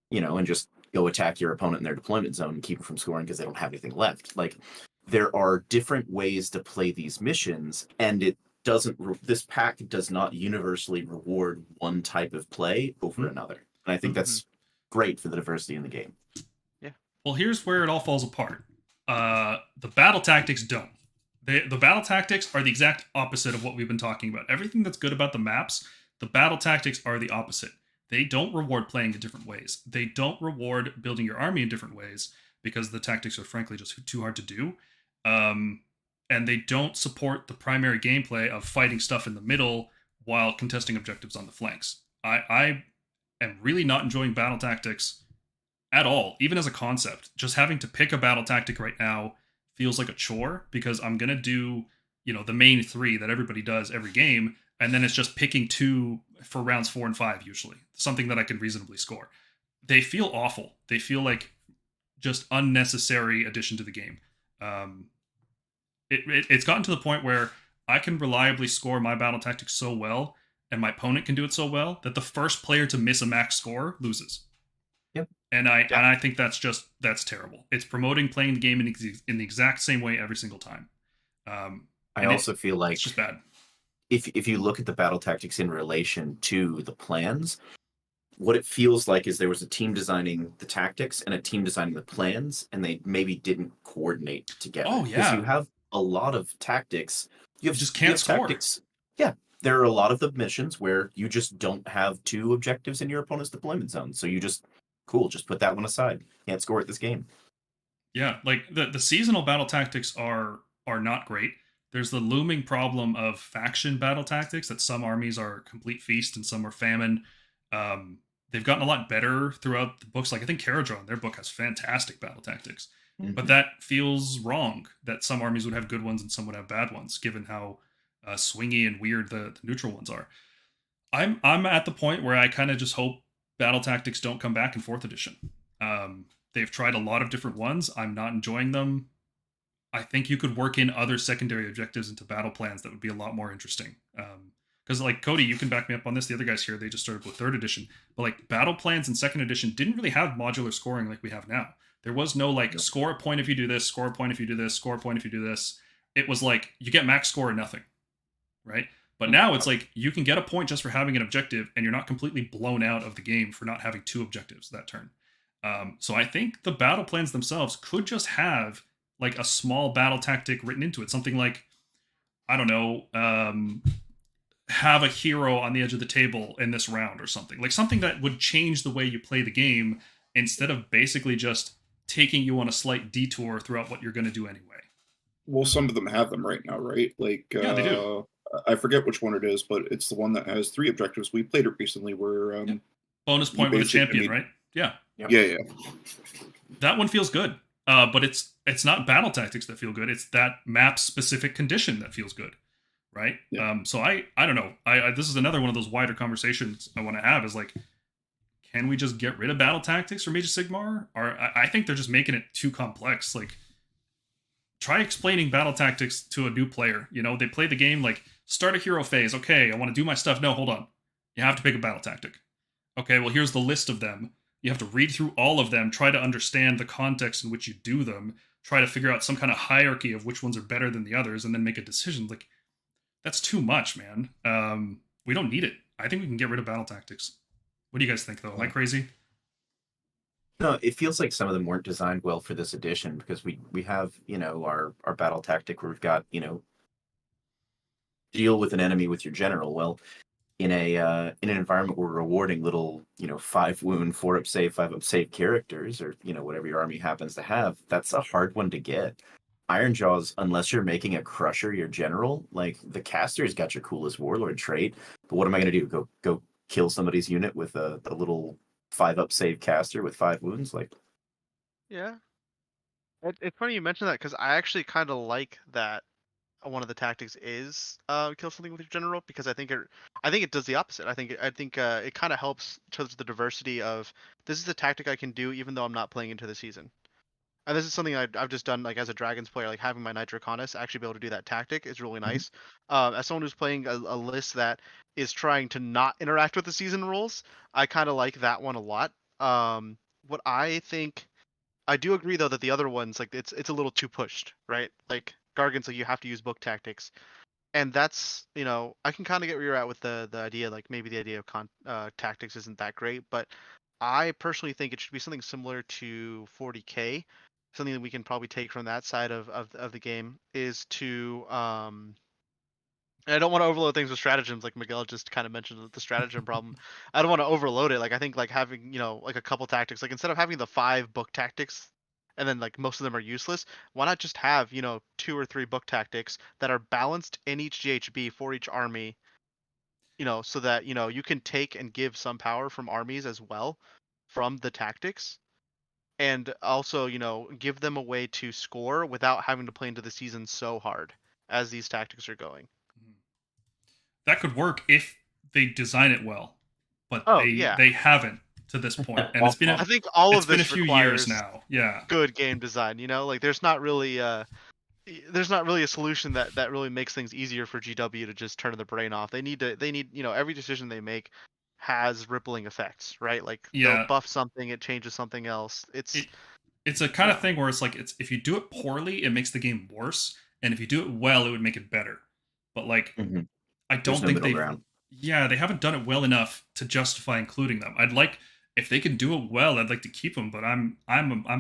and just go attack your opponent in their deployment zone and keep them from scoring because they don't have anything left. Like, there are different ways to play these missions, and this pack does not universally reward one type of play over another. And I think that's great for the diversity in the game. Yeah. Well, here's where it all falls apart. The battle tactics don't. The battle tactics are the exact opposite of what we've been talking about. Everything that's good about the maps, the battle tactics are the opposite. They don't reward playing in different ways. They don't reward building your army in different ways because the tactics are frankly just too hard to do. And they don't support the primary gameplay of fighting stuff in the middle while contesting objectives on the flanks. I am really not enjoying battle tactics at all, even as a concept. Just having to pick a battle tactic right now feels like a chore because I'm going to do, the main 3 that everybody does every game, and then it's just picking 2 for rounds 4 and 5 usually, something that I can reasonably score. They feel awful. They feel like just unnecessary addition to the game. It's gotten to the point where I can reliably score my battle tactics so well, and my opponent can do it so well, that the first player to miss a max score loses. Yep. And I think that's terrible. It's promoting playing the game in the exact same way every single time. I And also feel like it's just bad. if you look at the battle tactics in relation to the plans, what it feels like is there was a team designing the tactics and a team designing the plans, and they maybe didn't coordinate together. Oh, Because you yeah. have a lot of tactics. You just you can't have score. tactics. Yeah. There are a lot of the missions where you just don't have two objectives in your opponent's deployment zone. So you just put that one aside. Can't score at this game. Yeah, like the seasonal battle tactics are not great. There's the looming problem of faction battle tactics, that some armies are complete feast and some are famine. They've gotten a lot better throughout the books. Like I think Caradron, their book has fantastic battle tactics, but that feels wrong. That some armies would have good ones and some would have bad ones, given how swingy and weird the neutral ones are. I'm at the point where I kind of just hope battle tactics don't come back in 4th edition. They've tried a lot of different ones. I'm not enjoying them. I think you could work in other secondary objectives into battle plans that would be a lot more interesting. Because like Cody, you can back me up on this. The other guys here, they just started with 3rd edition. But like battle plans in 2nd edition didn't really have modular scoring like we have now. There was no like score a point if you do this, score a point if you do this, score a point if you do this. It was like you get max score or nothing, right? But now it's like you can get a point just for having an objective, and you're not completely blown out of the game for not having 2 objectives that turn. So I think the battle plans themselves could just have like a small battle tactic written into it. Something like, I don't know, have a hero on the edge of the table in this round or something. Like something that would change the way you play the game instead of basically just taking you on a slight detour throughout what you're going to do anyway. Well, some of them have them right now, right? Like, yeah, they do. I forget which one it is, but it's the one that has 3 objectives. We played it recently where... bonus point with a champion, right? Yeah. Yeah. That one feels good. But it's not battle tactics that feel good. It's that map specific condition that feels good, right? Yeah. So I don't know. I this is another one of those wider conversations I want to have. Is like, can we just get rid of battle tactics from Age of Sigmar? Or I think they're just making it too complex. Like, try explaining battle tactics to a new player. You know, they play the game like start a hero phase. Okay, I want to do my stuff. No, hold on. You have to pick a battle tactic. Okay, well here's the list of them. You have to read through all of them, try to understand the context in which you do them, try to figure out some kind of hierarchy of which ones are better than the others, and then make a decision. Like, that's too much, man. We don't need it. I think we can get rid of battle tactics. What do you guys think, though? Am I crazy? No, it feels like some of them weren't designed well for this edition, because we have, our battle tactic where we've got, deal with an enemy with your general. Well, in an environment where we're rewarding little 5 wound 4 up save 5 up save characters, or whatever your army happens to have, that's a hard one to get. Ironjaw's, unless you're making a crusher your general, like the caster's got your coolest warlord trait, but what am I going to do, go kill somebody's unit with a little 5 up save caster with 5 wounds? Like, yeah, it's funny you mentioned that, because I actually kind of like that one of the tactics is kill something with your general, because I think it does the opposite. I think it kind of helps towards the diversity of, this is a tactic I can do even though I'm not playing into the season. And this is something I've just done, like as a Dragons player, like having my Nitroconus actually be able to do that tactic is really nice. As someone who's playing a list that is trying to not interact with the season rules, I kind of like that one a lot. What I think, I do agree though that the other ones, like it's a little too pushed, right? Like Gargant's like you have to use book tactics, and that's I can kind of get where you're at with the idea, like maybe the idea of tactics isn't that great, but I personally think it should be something similar to 40k. Something that we can probably take from that side of the game is to and I don't want to overload things with stratagems, like Miguel just kind of mentioned the stratagem problem. I don't want to overload it. Like I think like having like a couple tactics, like instead of having the 5 book tactics and then like most of them are useless, why not just have 2 or 3 book tactics that are balanced in each GHB for each army, so that you can take and give some power from armies as well from the tactics, and also give them a way to score without having to play into the season so hard as these tactics are going. That could work if they design it well, but they haven't to this point, and it's been I think all of this been a few years now. Yeah, good game design. Like there's not really a solution that really makes things easier for GW to just turn the brain off. They need every decision they make has rippling effects, right? Like they'll buff something, it changes something else. It's a kind of thing where it's like if you do it poorly, it makes the game worse. and if you do it well, it would make it better. But like, Mhm. I There's don't no think middle they, ground. yeah, they haven't done it well enough to justify including them. I'd like if they can do it well, I'd like to keep them, but I'm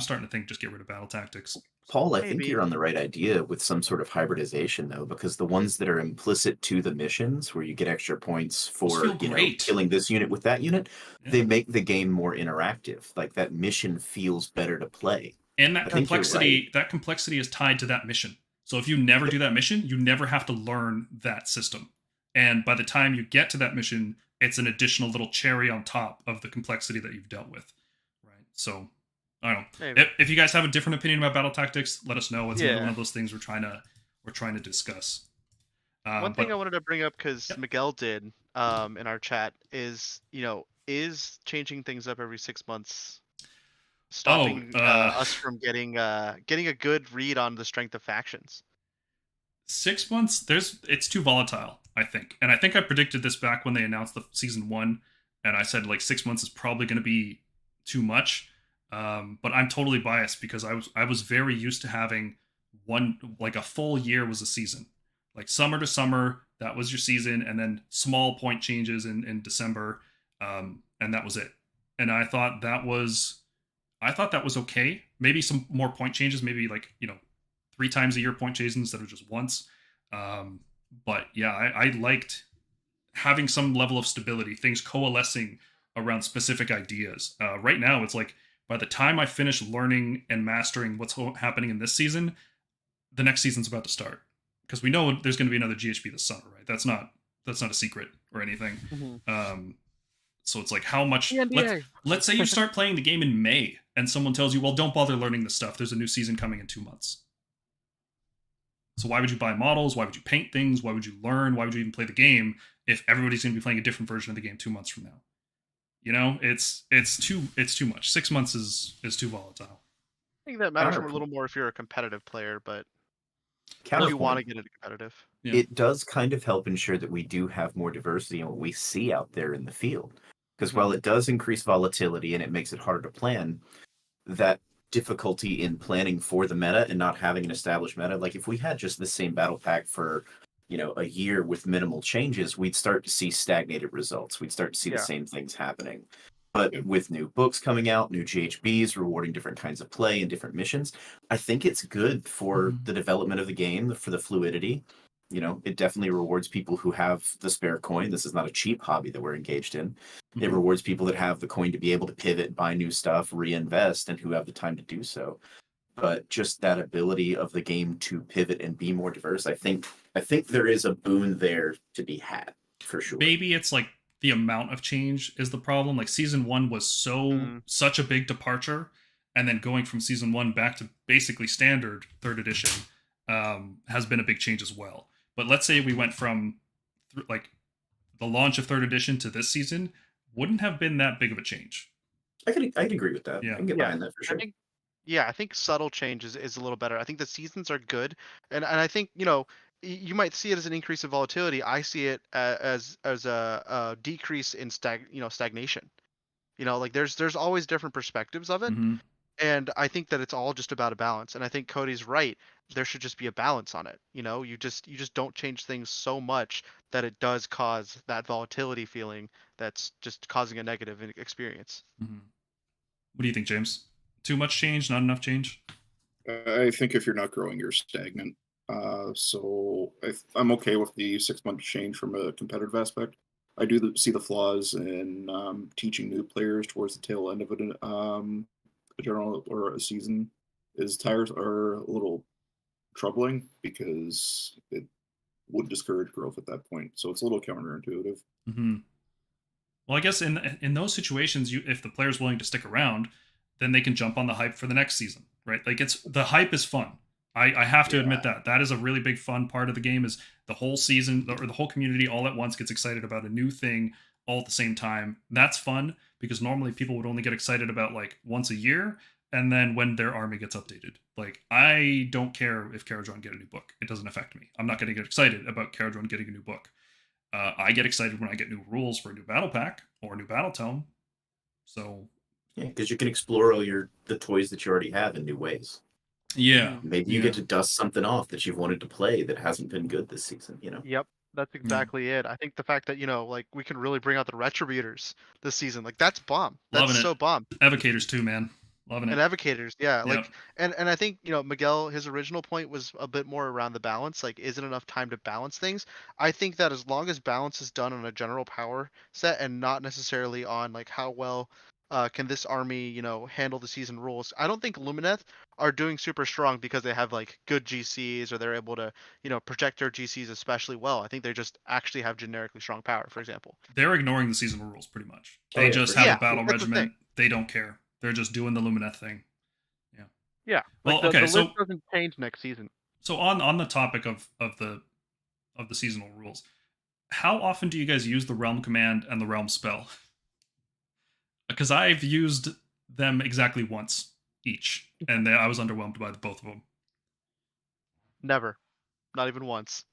starting to think just get rid of battle tactics. Paul, I think Maybe. you're on the right idea with some sort of hybridization, though, because the ones that are implicit to the missions, where you get extra points for feel great. killing this unit with that unit, Yeah. they make the game more interactive. Like that mission feels better to play. And that I think you're complexity is tied to that mission. So if you never do that mission, you never have to learn that system. And by the time you get to that mission, it's an additional little cherry on top of the complexity that you've dealt with. Right. So I don't know. Maybe. If you guys have a different opinion about battle tactics, let us know. It's Yeah. one of those things we're trying to discuss. One thing but- I wanted to bring up because Yep. Miguel did in our chat is is changing things up every 6 months stopping us from getting a good read on the strength of factions. 6 months, it's too volatile, I think. And I think I predicted this back when they announced the season 1, and I said like 6 months is probably going to be too much. But I'm totally biased because I was very used to having a full year was a season. Like summer to summer, that was your season, and then small point changes in December, and that was it. And I thought that was okay. Maybe some more point changes, maybe 3 times a year point changes instead of just once. But yeah, I liked having some level of stability, things coalescing around specific ideas. Right now, it's like by the time I finish learning and mastering what's happening in this season, the next season's about to start. Because we know there's going to be another GHB this summer, right? That's not a secret or anything. Mm-hmm. So it's like how much. NDA. Let's say you start playing the game in May, and someone tells you, "Well, don't bother learning this stuff. There's a new season coming in 2 months." So why would you buy models? Why would you paint things? Why would you learn? Why would you even play the game if everybody's going to be playing a different version of the game 2 months from now? It's too much. 6 months is too volatile. I think that matters a Counterpoint. little more if you're a competitive player, but if you Counterpoint. want to get into competitive. Yeah. It does kind of help ensure that we do have more diversity in what we see out there in the field. Because while it does increase volatility and it makes it harder to plan, that difficulty in planning for the meta and not having an established meta, like if we had just the same battle pack for a year with minimal changes, we'd start to see stagnated results. We'd start to see the same things happening. But with new books coming out, new GHBs rewarding different kinds of play and different missions, I think it's good for the development of the game, for the fluidity. It definitely rewards people who have the spare coin. This is not a cheap hobby that we're engaged in. It rewards people that have the coin to be able to pivot, buy new stuff, reinvest, and who have the time to do so. But just that ability of the game to pivot and be more diverse, I think there is a boon there to be had, for sure. Maybe it's like the amount of change is the problem. Like season 1 was such a big departure, and then going from season 1 back to basically standard 3rd edition has been a big change as well. But let's say we went from like the launch of 3rd edition to this season wouldn't have been that big of a change. I could agree with that. Yeah. I can get behind that for sure. I think subtle change is a little better. I think the seasons are good, and I think you might see it as an increase in volatility. I see it as a decrease in stagnation. Like there's always different perspectives of it, and I think that it's all just about a balance. And I think Cody's right. There should just be a balance on it. You just don't change things so much that it does cause that volatility feeling that's just causing a negative experience. What do you think, James? Too much change, not enough change? I think if you're not growing, you're stagnant. So I'm okay with the 6 month change from a competitive aspect. I do see the flaws in teaching new players towards the tail end of a general or a season. Is tires are a little troubling because it would discourage growth at that point. So it's a little counterintuitive. Well, I guess in those situations, if the player's willing to stick around, then they can jump on the hype for the next season, right? Like the hype is fun. I have to admit that is a really big fun part of the game is the whole season or the whole community all at once gets excited about a new thing all at the same time. That's fun because normally people would only get excited about like once a year. And then when their army gets updated, like I don't care if Caradron get a new book. It doesn't affect me. I'm not going to get excited about Caradron getting a new book. I get excited when I get new rules for a new battle pack or a new battle tome. So yeah, because you can explore all the toys that you already have in new ways. Yeah. Maybe you get to dust something off that you've wanted to play that hasn't been good this season, you know? Yep, that's exactly it. I think the fact that like we can really bring out the Retributors this season, like that's bomb. That's Loving it. so bomb. Evocators too, man. Loving And it. Evocators, yeah, Yep. like, and I think Miguel, his original point was a bit more around the balance. Like, isn't enough time to balance things? I think that as long as balance is done on a general power set and not necessarily on like how well can this army handle the season rules. I don't think Lumineth are doing super strong because they have like good GCs or they're able to project their GCs especially well. I think they just actually have generically strong power. For example, They're ignoring the seasonal rules pretty much. Oh, They yeah, just for have sure. a battle Yeah, that's the regiment. They don't care. They're just doing the Lumineth thing. yeah. Well, Like the okay, list so doesn't change next season. on the topic of the seasonal rules, how often do you guys use the realm command and the realm spell? Because I've used them exactly once each, and I was underwhelmed by both of them. Never, not even once.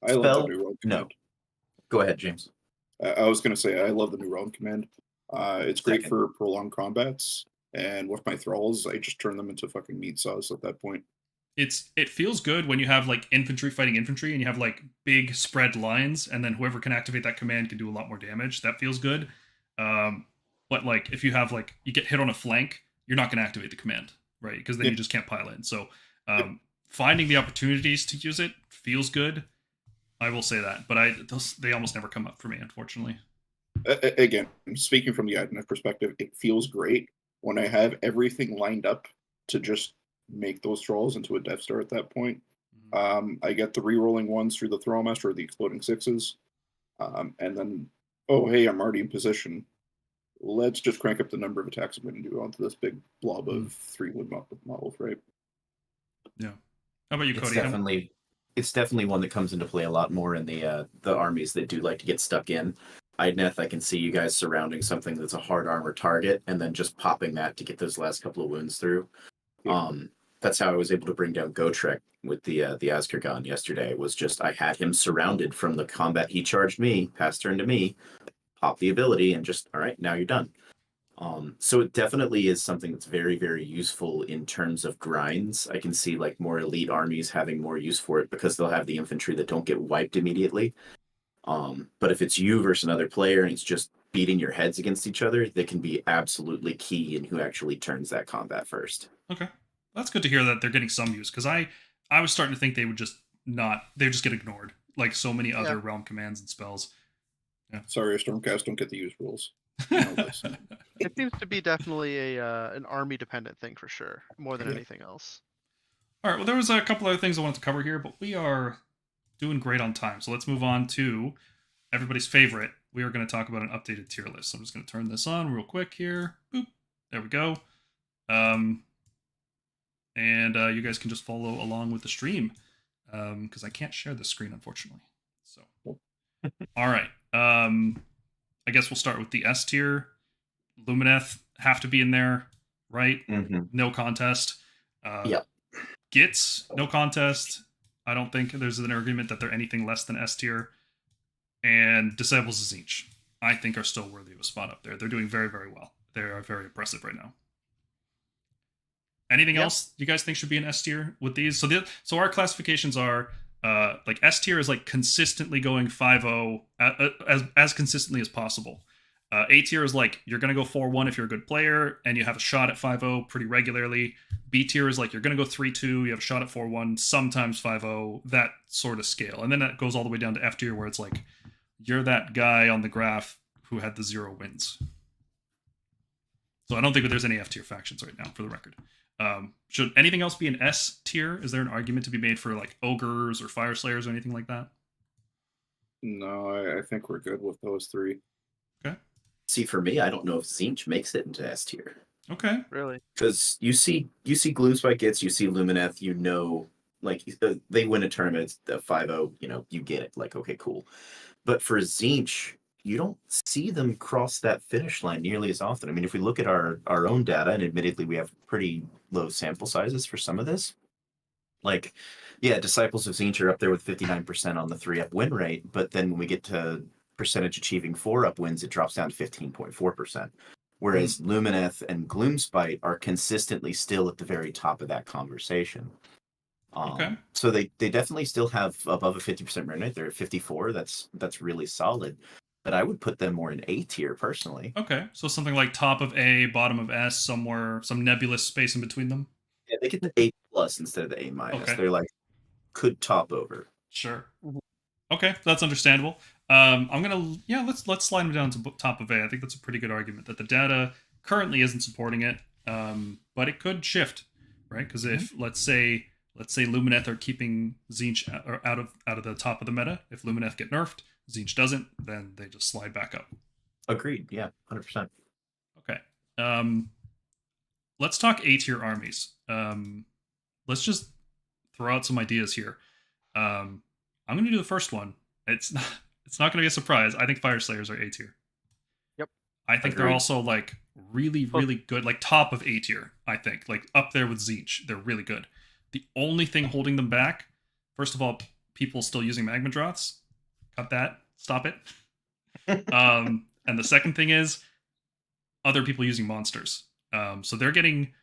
I love Spell? the new realm No. command. Go ahead, James. I was going to say I love the new realm command. It's great Second. for prolonged combats, and with my thralls, I just turn them into fucking meat saws at that point. It feels good when you have like infantry fighting infantry and you have like big spread lines, and then whoever can activate that command can do a lot more damage. That feels good. But like if you have like you get hit on a flank, you're not going to activate the command, right? Because then you just can't pile in. So finding the opportunities to use it feels good. I will say that, but they almost never come up for me, unfortunately. Again, speaking from the Adnet perspective, it feels great when I have everything lined up to just make those thralls into a Death Star at that point. I get the re-rolling ones through the Thrallmaster or the exploding sixes. And then, oh, hey, I'm already in position. Let's just crank up the number of attacks I'm going to do onto this big blob of 3 wood models, right? Yeah. How about you, Cody? It's definitely one that comes into play a lot more in the armies that do like to get stuck in. Idneth, I can see you guys surrounding something that's a hard armor target and then just popping that to get those last couple of wounds through. Yeah. That's how I was able to bring down Gotrek with the Askergon yesterday. Was just I had him surrounded from the combat he charged me, passed turn to me, pop the ability, and just all right, now you're done. So it definitely is something that's very, very useful in terms of grinds. I can see like more elite armies having more use for it because they'll have the infantry that don't get wiped immediately. But if it's you versus another player and it's just beating your heads against each other, they can be absolutely key in who actually turns that combat first. Okay. That's good to hear that they're getting some use, because I was starting to think they would just get ignored, like so many other realm commands and spells. Yeah. Sorry, Stormcast don't get to use rules. It seems to be definitely an army dependent thing for sure, more than anything else. All right, well, there was a couple other things I wanted to cover here, but we are doing great on time. So let's move on to everybody's favorite. We are going to talk about an updated tier list. So I'm just going to turn this on real quick here. Boop. There we go. And you guys can just follow along with the stream, because I can't share the screen, unfortunately. So, all right. I guess we'll start with the S tier. Lumineth have to be in there, right? Mm-hmm. No contest. Yep. Gitz, no contest. I don't think there's an argument that they're anything less than S tier. And Disciples of Tzeentch, I think, are still worthy of a spot up there. They're doing very, very well. They are very impressive right now. Anything else you guys think should be an S tier with these? So our classifications are like S tier is like consistently going 5-0 as consistently as possible. A tier is like you're going to go 4-1 if you're a good player and you have a shot at 5-0 pretty regularly. B tier is like you're going to go 3-2, you have a shot at 4-1, sometimes 5-0, that sort of scale. And then that goes all the way down to F tier where it's like you're that guy on the graph who had the 0 wins. So I don't think that there's any F tier factions right now, for the record. Should anything else be an S tier? Is there an argument to be made for like ogres or Fyreslayers or anything like that? No, I think we're good with those 3. Okay. See, for me, I don't know if Tzeentch makes it into S tier. Okay. Really? Because you see Gloomspite Gitz, you see Lumineth, like they win a tournament, the 5-0, you get it. Like, okay, cool. But for Tzeentch, you don't see them cross that finish line nearly as often. I mean, if we look at our own data, and admittedly we have pretty low sample sizes for some of this, like, yeah, Disciples of Tzeentch are up there with 59% on the 3-up win rate, but then when we get to percentage achieving 4-up wins, it drops down to 15.4%. whereas Lumineth and Gloomspite are consistently still at the very top of that conversation. Okay. So they definitely still have above a 50% win rate. They're at 54. That's really solid. But I would put them more in A tier personally. Okay, so something like top of A, bottom of S, somewhere, some nebulous space in between them. Yeah, they get the A plus instead of the A minus. Okay. They're like could top over. Sure. Mhm. Okay, that's understandable. Let's slide them down to top of A. I think that's a pretty good argument that the data currently isn't supporting it, but it could shift, right? Because if let's say Lumineth are keeping Tzeentch out of the top of the meta, if Lumineth get nerfed, Tzeentch doesn't, then they just slide back up. Agreed. Yeah, 100%. Okay. Let's talk A tier armies. Let's just throw out some ideas here. I'm going to do the first one. It's not going to be a surprise. I think Fyreslayers are A tier. Yep. I think they're also like really, really good, like top of A tier. I think like up there with Tzeentch. They're really good. The only thing holding them back, first of all, people still using magma droths. Cut that. Stop it. And the second thing is other people using monsters. So they're getting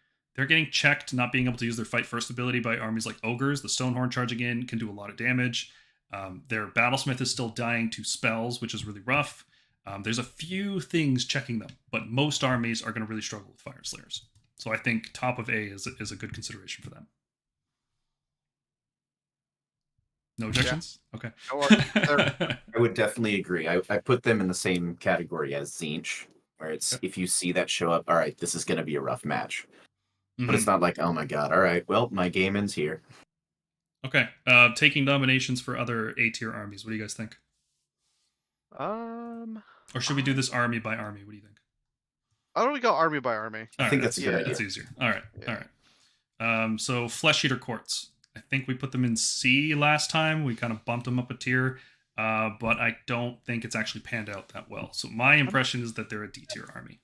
checked, not being able to use their fight first ability by armies like ogres. The Stonehorn charging in can do a lot of damage. Their Battlesmith is still dying to spells, which is really rough. There's a few things checking them, but most armies are going to really struggle with Fyreslayers. So I think top of A is a good consideration for them. No objections? Yeah. Okay. I would definitely agree. I put them in the same category as Tzeentch, where it's if you see that show up, all right, this is going to be a rough match. But it's not like, oh my god, all right, well, my game ends here. Okay. Taking nominations for other A tier armies. What do you guys think? Or should we do this army by army? What do you think? How do we go army by army? I think that's a good idea. That's easier. All right. Yeah. All right. So Flesh Eater Courts. I think we put them in C last time. We kind of bumped them up a tier, but I don't think it's actually panned out that well. So my impression is that they're a D tier army.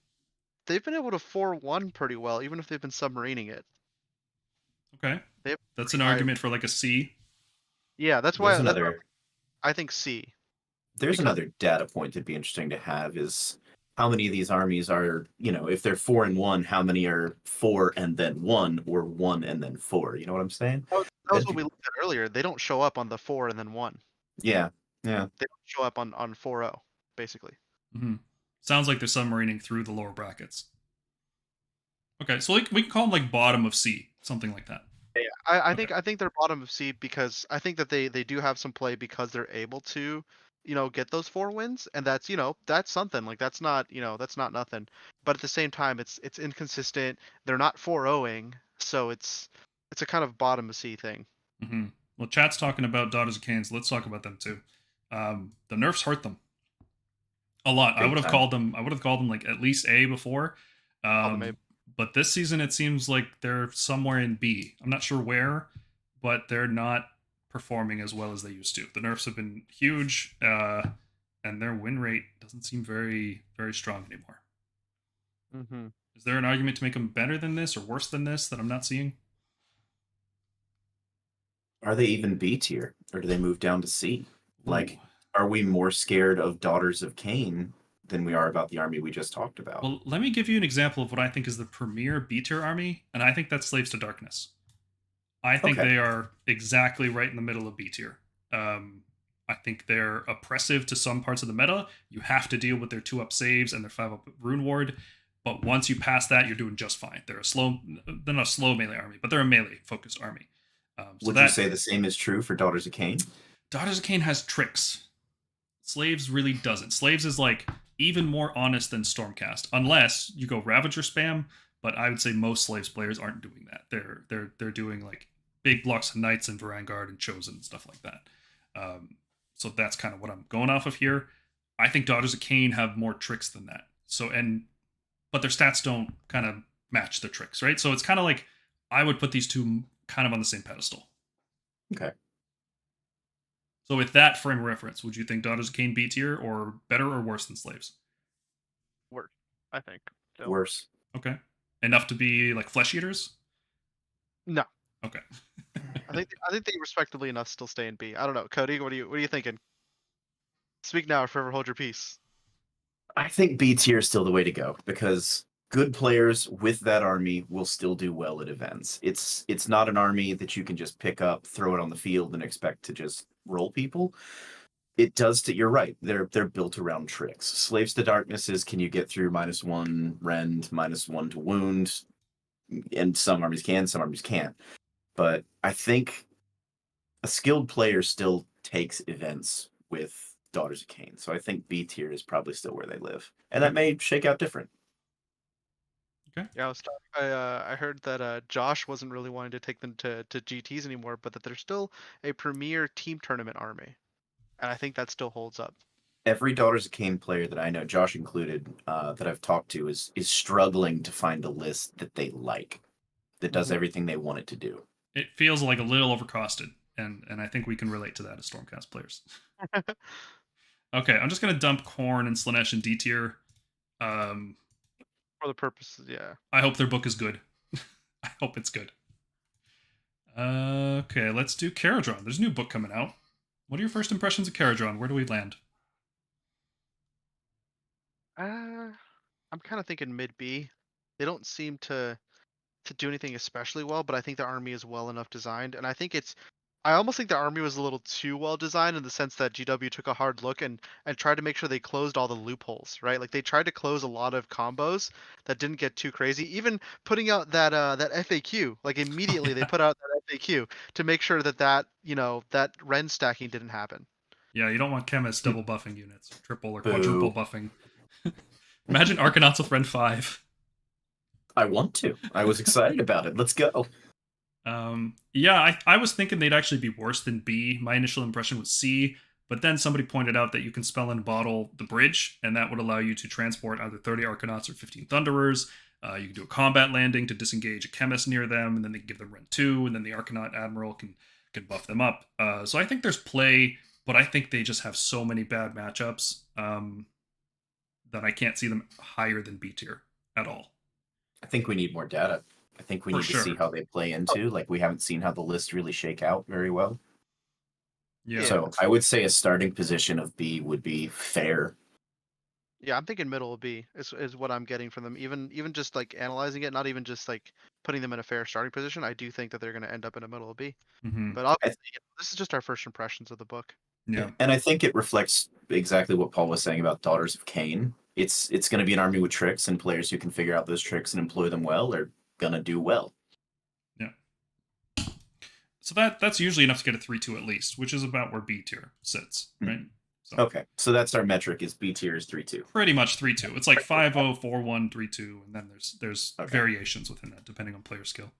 They've been able to 4-1 pretty well, even if they've been submarining it. Okay. That's an argument for like a C. Yeah, that's why There's I think C. There's another data point that'd be interesting to have is how many of these armies are, if they're 4-1, how many are 4 and then 1 or 1 and then 4? You know what I'm saying? That was what we looked at earlier. They don't show up on the 4 and then 1. Yeah. They don't show up on 4-0, basically. Mm-hmm. Sounds like they're submarining through the lower brackets. Okay, so we can call them like bottom of C, something like that. Yeah, I think they're bottom of C because I think that they do have some play because they're able to, get those 4 wins, and that's that's something. Like that's not nothing. But at the same time, it's inconsistent. They're not 4-0ing, so it's a kind of bottom of C thing. Mm-hmm. Well, chat's talking about Daughters of Cain, so let's talk about them too. The nerfs hurt them a lot. I would have called them like at least A before. But this season it seems like they're somewhere in B. I'm not sure where, but they're not performing as well as they used to. The nerfs have been huge, and their win rate doesn't seem very, very strong anymore. Mm-hmm. Is there an argument to make them better than this or worse than this that I'm not seeing? Are they even B tier, or do they move down to C? Like, are we more scared of Daughters of Cain than we are about the army we just talked about? Well, let me give you an example of what I think is the premier B tier army, and I think that's Slaves to Darkness. I think they are exactly right in the middle of B tier. I think they're oppressive to some parts of the meta. You have to deal with their 2-up saves and their 5-up rune ward, but once you pass that, you're doing just fine. They're not a slow melee army, but they're a melee focused army. Would you say the same is true for Daughters of Cain? Daughters of Cain has tricks. Slaves really doesn't. Slaves is like even more honest than Stormcast, unless you go Ravager spam. But I would say most Slaves players aren't doing that. They're doing like big blocks of Knights and Vanguard and Chosen and stuff like that. So that's kind of what I'm going off of here. I think Daughters of Cain have more tricks than that. But their stats don't kind of match their tricks, right? So it's kind of like I would put these two kind of on the same pedestal. Okay. So with that frame of reference, would you think Daughters of Cain B tier or better or worse than Slaves? Worse, I think. So. Worse. Okay. Enough to be like Flesh Eaters? No. Okay. I think they respectably enough still stay in B. I don't know, Cody. What are you thinking? Speak now or forever hold your peace. I think B tier is still the way to go because good players with that army will still do well at events. It's not an army that you can just pick up, throw it on the field, and expect to just roll people. It does. You're right. They're built around tricks. Slaves to Darkness is can you get through -1 rend, -1 to wound, and some armies can, some armies can't. But I think a skilled player still takes events with Daughters of Cain. So I think B tier is probably still where they live, and that may shake out different. Yeah, I heard that Josh wasn't really wanting to take them to GTs anymore, but that they're still a premier team tournament army, and I think that still holds up. Every Daughters of Cain player that I know, Josh included, that I've talked to is struggling to find a list that they like, that does everything they want it to do. It feels like a little overcosted, and I think we can relate to that as Stormcast players. Okay, I'm just gonna dump Khorne and Slaanesh in D tier. For the purposes, yeah. I hope their book is good. I hope it's good. Okay, let's do Caradron. There's a new book coming out. What are your first impressions of Caradron? Where do we land? I'm kind of thinking mid B. They don't seem to do anything especially well, but I think the army is well enough designed, and I almost think the army was a little too well designed in the sense that GW took a hard look and tried to make sure they closed all the loopholes, right? Like they tried to close a lot of combos that didn't get too crazy. Even putting out that FAQ, like immediately they put out that FAQ to make sure that that Ren stacking didn't happen. Yeah, you don't want chemists double buffing units, triple or quadruple buffing. Imagine Arcanauts with Ren 5. I want to. I was excited about it. Let's go. Yeah, I was thinking they'd actually be worse than B. My initial impression was C, but then somebody pointed out that you can spell and bottle the bridge, and that would allow you to transport either 30 Arcanauts or 15 Thunderers. You can do a combat landing to disengage a chemist near them, and then they can give them Ren 2, and then the Arcanaut Admiral can buff them up. So I think there's play, but I think they just have so many bad matchups that I can't see them higher than B tier at all. I think we need more data. I think we need to see how they play into. Like, we haven't seen how the list really shake out very well. Yeah. So I would say a starting position of B would be fair. Yeah, I'm thinking middle of B is what I'm getting from them. Even just like analyzing it, not even just like putting them in a fair starting position. I do think that they're going to end up in the middle of B. Mm-hmm. But obviously, this is just our first impressions of the book. Yeah. And I think it reflects exactly what Paul was saying about Daughters of Cain. It's going to be an army with tricks, and players who can figure out those tricks and employ them well are going to do well. Yeah. So that's usually enough to get a 3-2 at least, which is about where B tier sits, right? So Okay, so that's our metric, is B tier is 3-2. pretty much 3-2. It's like 5-0, 4-1, 3-2, and then there's Okay. variations within that depending on player skill.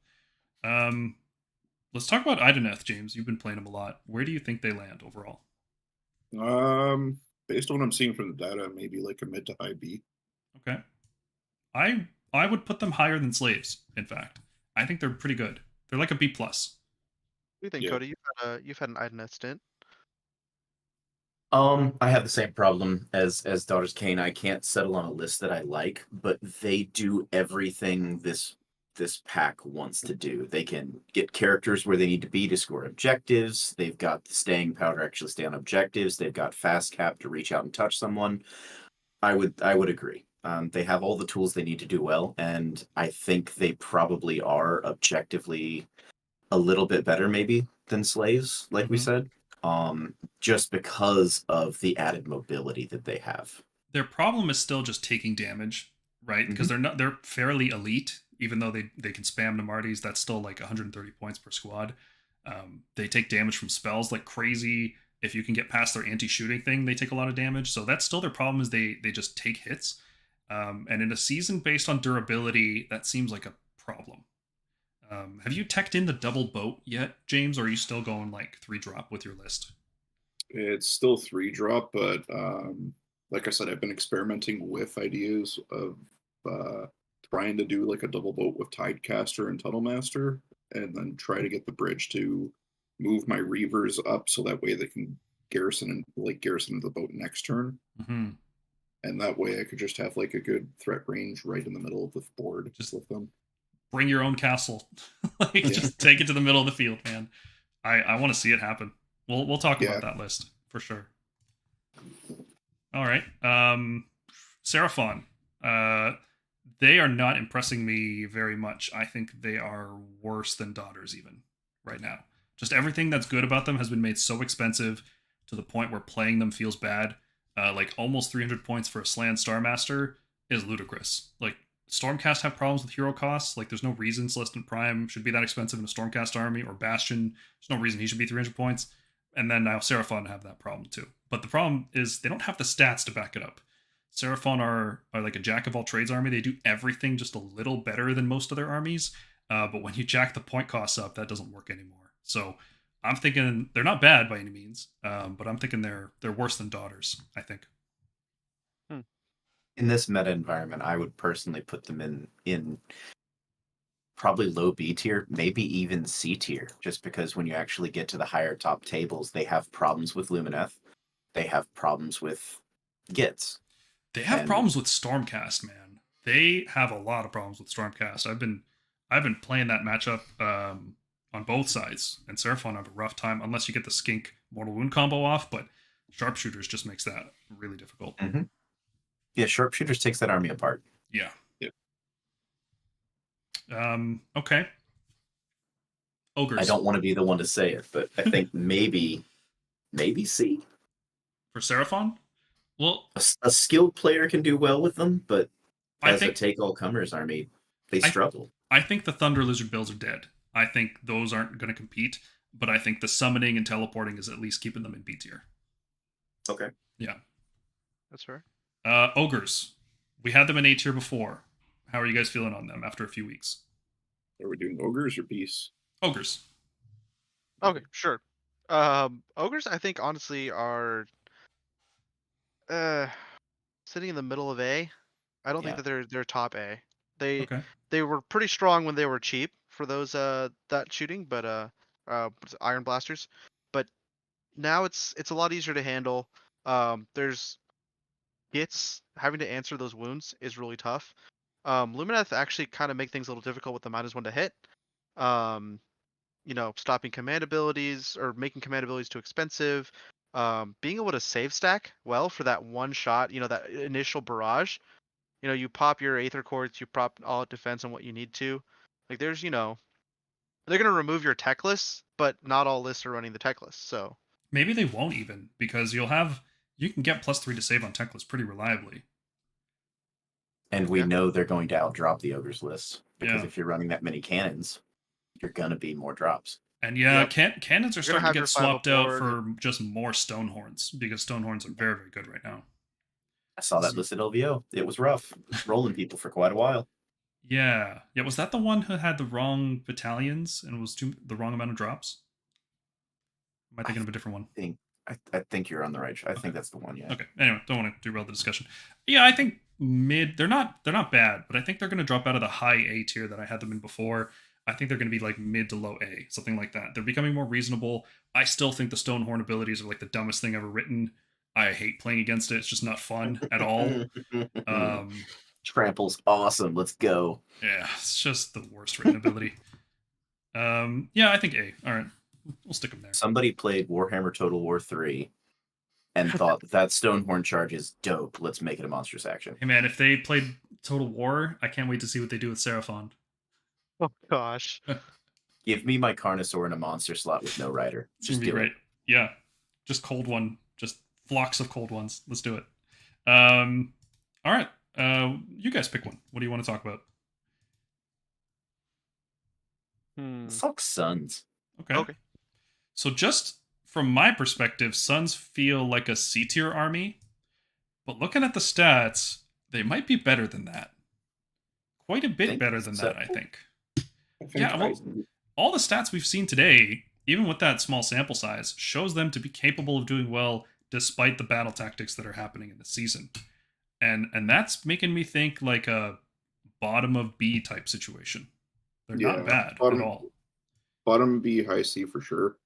Let's talk about Idoneth, James. You've been playing them a lot. Where do you think they land overall? Based on what I'm seeing from the data, maybe like a mid to high B. Okay. I would put them higher than Slaves, in fact. I think they're pretty good. They're like a B+. What do you think, Yeah. Cody? You've had an Idoneth stint. I have the same problem as Daughters of Cain. I can't settle on a list that I like, but they do everything this pack wants to do. They can get characters where they need to be to score objectives. They've got the staying power to actually stay on objectives. They've got fast cap to reach out and touch someone. I would agree. They have all the tools they need to do well, and I think they probably are objectively a little bit better maybe than Slaves, like we said. Just because of the added mobility that they have. Their problem is still just taking damage, right? Because they're fairly elite, even though they can spam Namartis. That's still like 130 points per squad. They take damage from spells like crazy. If you can get past their anti-shooting thing, they take a lot of damage. So that's still their problem, is they just take hits. And in a season based on durability, that seems like a problem. Have you teched in the double boat yet, James, or are you still going like 3-drop with your list? It's still 3-drop, but like I said, I've been experimenting with ideas of trying to do like a double boat with Tidecaster and Tunnelmaster, and then try to get the bridge to move my Reavers up so that way they can garrison the boat next turn. Mm-hmm. And that way I could just have like a good threat range right in the middle of the board Just with them. Bring your own castle. Just take it to the middle of the field, man. I want to see it happen. We'll talk about that list for sure. All right. Seraphon. They are not impressing me very much. I think they are worse than Daughters even right now. Just everything that's good about them has been made so expensive to the point where playing them feels bad. Like almost 300 points for a Slan Starmaster is ludicrous. Like Stormcast have problems with hero costs. Like there's no reason Celestin Prime should be that expensive in a Stormcast army, or Bastion. There's no reason he should be 300 points. And then now Seraphon have that problem too. But the problem is they don't have the stats to back it up. Seraphon are like a jack of all trades army. They do everything just a little better than most of their armies. But when you jack the point costs up, that doesn't work anymore. So I'm thinking they're not bad by any means, but I'm thinking they're worse than Daughters, I think. In this meta environment, I would personally put them in probably low B tier, maybe even C tier, just because when you actually get to the higher top tables, they have problems with Lumineth. They have problems with Gitz. They have problems with Stormcast, man. They have a lot of problems with Stormcast. I've been playing that matchup on both sides, and Seraphon have a rough time unless you get the Skink Mortal Wound combo off, but Sharpshooters just makes that really difficult. Mm-hmm. Yeah, Sharpshooters takes that army apart. Yeah. Yep. Okay. Ogres. I don't want to be the one to say it, but I think maybe C. For Seraphon? Well, A skilled player can do well with them, but I as think a take-all-comers army, they struggle. I think the Thunder Lizard builds are dead. I think those aren't going to compete, but I think the summoning and teleporting is at least keeping them in B tier. Okay. Yeah. That's fair. Ogres. We had them in A tier before. How are you guys feeling on them after a few weeks? Are we doing ogres or beasts? Ogres. Okay, sure. Ogres, I think honestly are sitting in the middle of A. I don't think that they're top A. They were pretty strong when they were cheap for those that shooting, but Iron Blasters. But now it's a lot easier to handle. There's Gitz having to answer those wounds is really tough. Lumineth actually kind of make things a little difficult with the -1 to hit. Stopping command abilities or making command abilities too expensive. Being able to save stack well for that one shot, that initial barrage. You pop your Aether Quartz, you prop all out defense on what you need to. Like there's, they're gonna remove your tech lists, but not all lists are running the tech list. So maybe they won't even, because you can get +3 to save on tech lists pretty reliably. And we know they're going to outdrop the Ogres list, because Yeah. if you're running that many cannons, you're gonna be more drops. And cannons are You're starting gonna have to your get swapped out 504. for just more Stonehorns, because Stonehorns are very, very good right now. I saw that listed LVO. It was rough. It was rolling people for quite a while. Yeah. Was that the one who had the wrong battalions and was the wrong amount of drops? Am I thinking of a different one? I think you're on the right. I think that's the one. Yeah. Okay. Anyway, don't want to derail the discussion. Yeah, I think mid. They're not bad, but I think they're going to drop out of the high A tier that I had them in before. I think they're going to be like mid to low A, something like that. They're becoming more reasonable. I still think the Stonehorn abilities are like the dumbest thing ever written. I hate playing against it. It's just not fun at all. Trample's awesome. Let's go. Yeah, it's just the worst written ability. Yeah, I think A. All right, we'll stick them there. Somebody played Warhammer Total War 3 and thought that Stonehorn charge is dope. Let's make it a monstrous action. Hey man, if they played Total War, I can't wait to see what they do with Seraphon. oh gosh. Give me my Carnosaur in a monster slot with no rider. It's Just gonna be do great. it. Yeah, just cold one, just flocks of cold ones. Let's do it. All right, you guys pick one. What do you want to talk about? Fuck Suns. Okay. So just from my perspective, Suns feel like a C tier army, but looking at the stats, they might be better than that. Quite a bit better than that, I think. Yeah, well, all the stats we've seen today, even with that small sample size, shows them to be capable of doing well despite the battle tactics that are happening in the season. And that's making me think like a bottom of B type situation. They're not bad at all. Bottom B, high C for sure.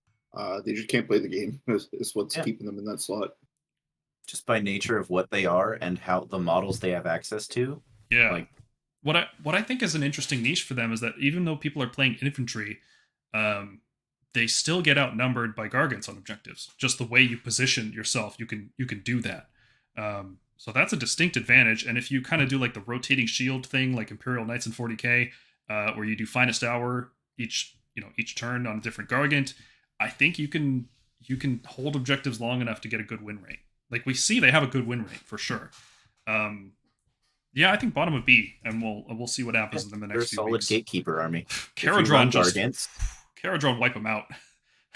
They just can't play the game. Is what's keeping them in that slot. Just by nature of what they are and how the models they have access to. Yeah. Like, what I think is an interesting niche for them is that even though people are playing infantry, they still get outnumbered by Gargants on objectives. Just the way you position yourself, you can do that. So that's a distinct advantage. And if you kind of do like the rotating shield thing, like Imperial Knights in 40k, where you do Finest Hour each turn on a different Gargant, I think you can hold objectives long enough to get a good win rate. Like we see, they have a good win rate for sure. Yeah, I think bottom of B, and we'll see what happens in the They're a next few solid weeks. gatekeeper army. Caradron Caradron wipe them out.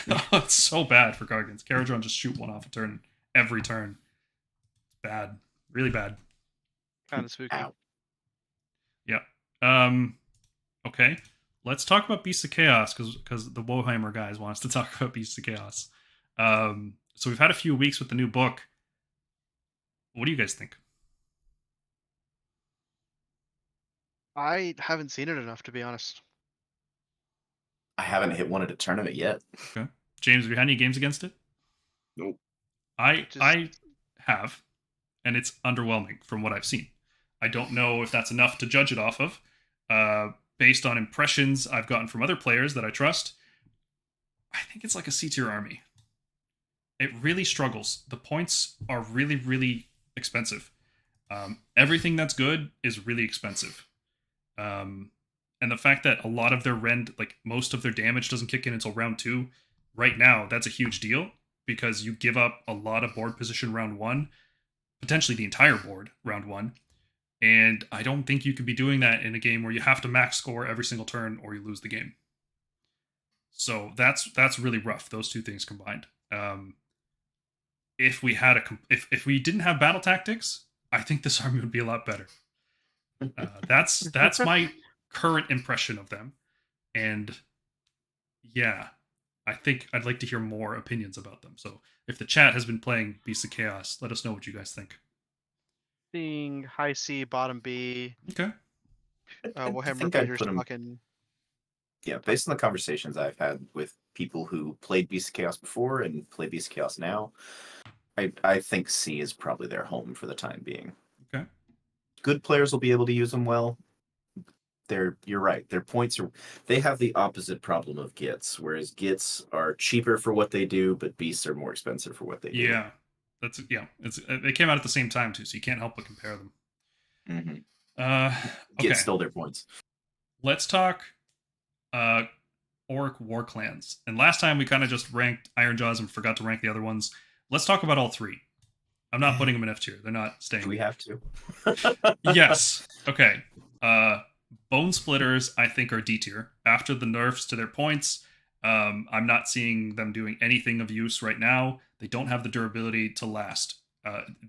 It's so bad for Gargants. Caradron just shoot one off a turn every turn. Bad, really bad. Kind of spooky. Ow. Yeah. Okay. Let's talk about Beasts of Chaos because the Woheimer guys want us to talk about Beasts of Chaos. So we've had a few weeks with the new book. What do you guys think? I haven't seen it enough, to be honest. I haven't hit one at a tournament yet. Okay. James, have you had any games against it? Nope. I have, and it's underwhelming from what I've seen. I don't know if that's enough to judge it off of. Based on impressions I've gotten from other players that I trust, I think it's like a C-tier army. It really struggles. The points are really, really expensive. Everything that's good is really expensive. And the fact that a lot of their rend, like most of their damage doesn't kick in until round 2, right now, that's a huge deal because you give up a lot of board position round 1, potentially the entire board round 1. And I don't think you could be doing that in a game where you have to max score every single turn or you lose the game. So that's really rough, those two things combined. If we had if we didn't have battle tactics, I think this army would be a lot better. That's my current impression of them. And yeah, I think I'd like to hear more opinions about them. So if the chat has been playing Beasts of Chaos, let us know what you guys think. Seeing high C, bottom B, Okay. Warhammer think I'd Raiders put 'em- fucking. Yeah, based on the conversations I've had with people who played Beast of Chaos before and play Beast of Chaos now, I think C is probably their home for the time being. Okay. Good players will be able to use them well. You're right. Their points they have the opposite problem of Gitz, whereas Gitz are cheaper for what they do, but Beasts are more expensive for what they do. Yeah. They came out at the same time too, so you can't help but compare them. Mm-hmm. Okay. Gitz stole their points. Let's talk Orc War Clans. And last time we kind of just ranked Ironjaws and forgot to rank the other ones. Let's talk about all three. I'm not putting them in F tier. They're not staying. Do we have to? Yes. Okay. Bone Splitters, I think, are D tier. After the nerfs to their points, I'm not seeing them doing anything of use right now. They don't have the durability to last.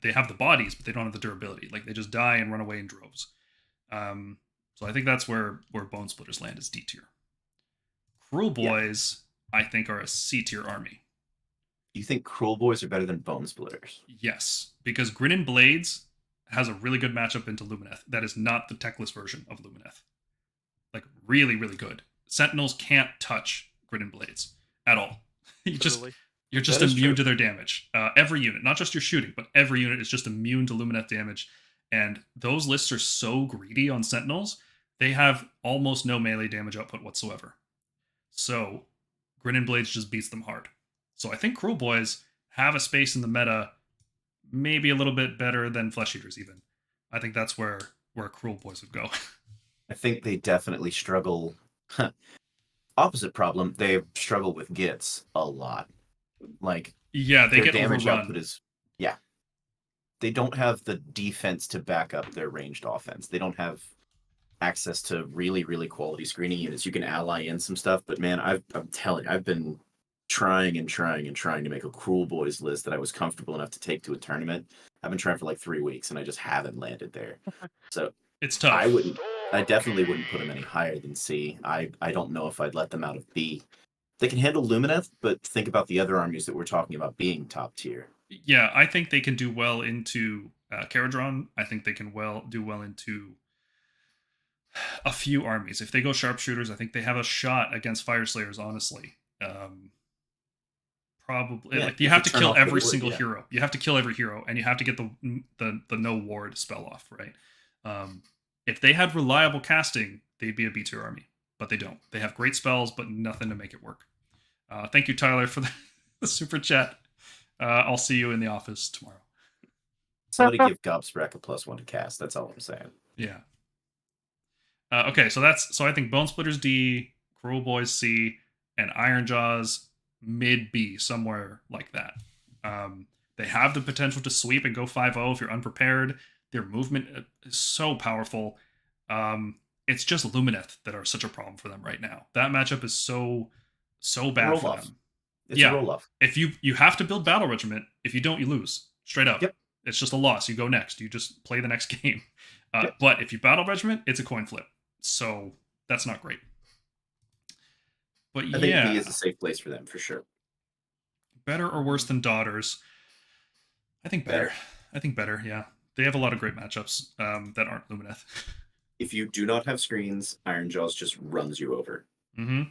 They have the bodies, but they don't have the durability. Like, they just die and run away in droves. So I think that's where Bone Splitters land, is D tier. Cruel Boys, I think, are a C tier army. You think Cruel Boys are better than Bone Splitters? Yes, because Grin and Blades has a really good matchup into Lumineth. That is not the techless version of Lumineth. Like, really, really good. Sentinels can't touch Grin and Blades at all. You're just immune to their damage. Every unit, not just your shooting, but every unit is just immune to Lumineth damage. And those lists are so greedy on Sentinels, they have almost no melee damage output whatsoever. So Grin and Blades just beats them hard. So I think Cruel Boys have a space in the meta, maybe a little bit better than Flesh Eaters even. I think that's where Cruel Boys would go. I think they definitely struggle. Opposite problem, they struggle with Gitz a lot. Like, yeah, they their get damage overrun. output is they don't have the defense to back up their ranged offense. They don't have access to really, really quality screening units. You can ally in some stuff, but man, I'm telling you, I've been trying to make a Cruel Boys list that I was comfortable enough to take to a tournament. I've been trying for like 3 weeks and I just haven't landed there. So It's tough. I definitely wouldn't put them any higher than C. I don't know if I'd let them out of B. They can handle Lumineth, but think about the other armies that we're talking about being top tier. Yeah, I think they can do well into Caradron. I think they can do well into a few armies. If they go sharpshooters, I think they have a shot against Fyreslayers, honestly. Probably, Yeah, like, you have to kill every ward, single yeah. hero. You have to kill every hero, and you have to get the no ward spell off, right? If they had reliable casting, they'd be a B tier army, but they don't. They have great spells, but nothing to make it work. Thank you, Tyler, for the super chat. I'll see you in the office tomorrow. Somebody give Gobsprack a +1 to cast. That's all I'm saying. Yeah. Okay, so I think Bone Splitters D, Cruel Boys C, and Iron Jaws mid B, somewhere like that. They have the potential to sweep and go 5-0 if you're unprepared. Their movement is so powerful. It's just Lumineth that are such a problem for them right now. That matchup is so bad Roll for off. them. It's a roll off. If you have to build Battle Regiment. If you don't, you lose. Straight up. Yep. It's just a loss. You go next. You just play the next game. Yep. But if you Battle Regiment, it's a coin flip. So that's not great. But I think B is a safe place for them for sure. Better or worse than Daughters? I think better. Better. I think better, yeah. They have a lot of great matchups that aren't Lumineth. If you do not have screens, Iron Jaws just runs you over. Mm-hmm.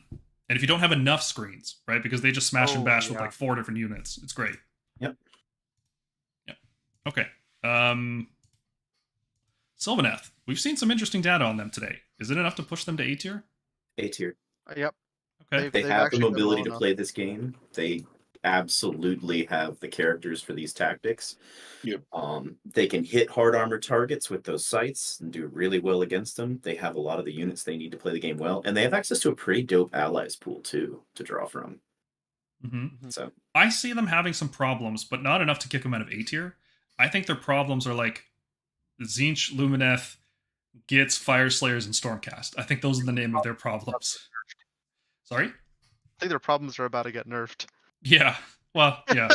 And if you don't have enough screens, right? Because they just smash and bash with yeah. like 4 different units. It's great. Yep. Okay. Sylvaneth. We've seen some interesting data on them today. Is it enough to push them to A tier? A tier. Yep. Okay. They They've have the actually done mobility well to enough. play this game. They absolutely have the characters for these tactics. Yep. They can hit hard armored targets with those sights and do really well against them. They have a lot of the units they need to play the game well, and they have access to a pretty dope allies pool too to draw from. Mm-hmm. So I see them having some problems, but not enough to kick them out of A tier. I think their problems are like Tzeentch, Lumineth, Gitz, Fyreslayers, and Stormcast. I think those are the name of their problems. Sorry? I think their problems are about to get nerfed. Yeah. Well, yeah.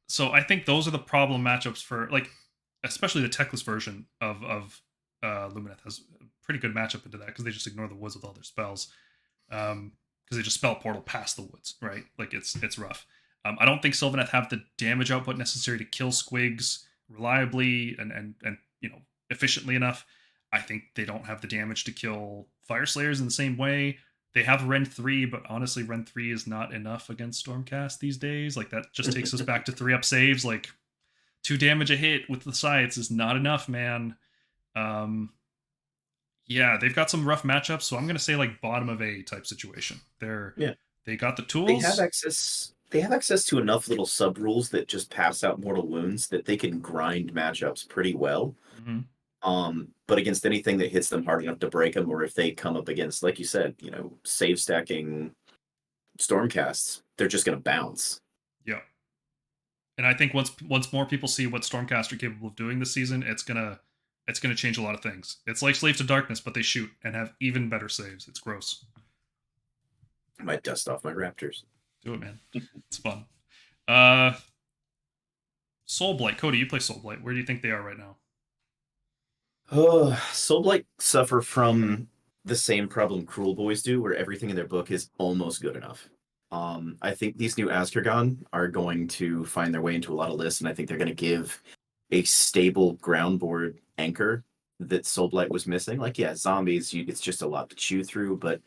So I think those are the problem matchups for, like, especially the techless version of Lumineth has a pretty good matchup into that because they just ignore the woods with all their spells. Because they just spell portal past the woods, right? Like it's rough. I don't think Sylvaneth have the damage output necessary to kill squigs reliably and efficiently enough. I think they don't have the damage to kill Fyreslayers in the same way. They have Ren 3, but honestly, Ren 3 is not enough against Stormcast these days. Like, that just takes us back to 3-up saves. Like, 2 damage a hit with the sights is not enough, man. Yeah, they've got some rough matchups, so I'm going to say, like, bottom of A type situation. They got the tools. They have access to enough little sub rules that just pass out mortal wounds that they can grind matchups pretty well. Mm-hmm. But against anything that hits them hard enough to break them, or if they come up against, like you said, save stacking Stormcasts, they're just going to bounce. Yeah. And I think once more people see what Stormcast are capable of doing this season, it's gonna change a lot of things. It's like Slave to Darkness, but they shoot and have even better saves. It's gross. I might dust off my Raptors. Do it, man. It's fun. Soulblight. Cody, you play Soulblight. Where do you think they are right now? Oh, Soulblight suffer from the same problem Cruel Boys do, where everything in their book is almost good enough. I think these new Askergon are going to find their way into a lot of lists, and I think they're going to give a stable ground board anchor that Soulblight was missing. Like, yeah, zombies, it's just a lot to chew through, but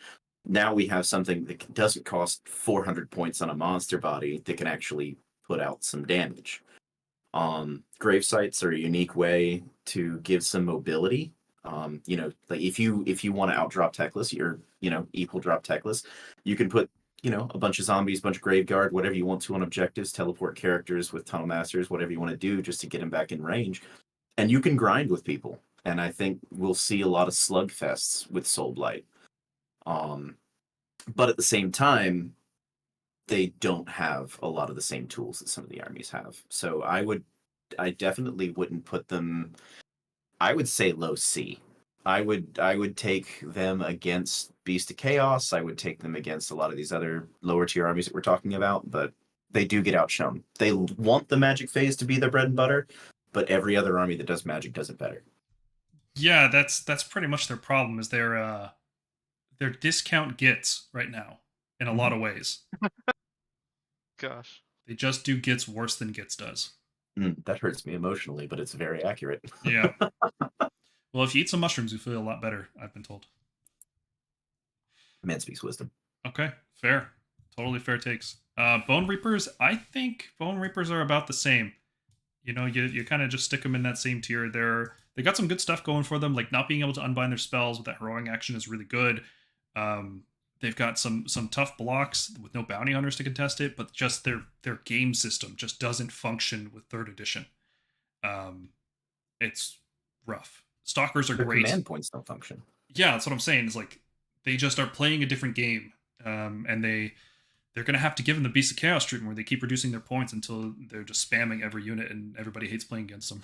now we have something that doesn't cost 400 points on a monster body that can actually put out some damage. Grave sites are a unique way to give some mobility. Like if you want to outdrop techless, you're equal drop techless, you can put a bunch of zombies, bunch of graveguard, whatever you want to on objectives, teleport characters with tunnel masters, whatever you want to do just to get them back in range, and you can grind with people. And I think we'll see a lot of slugfests with Soulblight. But at the same time, they don't have a lot of the same tools that some of the armies have. So I definitely wouldn't put them. I would say low C. I would take them against Beast of Chaos. I would take them against a lot of these other lower tier armies that we're talking about, but they do get outshone. They want the magic phase to be their bread and butter, but every other army that does magic does it better. Yeah, that's pretty much their problem. Is their discount Gitz right now in a lot of ways. Gosh. They just do Gitz worse than Gitz does. That hurts me emotionally, but it's very accurate. Yeah. Well, if you eat some mushrooms, you feel a lot better, I've been told. Man speaks wisdom. Okay, fair. Totally fair takes. Bone Reapers, I think Bone Reapers are about the same. You kind of just stick them in that same tier. They got some good stuff going for them, like not being able to unbind their spells with that heroic action is really good. They've got some tough blocks with no bounty hunters to contest it, but just their game system just doesn't function with 3rd edition. It's rough. Stalkers are The great. command points don't function. Yeah, that's what I'm saying. Is like they just are playing a different game, and they're gonna have to give them the Beast of Chaos treatment where they keep reducing their points until they're just spamming every unit, and everybody hates playing against them.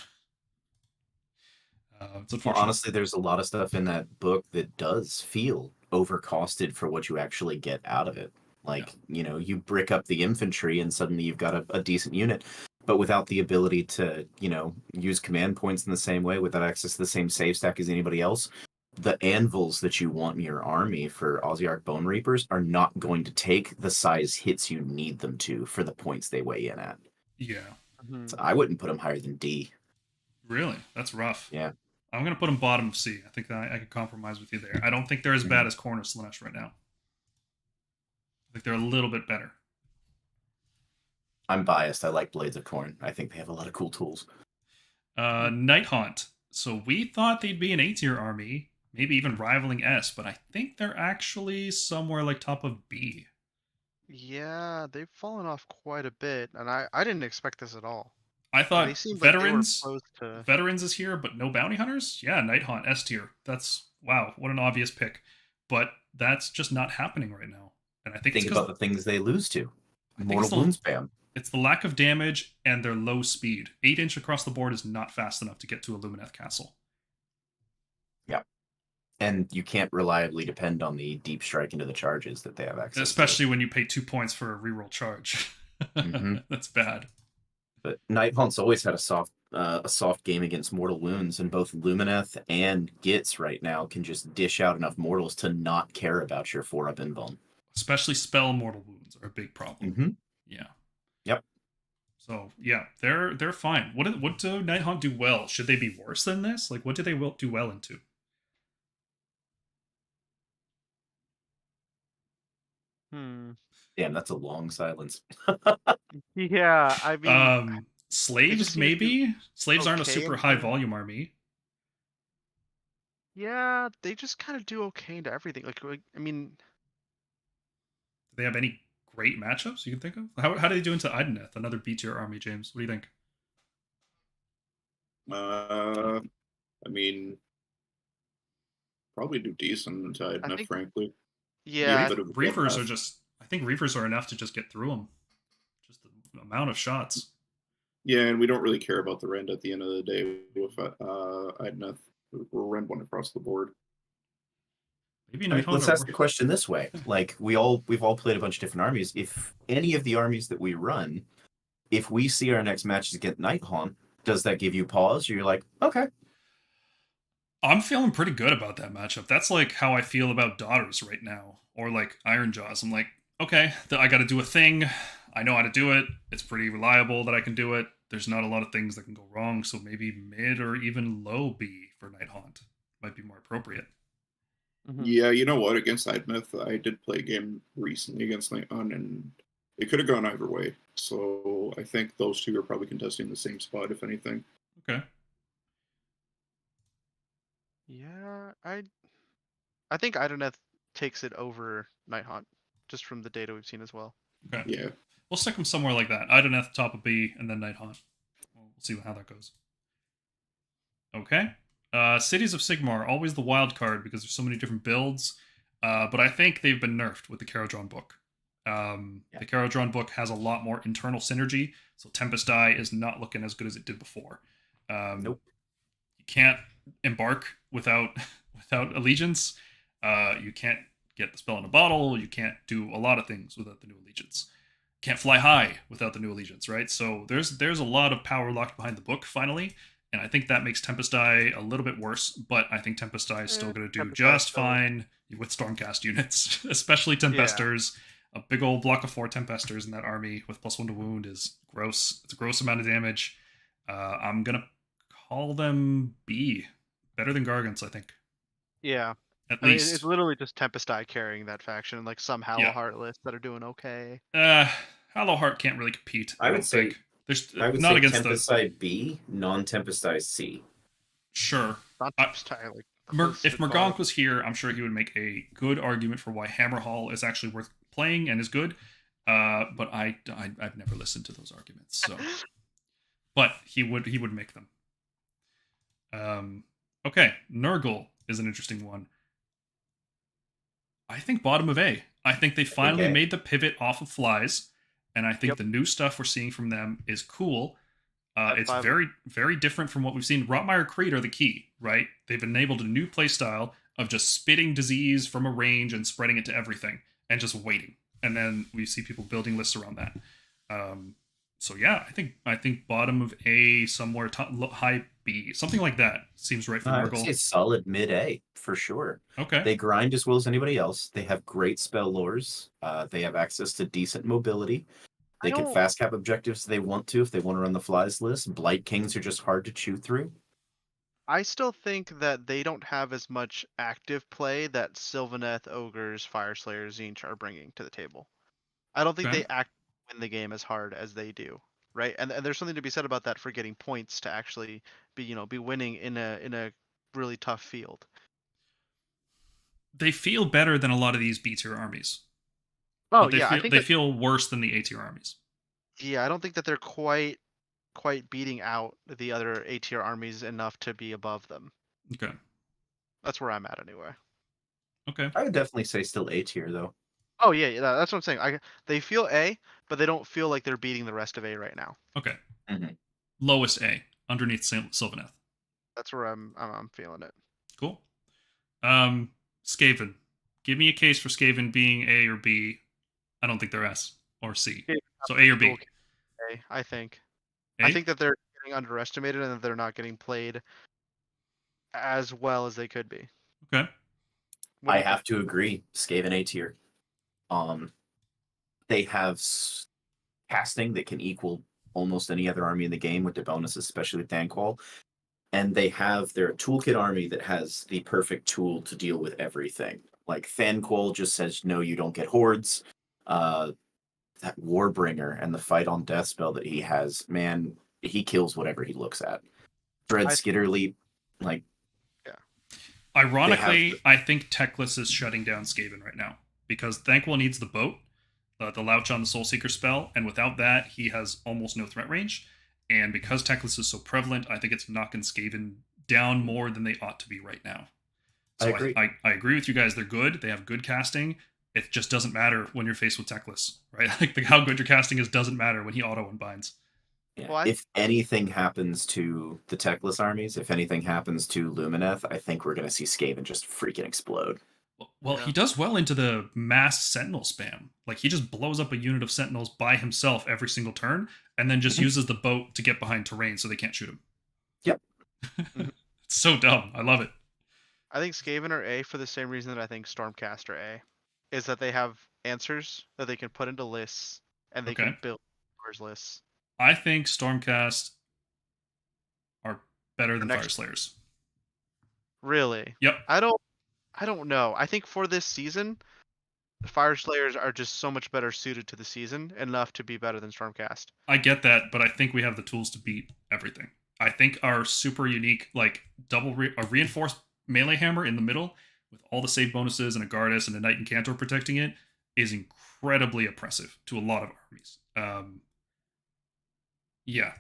It's Well, unfortunate. honestly, there's a lot of stuff in that book that does feel overcosted for what you actually get out of it. Like, you brick up the infantry and suddenly you've got a decent unit, but without the ability to, use command points in the same way, without access to the same save stack as anybody else, the anvils that you want in your army for Osiarch Bone Reapers are not going to take the size hits you need them to for the points they weigh in at. Yeah. So I wouldn't put them higher than D. Really? That's rough. Yeah. I'm going to put them bottom of C. I think that I could compromise with you there. I don't think they're as bad as Corner Slanesh right now. I think they're a little bit better. I'm biased. I like Blades of Corn. I think they have a lot of cool tools. Night Haunt. So we thought they'd be an A-tier army, maybe even rivaling S, but I think they're actually somewhere like top of B. Yeah, they've fallen off quite a bit, and I didn't expect this at all. I thought They seemed like they were veterans close to... veterans is here, but no bounty hunters? Yeah, Night Haunt, S tier. That's, wow, what an obvious pick. But that's just not happening right now. And I think Think about the things they lose to. Mortal Wound spam. It's the lack of damage and their low speed. 8-inch across the board is not fast enough to get to a Lumineth castle. Yeah. And you can't reliably depend on the deep strike into the charges that they have access Especially when you pay 2 points for a reroll charge. That's bad. But Night Haunt's always had a soft game against mortal wounds, and both Lumineth and Gitz right now can just dish out enough mortals to not care about your 4-up invuln. Especially spell mortal wounds are a big problem. Yeah. Yep. So yeah, they're fine. What do Night Haunt do well? Should they be worse than this? Like, what do they do well into? Damn, that's a long silence. Yeah, I mean... Slaves, maybe? Slaves aren't a super high volume army. Yeah, they just kind of do okay into everything. Like, I mean... Do they have any great matchups you can think of? How do they do into Ideneth, another B-tier army, James? What do you think? I mean, probably do decent into Ideneth, frankly. Yeah, Reefers are just... I think Reefers are enough to just get through them. Just the amount of shots. Yeah, and we don't really care about the rend at the end of the day with Ideneth. We'll rend one across the board. Maybe let's ask the question this way: like we've all played a bunch of different armies. If any of the armies that we run, if we see our next matches against Night Haunt, does that give you pause? Or you're like, okay. I'm feeling pretty good about that matchup. That's like how I feel about Daughters right now, or like Iron Jaws. I'm like, okay, I got to do a thing. I know how to do it. It's pretty reliable that I can do it. There's not a lot of things that can go wrong, so maybe mid or even low B for Night Haunt might be more appropriate. Yeah, you know what? Against Ideneth, I did play a game recently against Night Haunt, and it could have gone either way. So I think those two are probably contesting the same spot, if anything. Okay. Yeah, I think Ideneth takes it over Night Haunt, just from the data we've seen as well. Okay. Yeah. We'll stick them somewhere like that. Ideneth, top of B, and then Night Haunt. We'll see how that goes. Okay. Cities of Sigmar, always the wild card because there's so many different builds. But I think they've been nerfed with the Caradron book. The Caradron book has a lot more internal synergy, so Tempest Eye is not looking as good as it did before. Nope. You can't embark without allegiance. You can't get the spell in a bottle. You can't do a lot of things without the new allegiance. Can't fly high without the new allegiance, right? So there's a lot of power locked behind the book finally, and I think that makes Tempest Eye a little bit worse, but I think Tempest Eye is still going to do just fine with Stormcast units, especially Tempesters. A big old block of 4 Tempesters in that army with +1 to wound is gross. It's a gross amount of damage. I'm going to call them B. Better than Gargants, I think. Yeah. At least. It's literally just Tempest Eye carrying that faction, and like some Hallow Heartless that are doing okay. Hallow Heart can't really compete. I would say Tempest Eye B, non-Tempest Eye C. Sure. Not Tempest Eye, like if Morgonk was here, I'm sure he would make a good argument for why Hammerhall is actually worth playing and is good. But I've never listened to those arguments. So but he would make them. Okay, Nurgle is an interesting one. I think bottom of A. I think they finally made the pivot off of flies, and I think the new stuff we're seeing from them is cool. It's very, very different from what we've seen. Rotmire Creed are the key, right? They've enabled a new playstyle of just spitting disease from a range and spreading it to everything, and just waiting. And then we see people building lists around that. So yeah, I think bottom of A, somewhere high B, something like that seems right for I would Nurgle. say solid mid A for sure. Okay. They grind as well as anybody else. They have great spell lores. They have access to decent mobility. They can fast cap objectives if they want to run the flies list. Blight Kings are just hard to chew through. I still think that they don't have as much active play that Sylvaneth, Ogres, Fyreslayers, Tzeentch are bringing to the table. I don't think they win the game as hard as they do, right? And there's something to be said about that for getting points to actually be winning in a really tough field. They feel better than a lot of these B tier armies. Oh yeah, I think they feel worse than the A tier armies. Yeah, I don't think that they're quite beating out the other A tier armies enough to be above them. Okay. That's where I'm at anyway. Okay. I would definitely say still A tier though. Oh yeah, that's what I'm saying. They feel A, but they don't feel like they're beating the rest of A right now. Okay. Mm-hmm. Lowest A, underneath Sylvaneth. That's where I'm feeling it. Cool. Skaven. Give me a case for Skaven being A or B. I don't think they're S or C. So A or B. A, I think. A? I think that they're getting underestimated and that they're not getting played as well as they could be. Okay. I have to agree. Skaven A tier. They have casting that can equal almost any other army in the game with their bonuses, especially Thanquol. And they're a toolkit army that has the perfect tool to deal with everything. Like Thanquol just says, no, you don't get hordes. That Warbringer and the fight on death spell that he has, man, he kills whatever he looks at. Dread Skitterleap, like... Yeah. Ironically, I think Teclis is shutting down Skaven right now. Because Thanquol needs the boat, the Louch on the Soulseeker spell, and without that, he has almost no threat range. And because Teclis is so prevalent, I think it's knocking Skaven down more than they ought to be right now. So I agree. I agree with you guys. They're good. They have good casting. It just doesn't matter when you're faced with Teclis, right? Like how good your casting is doesn't matter when he auto-unbinds. Yeah. Well, if anything happens to the Teclis armies, if anything happens to Lumineth, I think we're going to see Skaven just freaking explode. Well, he does well into the mass Sentinel spam. Like, he just blows up a unit of Sentinels by himself every single turn, and then just uses the boat to get behind terrain so they can't shoot him. Yep. It's so dumb. I love it. I think Skaven are A for the same reason that I think Stormcast are A. Is that they have answers that they can put into lists, and they can build lists. I think Stormcast are better than Fyreslayers. Really? Yep. I don't know. I think for this season, the Fyreslayers are just so much better suited to the season, enough to be better than Stormcast. I get that, but I think we have the tools to beat everything. I think our super unique, like, a reinforced melee hammer in the middle, with all the save bonuses and a Gardas and a Knight and Cantor protecting it, is incredibly oppressive to a lot of armies. Yeah.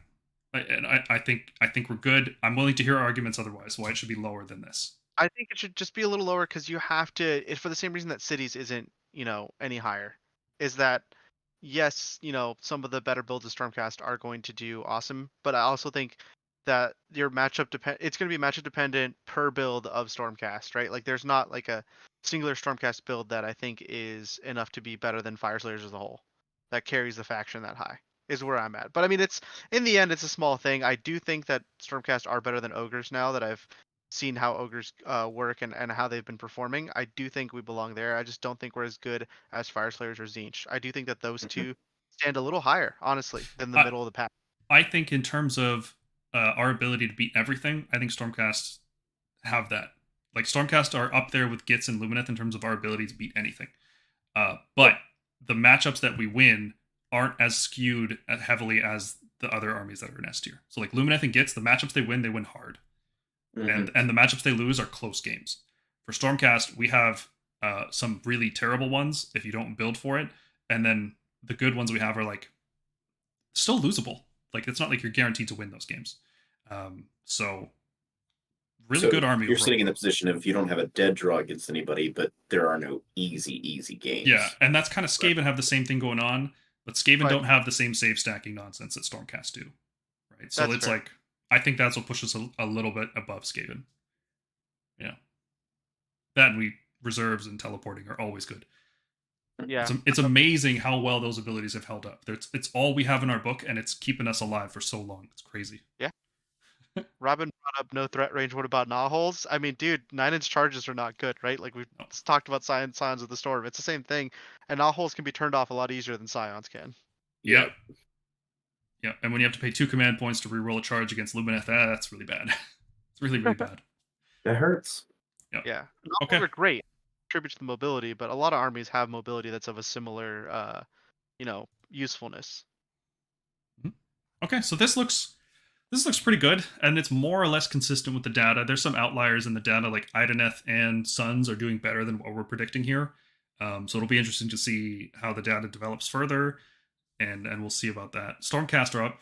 I think we're good. I'm willing to hear arguments otherwise, why it should be lower than this. I think it should just be a little lower because you have to. It's for the same reason that cities isn't, any higher. Is that yes, some of the better builds of Stormcast are going to do awesome, but I also think that your it's going to be matchup dependent per build of Stormcast, right? Like there's not like a singular Stormcast build that I think is enough to be better than Fyreslayers as a whole. That carries the faction that high is where I'm at. But I mean, it's in the end, it's a small thing. I do think that Stormcast are better than Ogres now that I've seen how Ogres work and how they've been performing. I do think we belong there. I just don't think we're as good as Fyreslayers or Tzeentch. I do think that those two stand a little higher, honestly, than the middle of the pack. I think in terms of our ability to beat everything, I think Stormcast have that. Like, Stormcast are up there with Gitz and Lumineth in terms of our ability to beat anything. But the matchups that we win aren't as skewed heavily as the other armies that are in S tier. So, like, Lumineth and Gitz, the matchups they win hard. And the matchups they lose are close games. For Stormcast, we have some really terrible ones if you don't build for it, and then the good ones we have are like still losable. like it's not like you're guaranteed to win those games. So really So good army. You're overall. sitting in the position of you don't have a dead draw against anybody, but there are no easy games. Yeah, and that's kind of Skaven have the same thing going on, but Skaven Right. don't have the same save stacking nonsense that Stormcast do. Right. So That's it's fair. like I think that's what pushes a little bit above Skaven. Yeah. That and reserves and teleporting are always good. Yeah. It's amazing how well those abilities have held up. It's all we have in our book, and it's keeping us alive for so long. It's crazy. Robin brought up no threat range. What about Nahul's? I mean, dude, 9-inch charges are not good, right? Like we've talked about Scions of the Storm. It's the same thing. And Nahul's can be turned off a lot easier than Scions can. Yeah. Yeah, and when you have to pay 2 command points to reroll a charge against Lumineth, that's really bad. It's really, really bad. That hurts. Yeah. Okay. Nahul's are great. Contribute to the mobility, but a lot of armies have mobility that's of a similar, usefulness. Okay, so this looks pretty good, and it's more or less consistent with the data. There's some outliers in the data, like Ideneth and Suns are doing better than what we're predicting here. So it'll be interesting to see how the data develops further, and we'll see about that. Stormcast are up.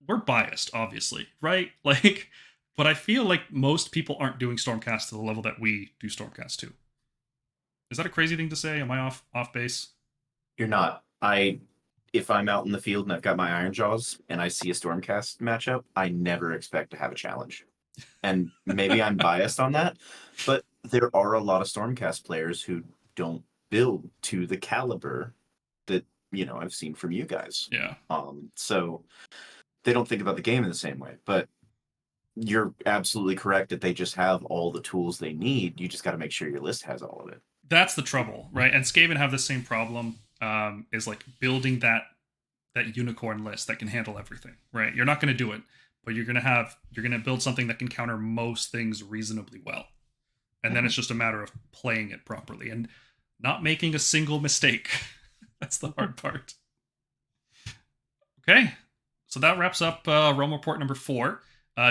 We're biased, obviously, right? Like, but I feel like most people aren't doing Stormcast to the level that we do Stormcast to. Is that a crazy thing to say? Am I off base? You're not. If I'm out in the field and I've got my Iron Jaws and I see a Stormcast matchup, I never expect to have a challenge. And maybe I'm biased on that, but there are a lot of Stormcast players who don't build to the caliber that, I've seen from you guys. Yeah. So they don't think about the game in the same way, but you're absolutely correct that they just have all the tools they need. You just got to make sure your list has all of it. That's the trouble, right? And Skaven have the same problem. Is like building that unicorn list that can handle everything, right? You're not going to do it, but you're going to build something that can counter most things reasonably well. And then it's just a matter of playing it properly and not making a single mistake. That's the hard part. Okay, so that wraps up Realm Report number 4.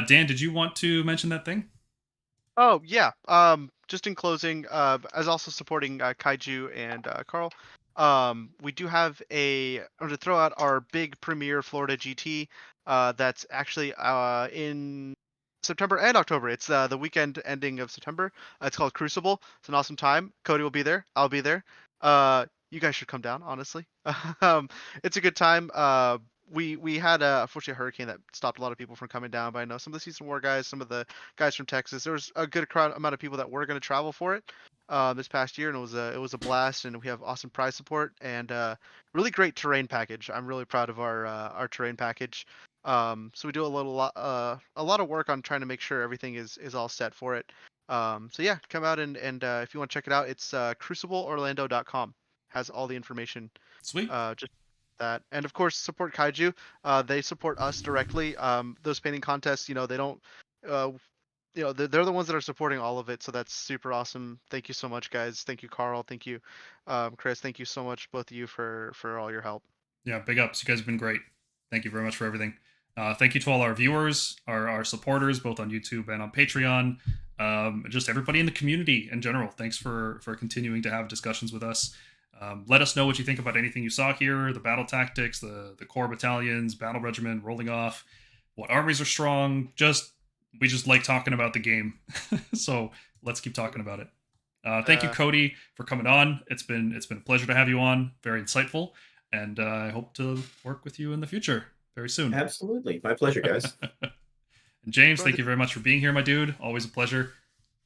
Dan, did you want to mention that thing? Oh, yeah. Just in closing, as also supporting Kaiju and Carl, we do have I'm going to throw out our big premiere Florida GT that's actually in September and October. It's the weekend ending of September. It's called Crucible. It's an awesome time. Cody will be there. I'll be there. You guys should come down, honestly. It's a good time. We had unfortunately a hurricane that stopped a lot of people from coming down, but I know some of the Season War guys, some of the guys from Texas, there was a good amount of people that were going to travel for it this past year, and it was a blast, and we have awesome prize support and really great terrain package. I'm really proud of our terrain package. So we do a lot of work on trying to make sure everything is all set for it. So yeah, come out and if you want to check it out, it's crucibleorlando.com. Has all the information. Sweet. Just that, and of course support Kaiju. They support us directly. Those painting contests, they don't they're the ones that are supporting all of it, so that's super awesome. Thank you so much, guys. Thank you, Carl. Thank you, Chris. Thank you so much, both of you, for all your help. Yeah, big ups. You guys have been great. Thank you very much for everything. Thank you to all our viewers, our supporters, both on YouTube and on Patreon. Just everybody in the community in general. Thanks for continuing to have discussions with us. Let us know what you think about anything you saw here, the battle tactics, the core battalions, battle regimen, rolling off, what armies are strong. We just like talking about the game. So let's keep talking about it. Thank you, Cody, for coming on. It's been a pleasure to have you on. Very insightful. And I hope to work with you in the future very soon. Absolutely. My pleasure, guys. And James, thank you very much for being here, my dude. Always a pleasure.